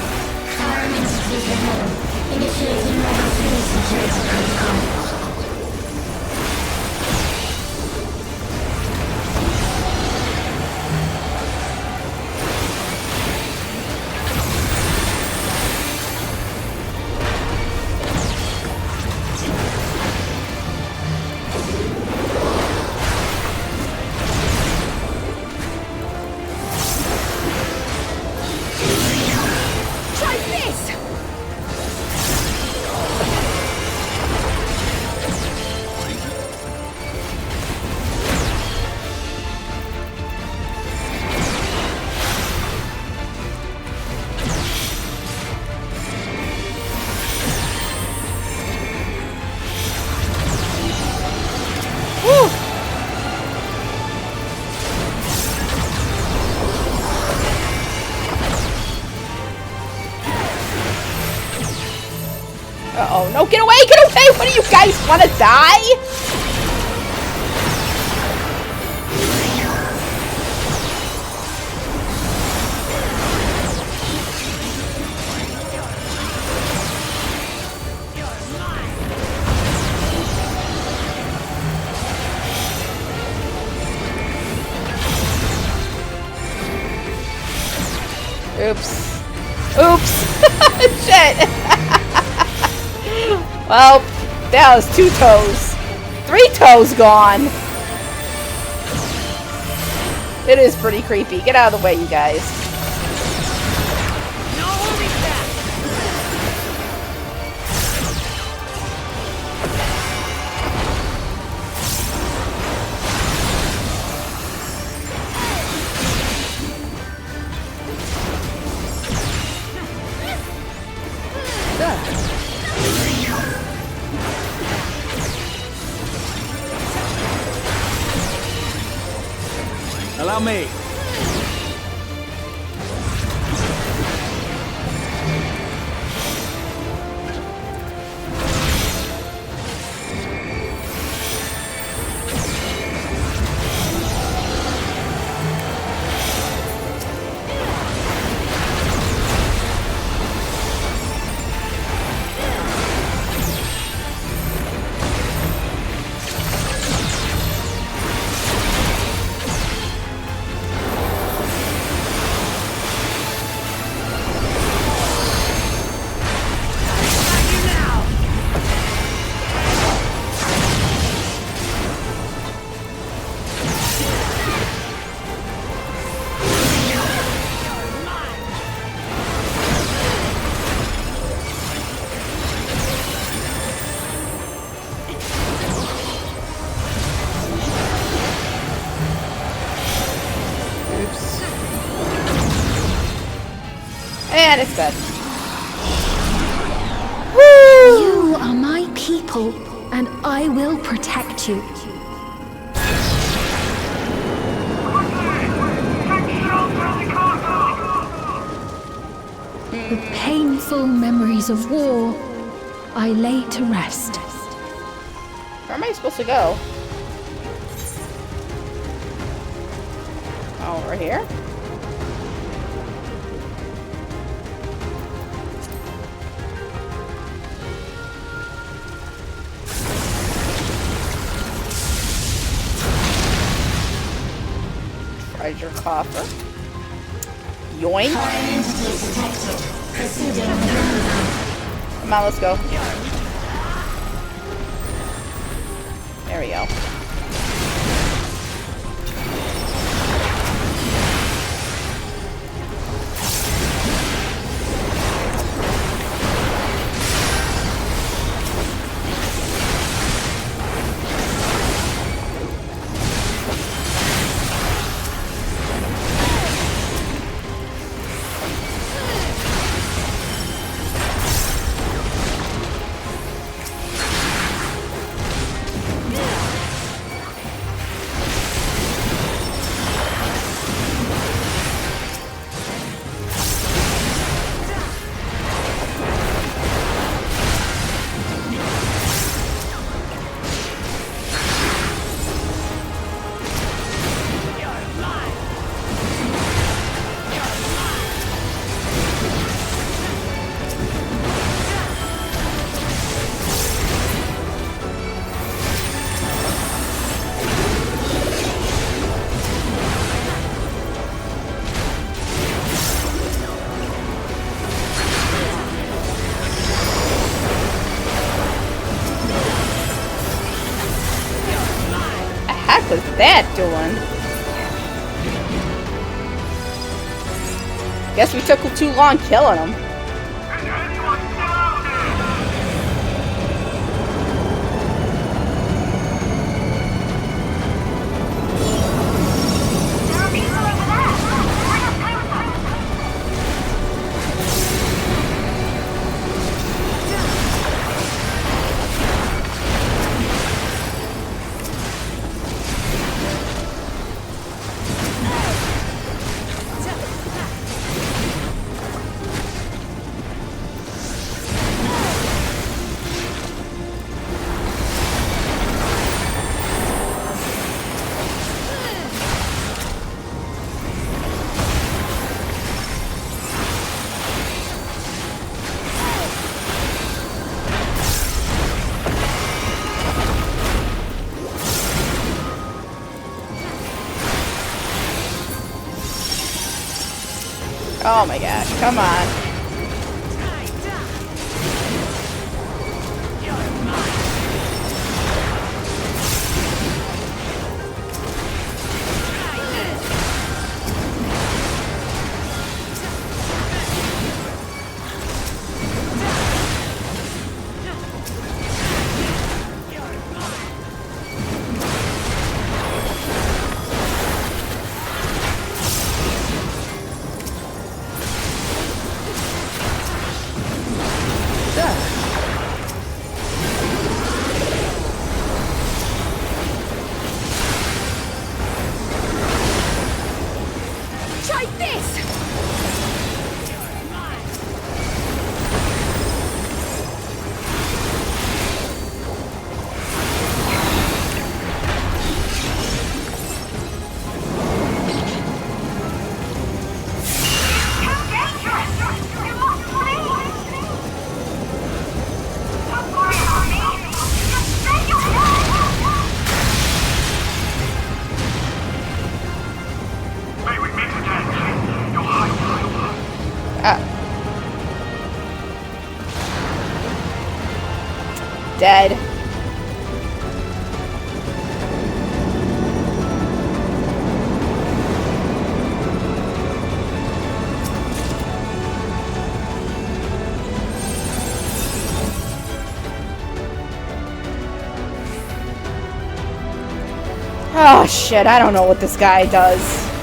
Uh-oh, no, get away, get away! What do you guys want to die? Oops. Oops. Shit. Well, that was 2 toes. 3 toes gone. It is pretty creepy. Get out of the way, you guys. Allow me. And it's dead. You are my people, and I will protect you. The painful memories of war I lay to rest. Where am I supposed to go? Oh, over here? Treasure coffer. Yoink. Come on, let's go. There we go. What was that doing? Guess we took too long killing him. Oh my gosh, come on. Try this! Dead. Oh shit, I don't know what this guy does.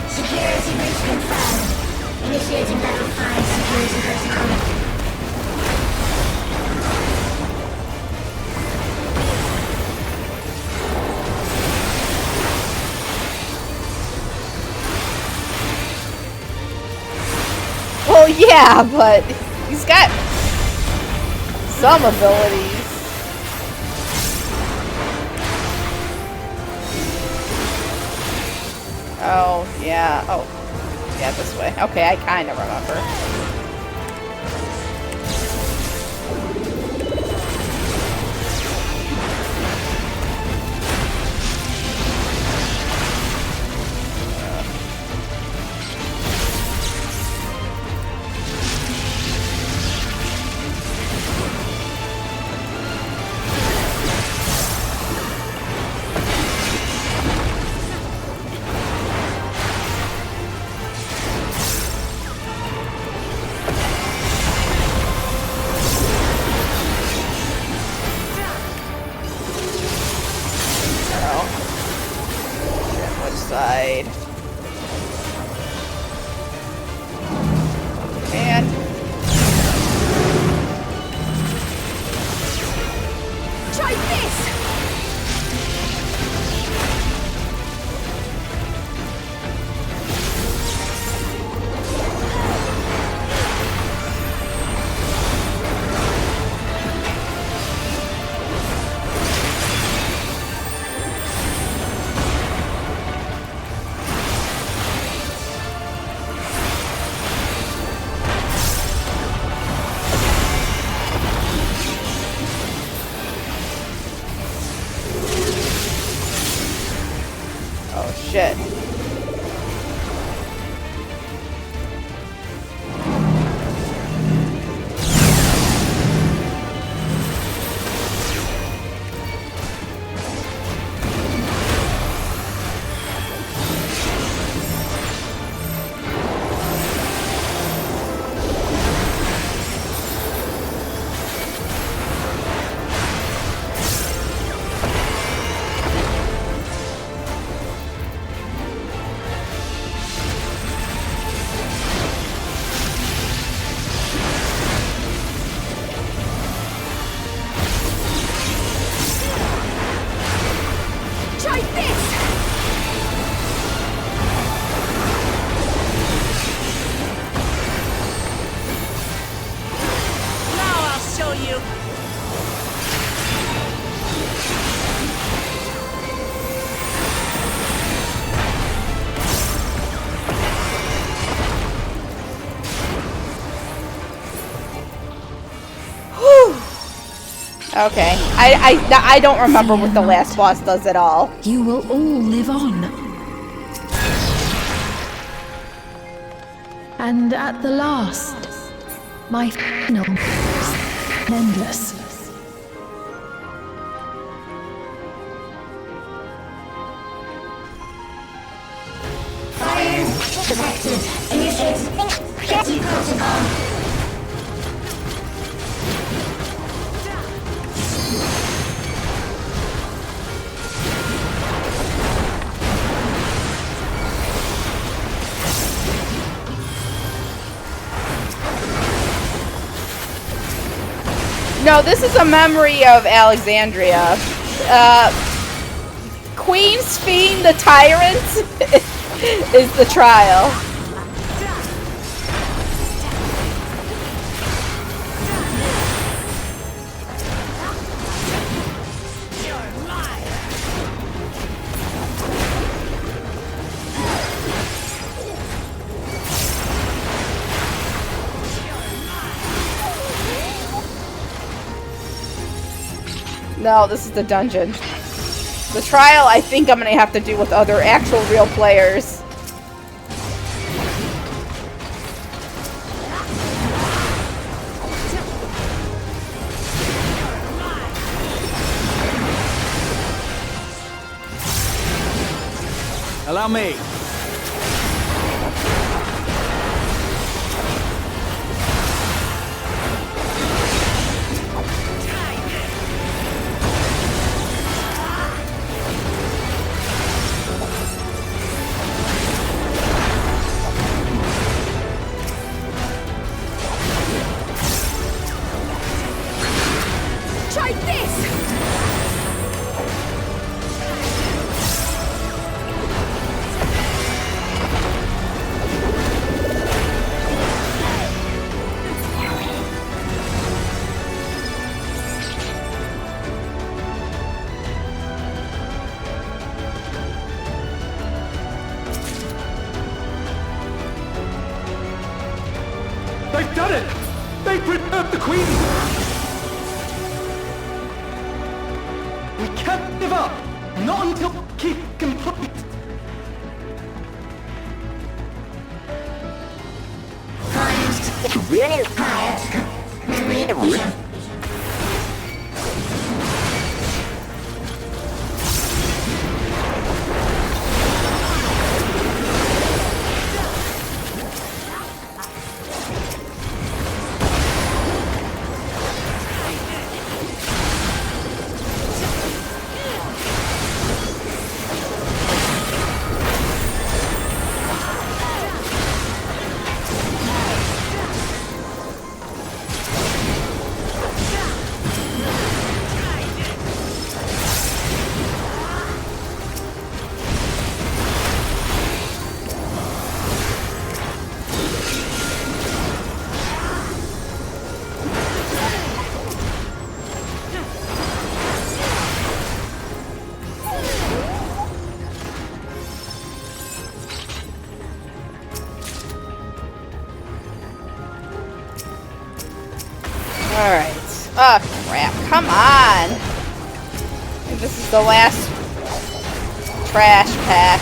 Security breach confirmed. Initiating level 5 security protocol. Well, yeah, but he's got some abilities. Oh, yeah. Oh, yeah, this way. Okay, I kind of remember. Side. And try this! shit. Okay. I don't remember what the last boss does at all. You will all live on. And at the last, my final endless. Fire detected. Initiate jetty protocol. No, this is a memory of Alexandria. Queen's Fiend the Tyrant is the trial. No, this is the dungeon. The trial, I think I'm gonna have to do with other actual real players. Allow me. Try this! They've done it! They've preserved the Queen! We can't give up! Not until keep complete! Really quiet. Alright. Oh, crap. Come on! I think this is the last trash pack.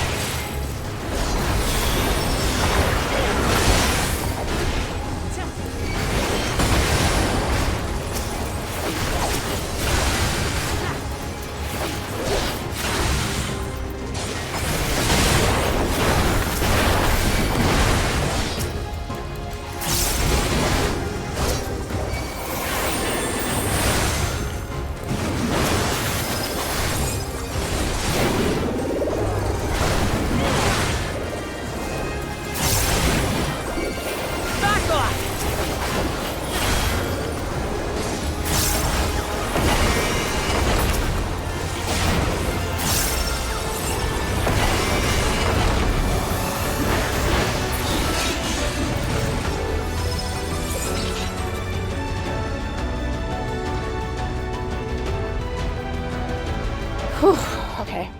Whew, okay.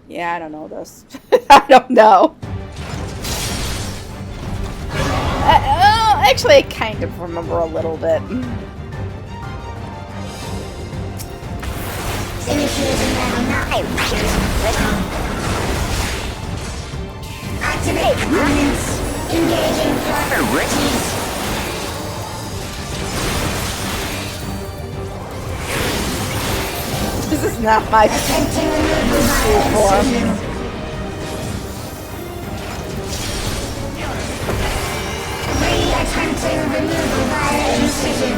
Yeah, I don't know this. I don't know. Actually, I kind of remember a little bit. Initiating now. Activate components. Engaging priorities. This is not my form. Attempting removal via incision.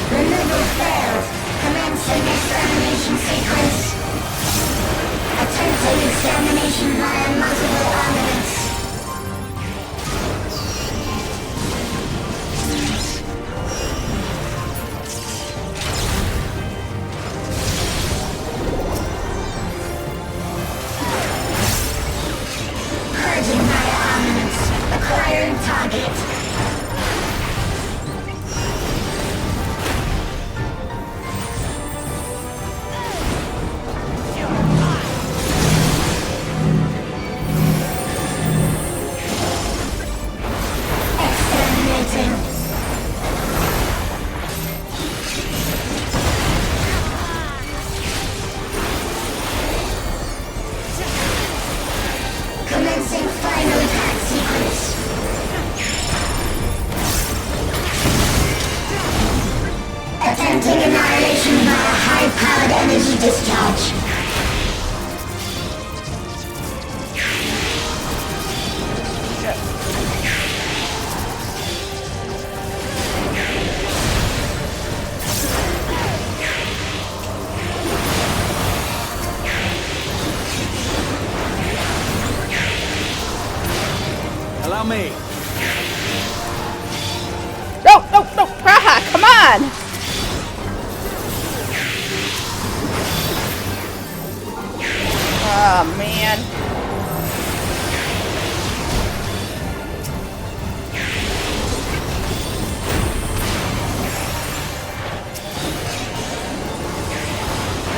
Removal failed. Commencing examination sequence. Attempting examination via multiple armaments. Purging via armaments. Acquiring target. Exterminating. Commencing final attack sequence. Attempting annihilation via high-powered energy discharge. Allow me. No, Praha, come on! Oh, man.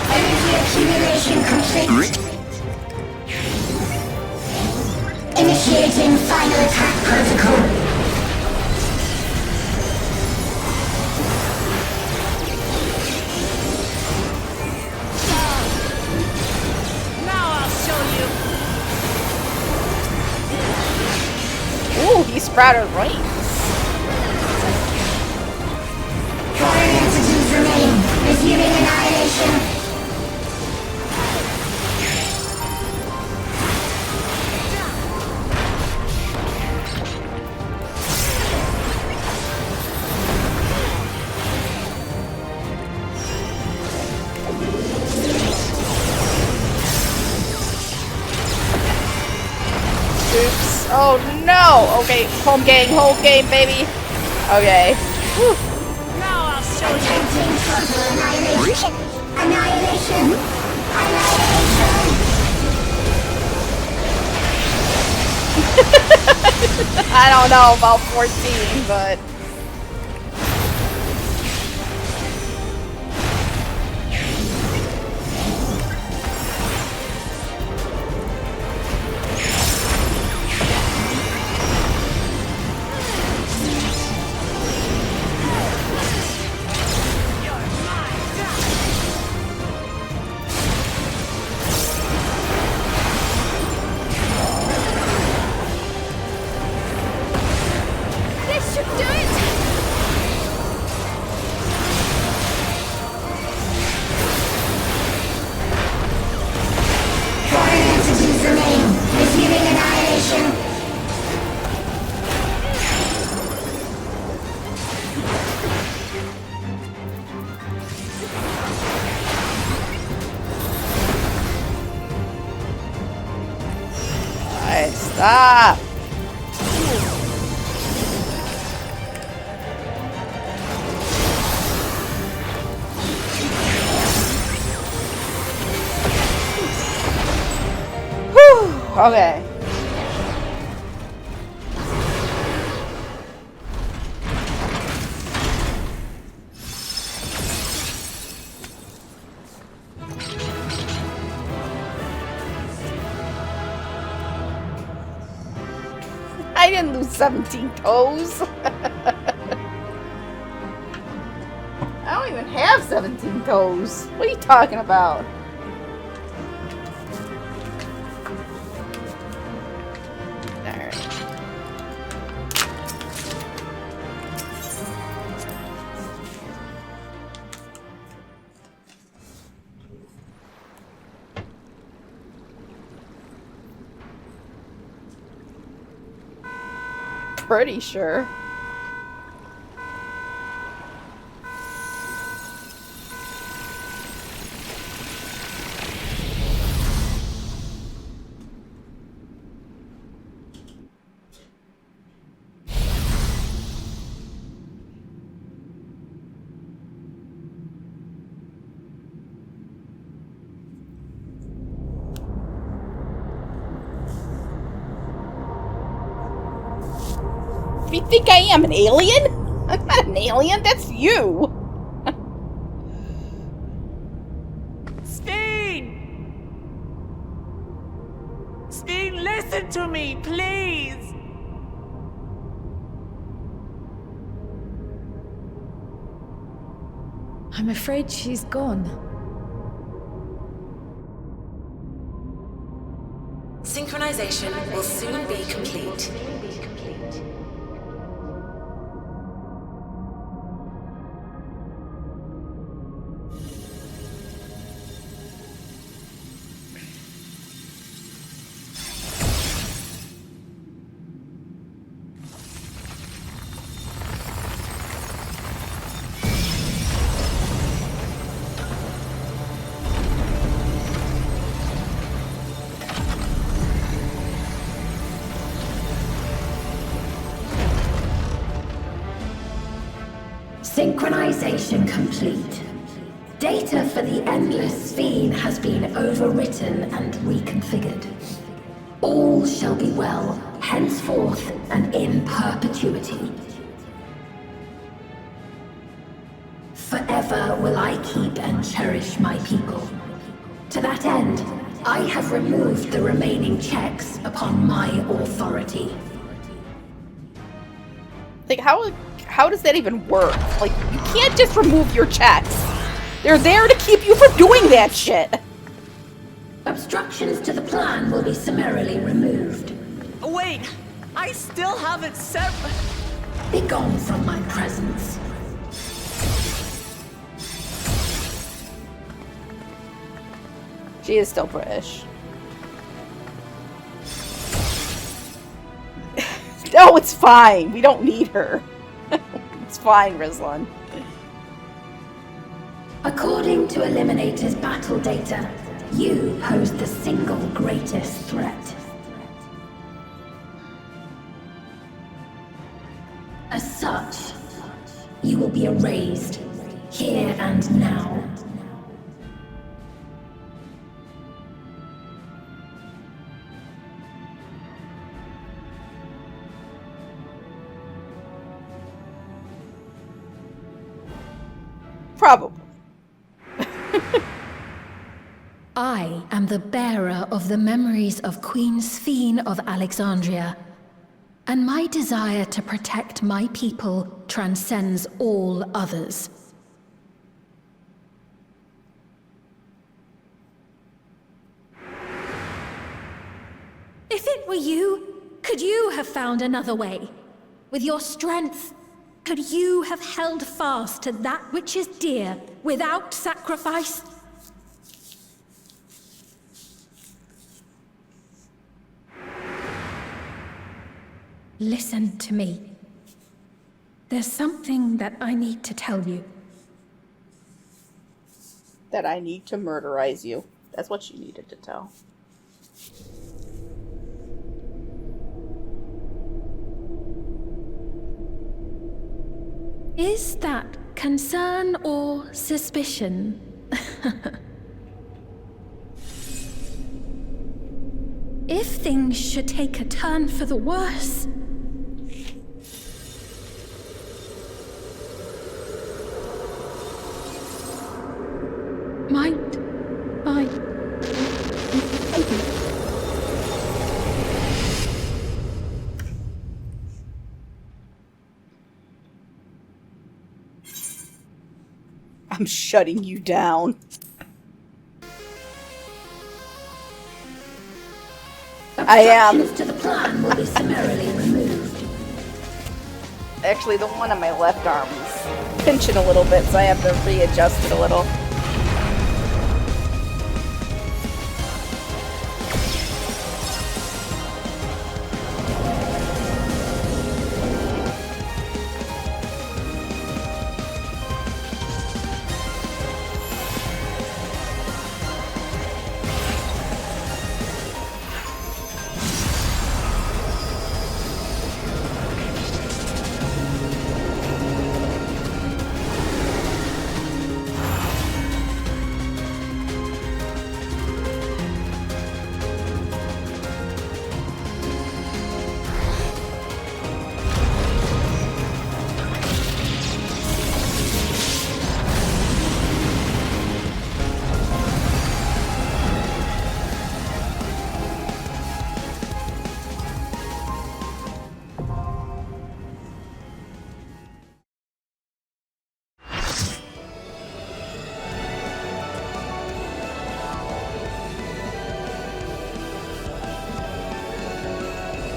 Energy accumulation complete. Initiating final attack protocol. Ooh, he sprouted right. Foreign entities remain. Resuming annihilation. Oops. Oh no! Okay, home game, baby. Okay. Whew. Now I'll show you. Annihilation. Annihilation. Annihilation. I don't know about 14, but... Stop! Whew, okay. I I didn't lose 17 toes. I don't even have 17 toes. What are you talking about? Alright. Pretty sure. You think I am an alien? I'm not an alien, that's you! Steen! Steen, listen to me, please! I'm afraid she's gone. Synchronization will soon be complete. Synchronization complete. Data for the Endless Fiend has been overwritten and reconfigured. All shall be well, henceforth and in perpetuity. Forever will I keep and cherish my people. To that end, I have removed the remaining checks upon my authority. Like, how does that even work? Like, you can't just remove your checks. They're there to keep you from doing that shit. Obstructions to the plan will be summarily removed. Wait, I still haven't said... Be gone from my presence. She is still British. No, it's fine. We don't need her. It's fine, Rizlan. According to Eliminator's battle data, you pose the single greatest threat. As such, you will be erased, here and now. Probably. I am the bearer of the memories of Queen Sphene of Alexandria, and my desire to protect my people transcends all others. If it were you, could you have found another way? With your strength, could you have held fast to that which is dear without sacrifice? Listen to me. There's something that I need to tell you. That I need to murderize you. That's what she needed to tell. Is that concern or suspicion? If things should take a turn for the worse... might I... I'm shutting you down. I am. Obstructions to the plan will be summarily removed. Actually, the one on my left arm is pinching a little bit, so I have to readjust it a little.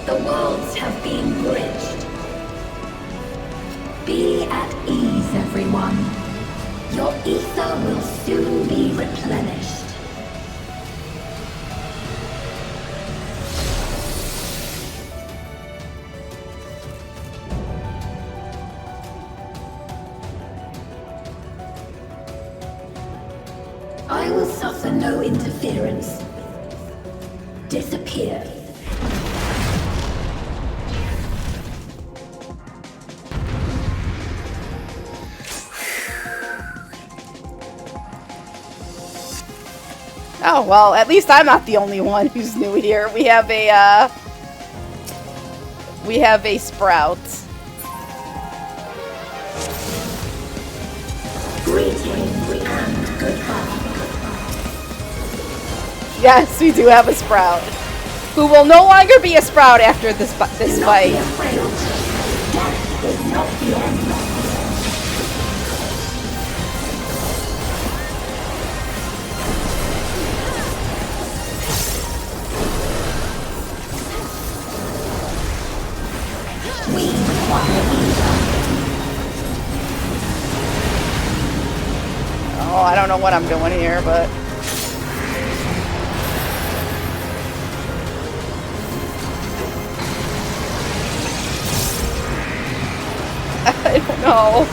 The worlds have been bridged. Be at ease, everyone. Your ether will soon be replenished. I will suffer no interference. Disappear. Oh, well, at least I'm not the only one who's new here. We have a sprout. Greetings and goodbye. Yes, we do have a sprout. Who will no longer be a sprout after this fight. Death is not the end. Oh, I don't know what I'm doing here, but... I don't know.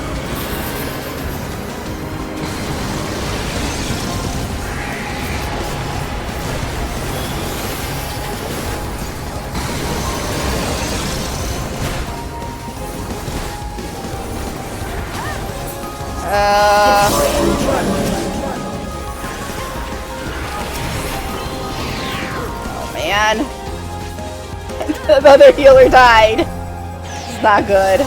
Oh man. The other healer died. It's not good.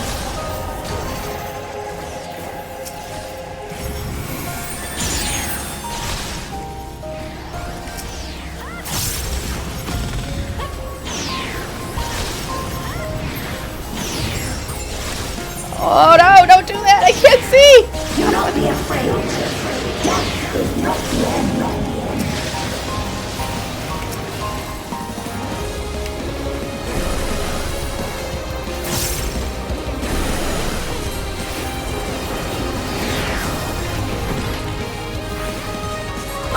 Oh no, don't do that! I can't see! Do not be afraid. Death is not the end.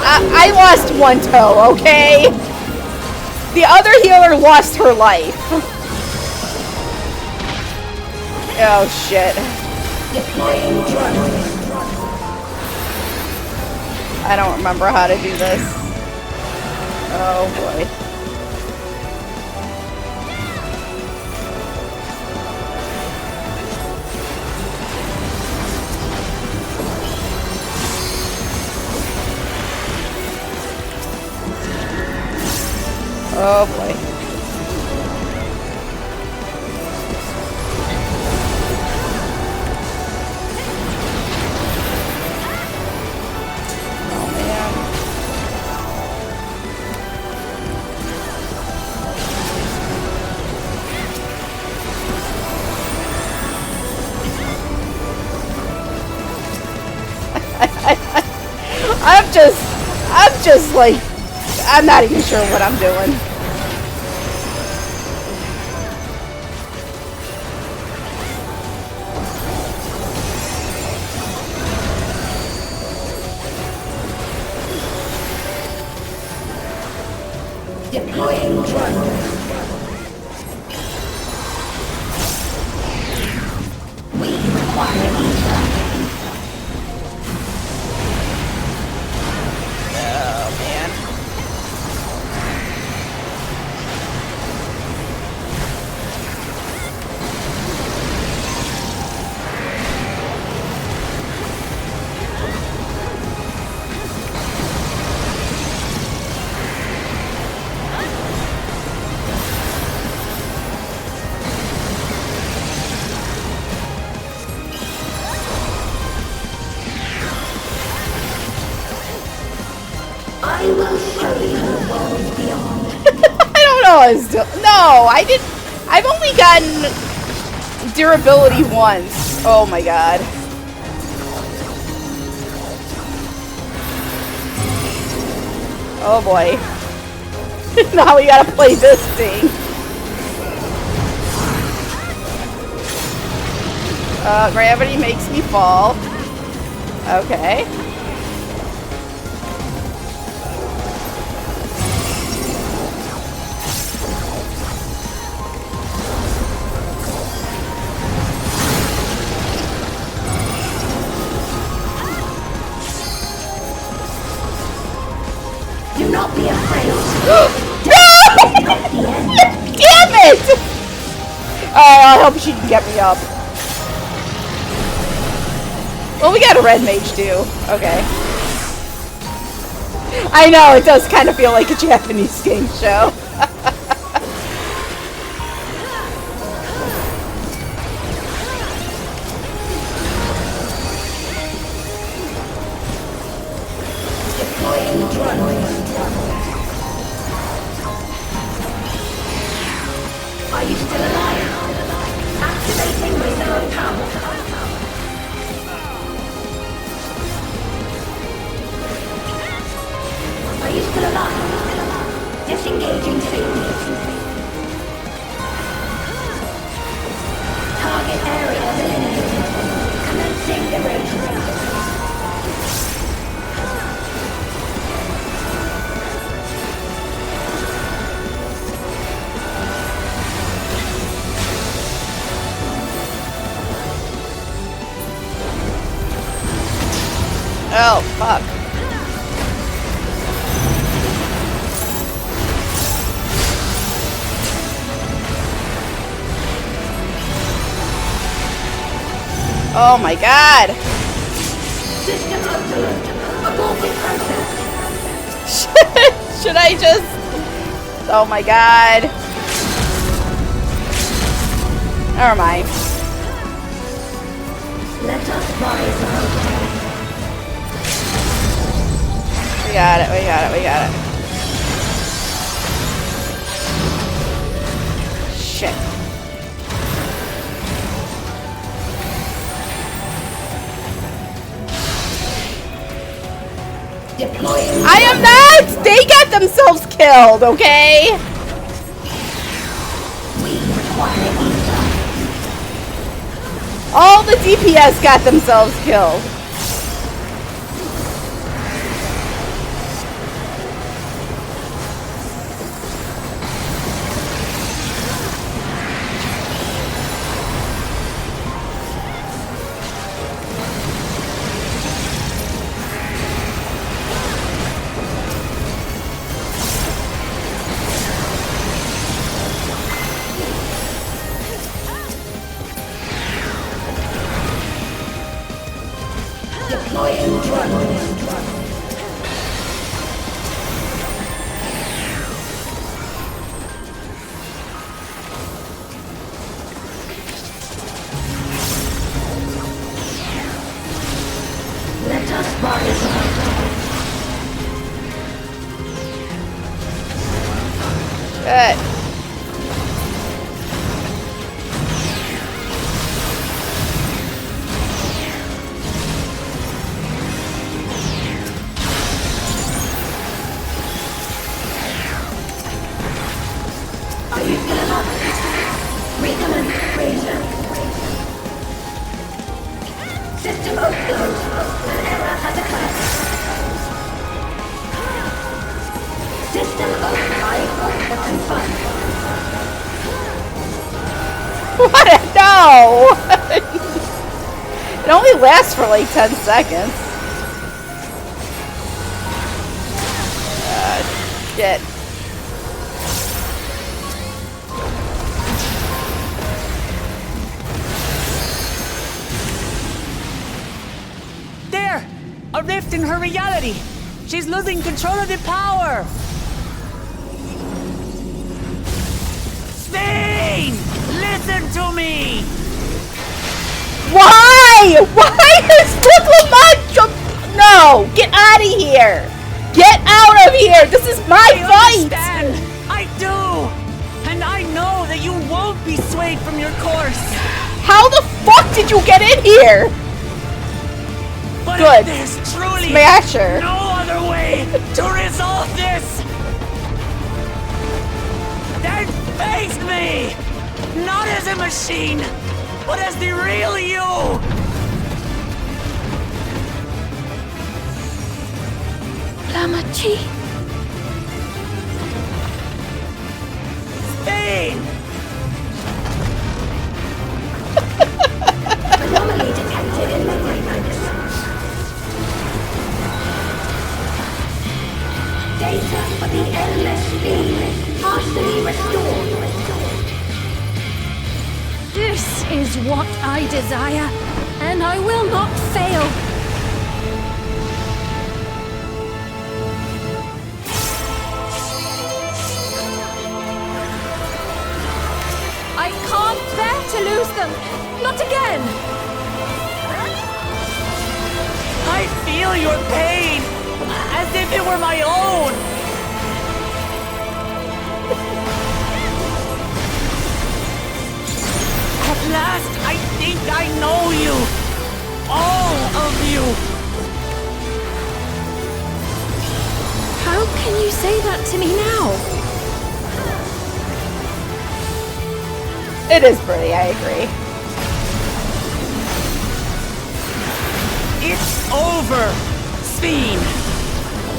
I lost one toe, okay? The other healer lost her life. Oh shit. I don't remember how to do this. Oh boy. Oh boy. I'm just like, I'm not even sure what I'm doing. Deploying drone. We require ether. Oh, man. I will show you the world beyond. I don't know what I was doing. No, I didn't. I've only gotten durability once. Oh my god. Oh boy. Now we gotta play this thing. Gravity makes me fall. Okay. Do not be afraid. Damn it! Alright, I hope she can get me up. Well, we got a red mage too. Okay. I know, it does kind of feel like a Japanese game show. Deploying drone. Are you still alive? Activating reserve power. Are you still alive? Disengaging signal. Target area eliminated. Commencing erasure. Oh, fuck. Oh my god! System alert. Aborted process. Should I just... Oh my god. Never mind. Let us rise above. We got it, we got it, we got it. Shit. Deploying. I am not! They got themselves killed, okay? We require ether. All the DPS got themselves killed. Deploying drone. Let us rise above. Good. Tracker confirmed. What? No! It only lasts for like 10 seconds. Shit. There! A rift in her reality! She's losing control of the power! Spain! Listen to me! Why? Why is Brooklyn No! Get out of here! Get out of here! This is my fight! Understand. I do! And I know that you won't be swayed from your course! How the fuck did you get in here? But Good. There's truly Smasher. no other way to resolve this! Then face me! Not as a machine, but as the real you! Lamachi. Spain! Anomaly detected in memory banks. Data for the endless feed partially restored. This is what I desire, and I will not fail. I can't bear to lose them. Not again. I feel your pain, as if it were my own! At last, I think I know you! All of you! How can you say that to me now? It is pretty, I agree. It's over, Sphene!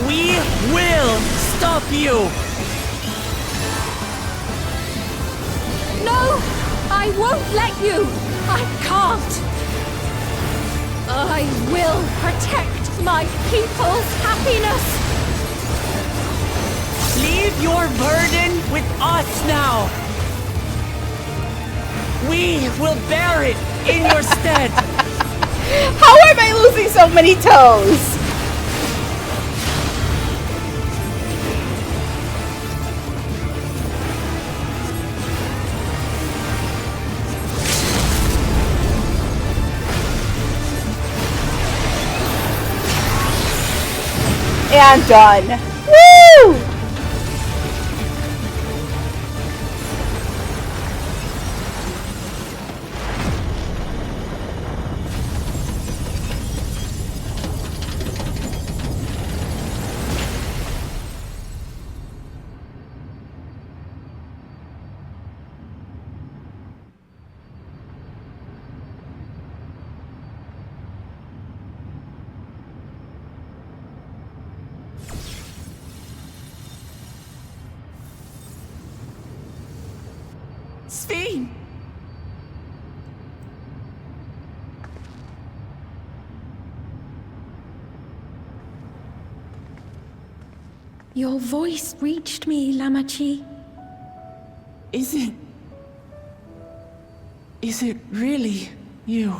We will stop you! No! I won't let you! I can't! I will protect my people's happiness! Leave your burden with us now! We will bear it in your stead! How am I losing so many toes? And done. Woo! Sphene! Your voice reached me, Lamachi. Is it really you?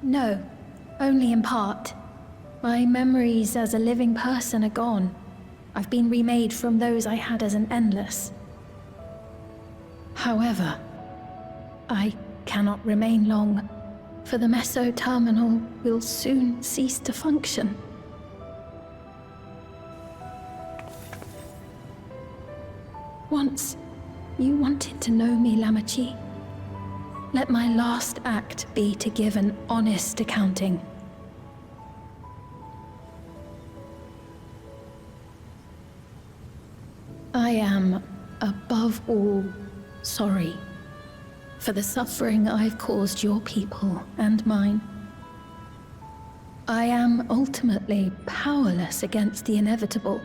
No, only in part. My memories as a living person are gone. I've been remade from those I had as an endless. However, I cannot remain long, for the Meso Terminal will soon cease to function. Once, you wanted to know me, Lamachi. Let my last act be to give an honest accounting. I am, above all, sorry for the suffering I've caused your people and mine. I am ultimately powerless against the inevitable,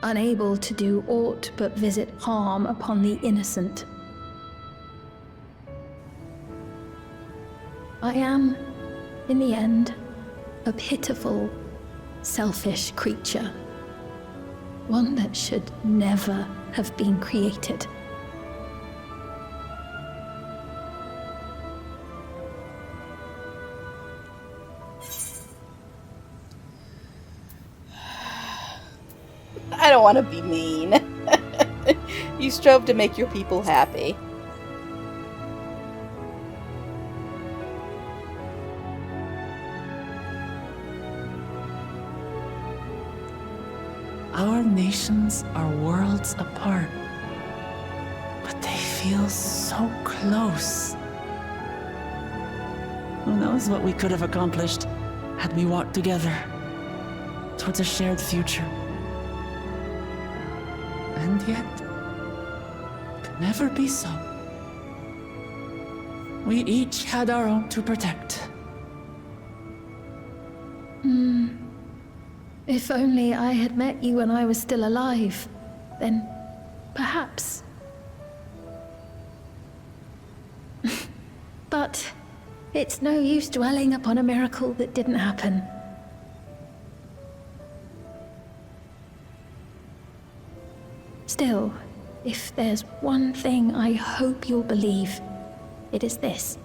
unable to do aught but visit harm upon the innocent. I am, in the end, a pitiful, selfish creature. One that should never have been created. I don't want to be mean. You strove to make your people happy. Our nations are worlds apart, but they feel so close. Who knows what we could have accomplished had we walked together towards a shared future. And yet, it could never be so. We each had our own to protect. If only I had met you when I was still alive, then perhaps. But it's no use dwelling upon a miracle that didn't happen. Still, if there's one thing I hope you'll believe, it is this.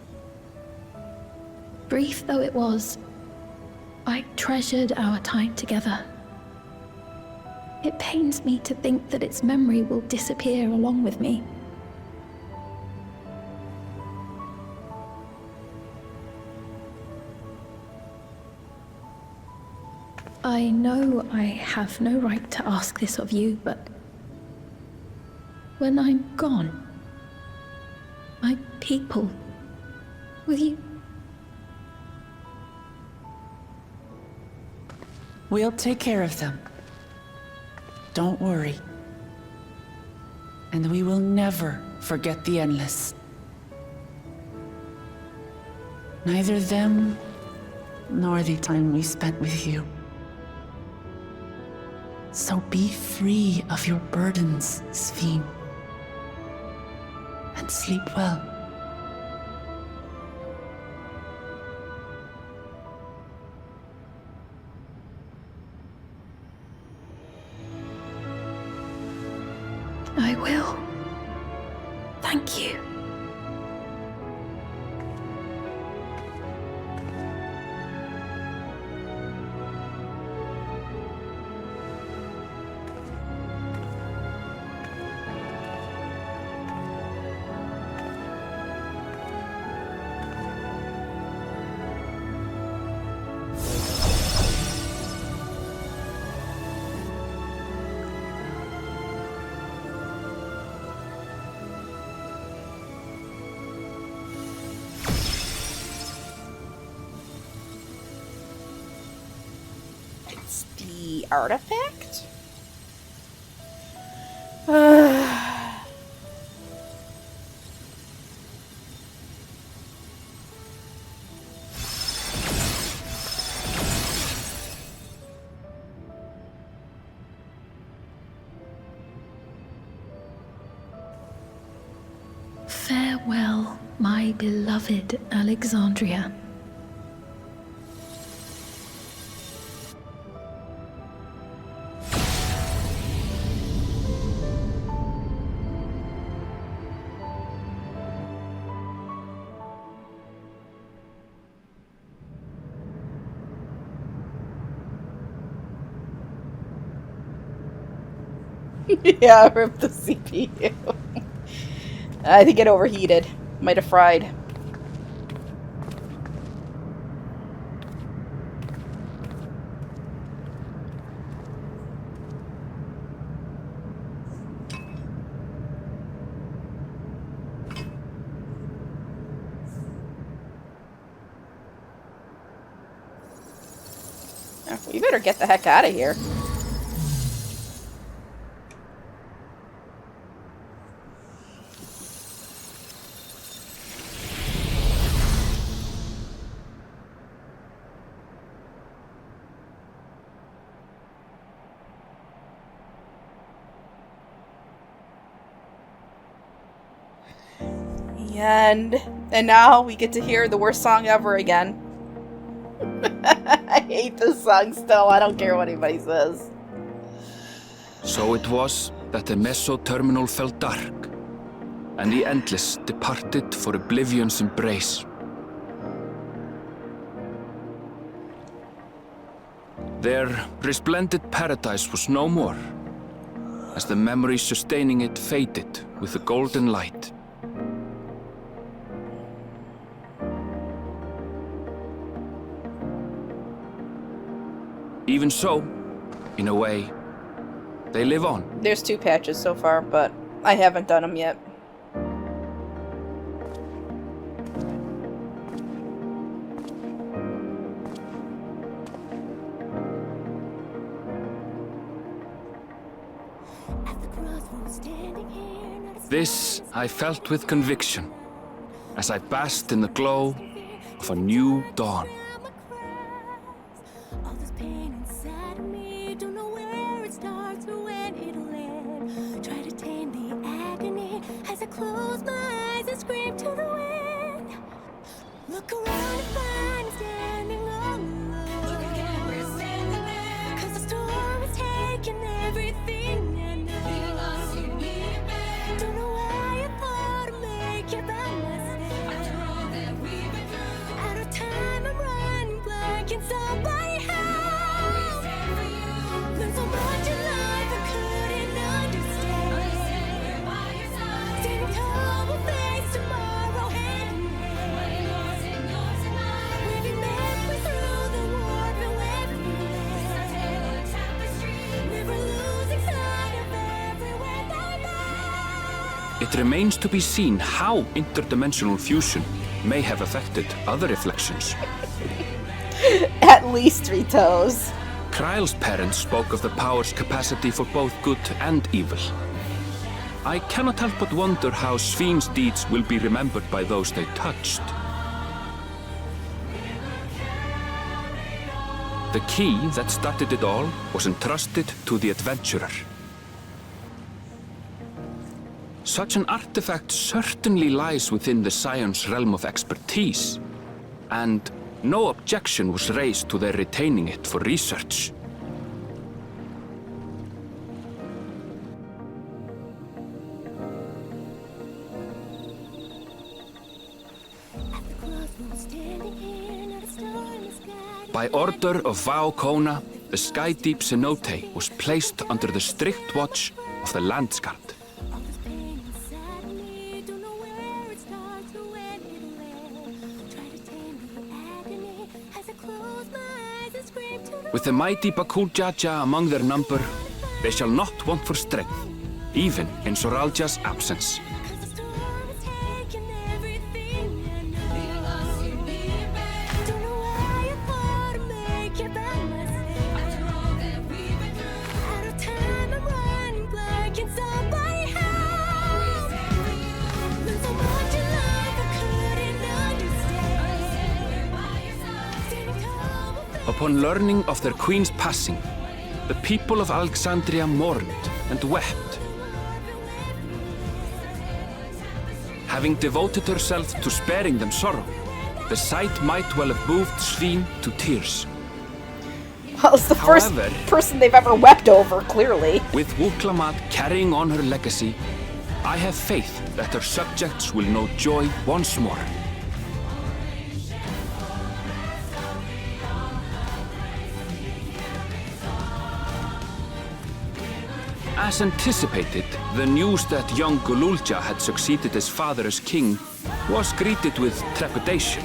Brief though it was, I treasured our time together. It pains me to think that its memory will disappear along with me. I know I have no right to ask this of you, but when I'm gone, my people, will you? We'll take care of them. Don't worry. And we will never forget the Endless. Neither them, nor the time we spent with you. So be free of your burdens, Sphene. And sleep well. I will. Thank you. The artifact? Farewell, my beloved Alexandria. Yeah, rip the CPU. I think it overheated. Might have fried. Oh, we better get the heck out of here. And now we get to hear the worst song ever again. I hate this song still. I don't care what anybody says. So it was that the Meso terminal fell dark, and the Endless departed for oblivion's embrace. Their resplendent paradise was no more, as the memory sustaining it faded with the golden light. Even so, in a way, they live on. There's 2 patches so far, but I haven't done them yet. This I felt with conviction, as I basked in the glow of a new dawn. Close my eyes and scream to the wind. Look around and find me standing all alone. Look again, we're standing there. 'Cause the storm is taking everything I know. Being lost, you need it back. Don't know why I thought I'd make it by myself. After all that we've been through. Out of time, I'm running blind. Can somebody help? We stand for you. Learned so much in life I couldn't understand. We're by your side. Standing tall, we'll face tomorrow hand in hand. What yours and yours and mine. We've been halfway through the war, but everywhere. It's our tale of tapestry. Never losing sight of everywhere that It remains to be seen how interdimensional fusion may have affected other reflections. At least 3 toes. Kryle's parents spoke of the power's capacity for both good and evil. I cannot help but wonder how Svine's deeds will be remembered by those they touched. The key that started it all was entrusted to the adventurer. Such an artifact certainly lies within the Scion's realm of expertise, and no objection was raised to their retaining it for research. By order of Vao Kona, the Sky Deep Cenote was placed under the strict watch of the Landsguard. With the mighty Bakul Jaja among their number, they shall not want for strength, even in Soralja's absence. Upon learning of their queen's passing, the people of Alexandria mourned and wept. Having devoted herself to sparing them sorrow, the sight might well have moved Svine to tears. Well, it's the first person they've ever wept over, clearly. With Wuklamat carrying on her legacy, I have faith that her subjects will know joy once more. As anticipated, the news that young Gululja had succeeded his father as king was greeted with trepidation.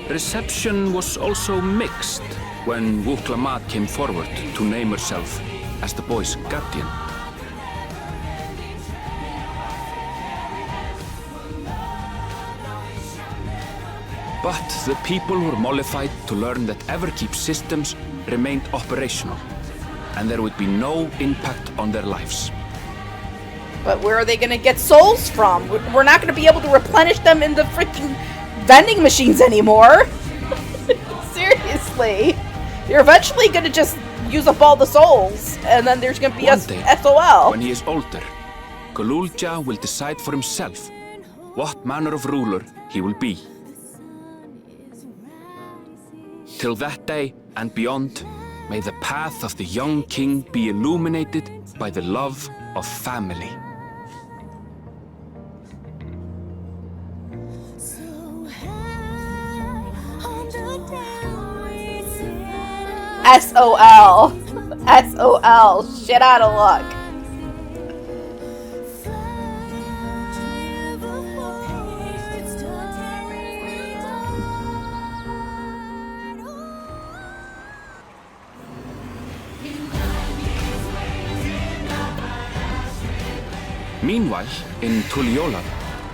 Reception was also mixed when Wuklamat came forward to name herself as the boy's guardian. But the people were mollified to learn that Everkeep systems remained operational, and there would be no impact on their lives. But where are they going to get souls from? We're not going to be able to replenish them in the freaking vending machines anymore. Seriously. You're eventually going to just use up all the souls, and then there's going to be a SOL. When he is older, Gululja will decide for himself what manner of ruler he will be. Till that day and beyond, may the path of the young king be illuminated by the love of family. SOL. SOL. Shit out of luck. Meanwhile, in Tuliyola,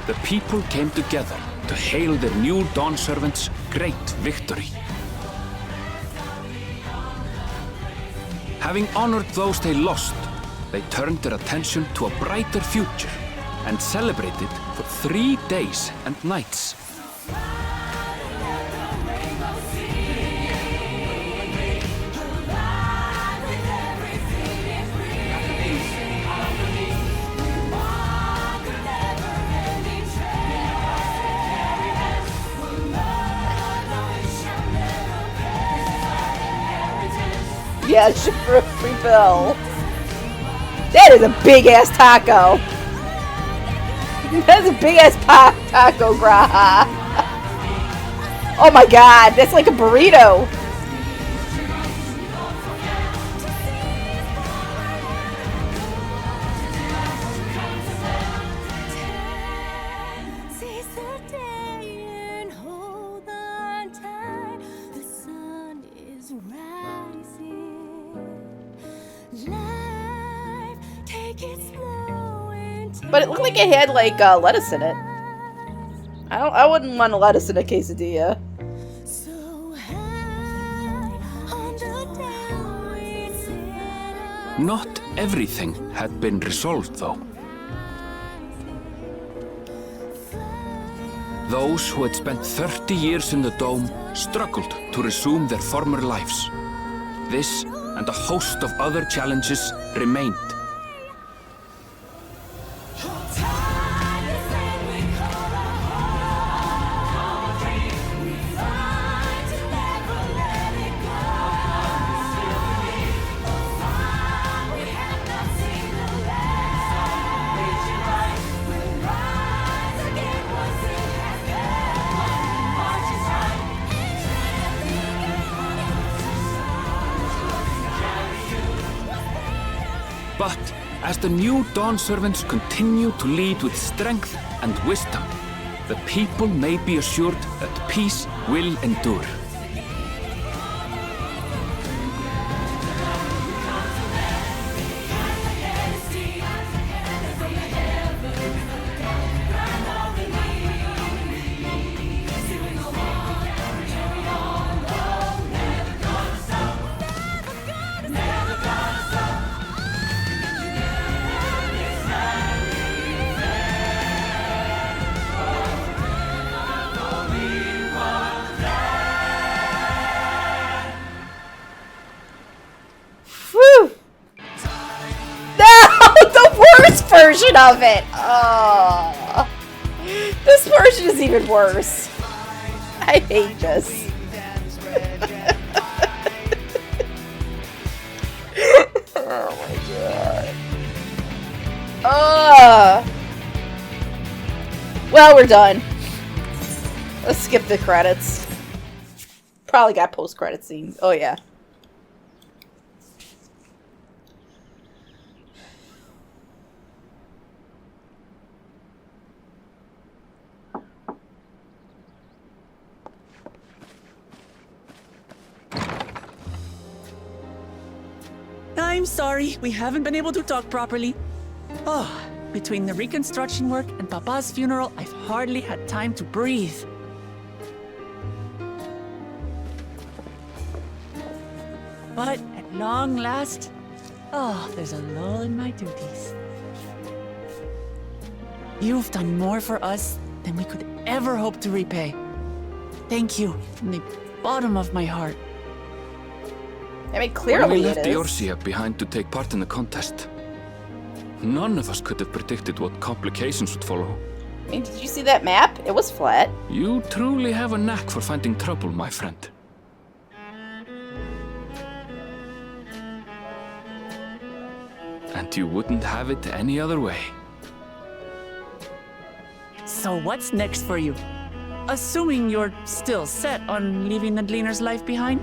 the people came together to hail their new Dawn servants' great victory. Having honored those they lost, they turned their attention to a brighter future and celebrated for 3 days and nights. Yeah, free bill. That is a big ass taco. That's a big ass taco, graha. Oh my god, that's like a burrito. But it looked like it had like lettuce in it. I wouldn't want lettuce in a quesadilla. Not everything had been resolved, though. Those who had spent 30 years in the dome struggled to resume their former lives. This and a host of other challenges remained. But as the new Dawn servants continue to lead with strength and wisdom, the people may be assured that peace will endure. Version of it. Oh, this version is even worse. I hate this. Oh my god. Well, we're done. Let's skip the credits. Probably got post-credit scenes. Oh yeah. I'm sorry, we haven't been able to talk properly. Oh, between the reconstruction work and Papa's funeral, I've hardly had time to breathe. But at long last, there's a lull in my duties. You've done more for us than we could ever hope to repay. Thank you from the bottom of my heart. I mean, When clearly we left it the is. Orsia behind to take part in the contest, none of us could have predicted what complications would follow. Hey, did you see that map? It was flat. You truly have a knack for finding trouble, my friend. And you wouldn't have it any other way. So what's next for you? Assuming you're still set on leaving the Gleaner's life behind?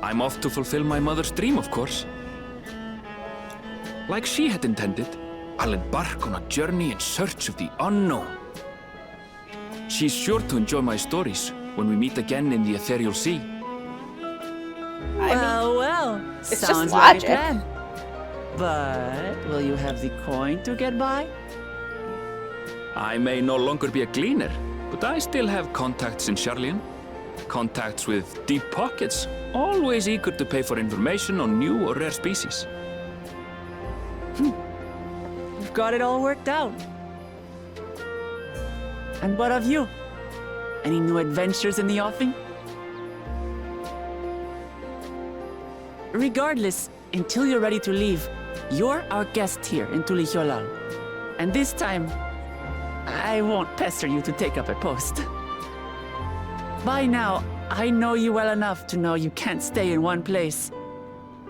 I'm off to fulfill my mother's dream, of course. Like she had intended, I'll embark on a journey in search of the unknown. She's sure to enjoy my stories when we meet again in the ethereal sea. Well, it's sounds just like a logic. plan. But will you have the coin to get by? I may no longer be a gleaner, but I still have contacts in Charlian. Contacts with deep pockets, always eager to pay for information on new or rare species. You've got it all worked out. And what of you? Any new adventures in the offing? Regardless, until you're ready to leave, you're our guest here in Tulihyolal. And this time, I won't pester you to take up a post. By now, I know you well enough to know you can't stay in one place.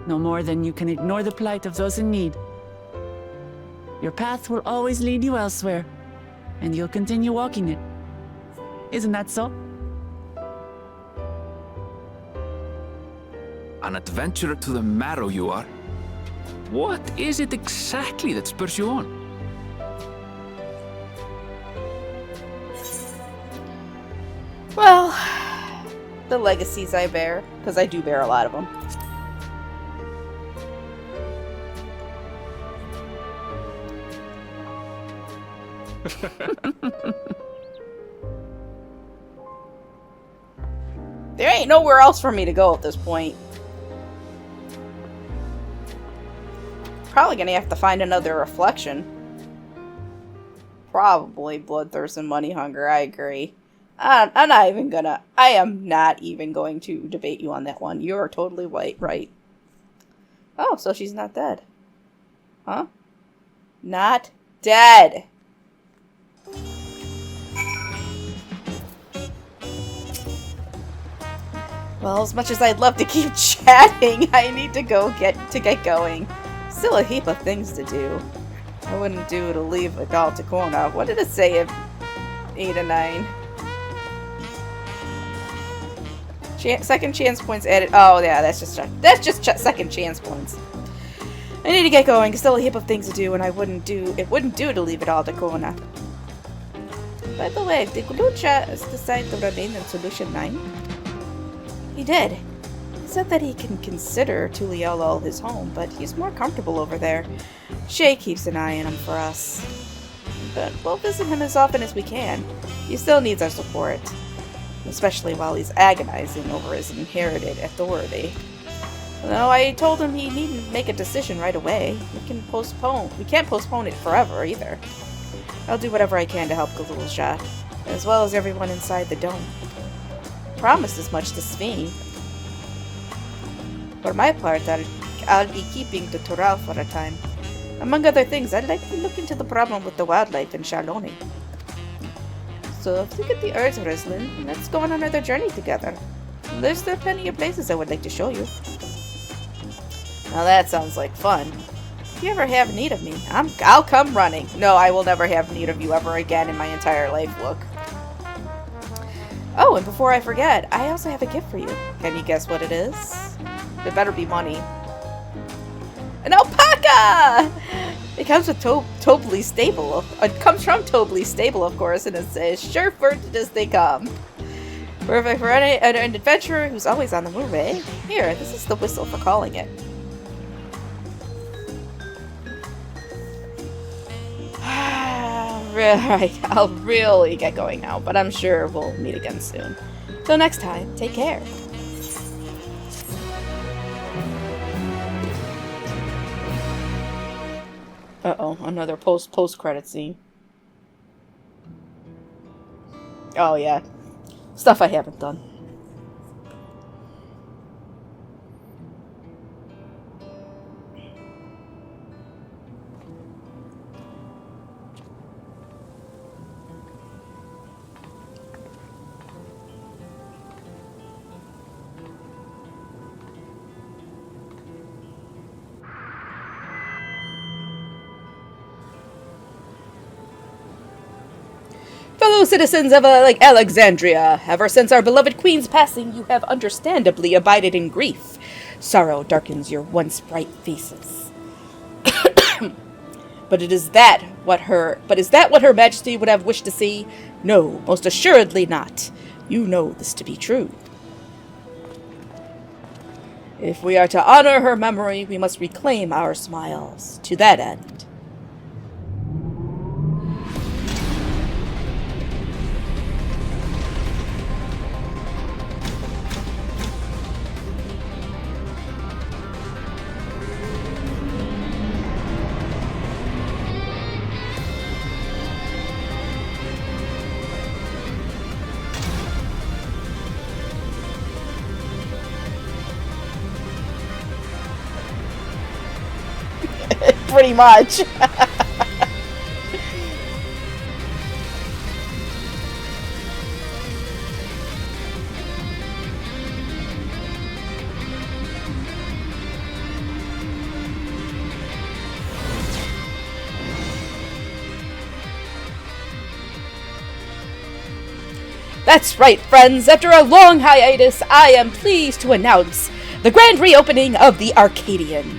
No more than you can ignore the plight of those in need. Your path will always lead you elsewhere, and you'll continue walking it. Isn't that so? An adventurer to the marrow you are. What is it exactly that spurs you on? Well, the legacies I bear, because I do bear a lot of them. There ain't nowhere else for me to go at this point. Probably gonna have to find another reflection. Probably bloodthirst and money hunger, I agree. I am not even going to debate you on that one. You're totally right. Oh, so she's not dead. Huh? Not dead. Well, as much as I'd love to keep chatting, I need to get going. Still a heap of things to do. I wouldn't do to leave a doll to Kona. What did it say at 8 and 9? Second chance points added. Oh yeah, that's just second chance points. I need to get going. Still a heap of things to do, and it wouldn't do to leave it all to Kona. By the way, did Lucha decide to remain in Solution 9? He did. He said that he can consider Tulihyolal his home, but he's more comfortable over there. Shay keeps an eye on him for us. But we'll visit him as often as we can. He still needs our support. Especially while he's agonizing over his inherited authority. Though I told him he needn't make a decision right away. We can't postpone it forever either. I'll do whatever I can to help Galusha, as well as everyone inside the dome. Promised as much to Sveen. For my part, I'll be keeping to Toral for a time. Among other things, I'd like to look into the problem with the wildlife in Shaloni. So if you get the urge, Rislin, let's go on another journey together. There's plenty of places I would like to show you. Now that sounds like fun. If you ever have need of me, I'll come running. No, I will never have need of you ever again in my entire life, look. Oh, and before I forget, I also have a gift for you. Can you guess what it is? It better be money. An alpaca! It comes with Tobley Stable. It comes from Tobley Stable, of course, and it's as sure-footed as they come. Perfect for an adventurer who's always on the move, eh? Here, this is the whistle for calling it. Right, I'll really get going now, but I'm sure we'll meet again soon. Till next time, take care. Uh-oh, another post-credit scene. Oh, yeah. Stuff I haven't done. Fellow citizens of Alexandria, ever since our beloved queen's passing, you have understandably abided in grief. Sorrow darkens your once bright faces. But is that what her majesty would have wished to see? No, most assuredly not. You know this to be true. If we are to honor her memory, we must reclaim our smiles. To that end. Pretty much. That's right, friends. After a long hiatus, I am pleased to announce the grand reopening of the Arcadian.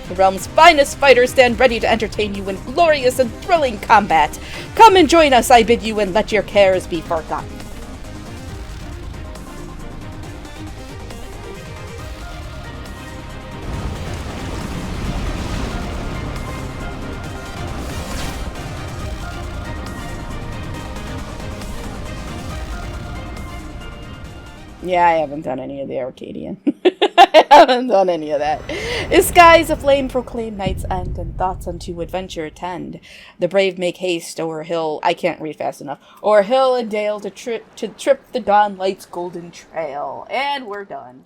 The realm's finest fighters stand ready to entertain you in glorious and thrilling combat. Come and join us, I bid you, and let your cares be forgotten. Yeah, I haven't done any of the Arcadian. I haven't done any of that. If skies aflame proclaim night's end, and thoughts unto adventure tend, the brave make haste o'er hill, I can't read fast enough, o'er hill and dale to trip the dawn light's golden trail. And we're done.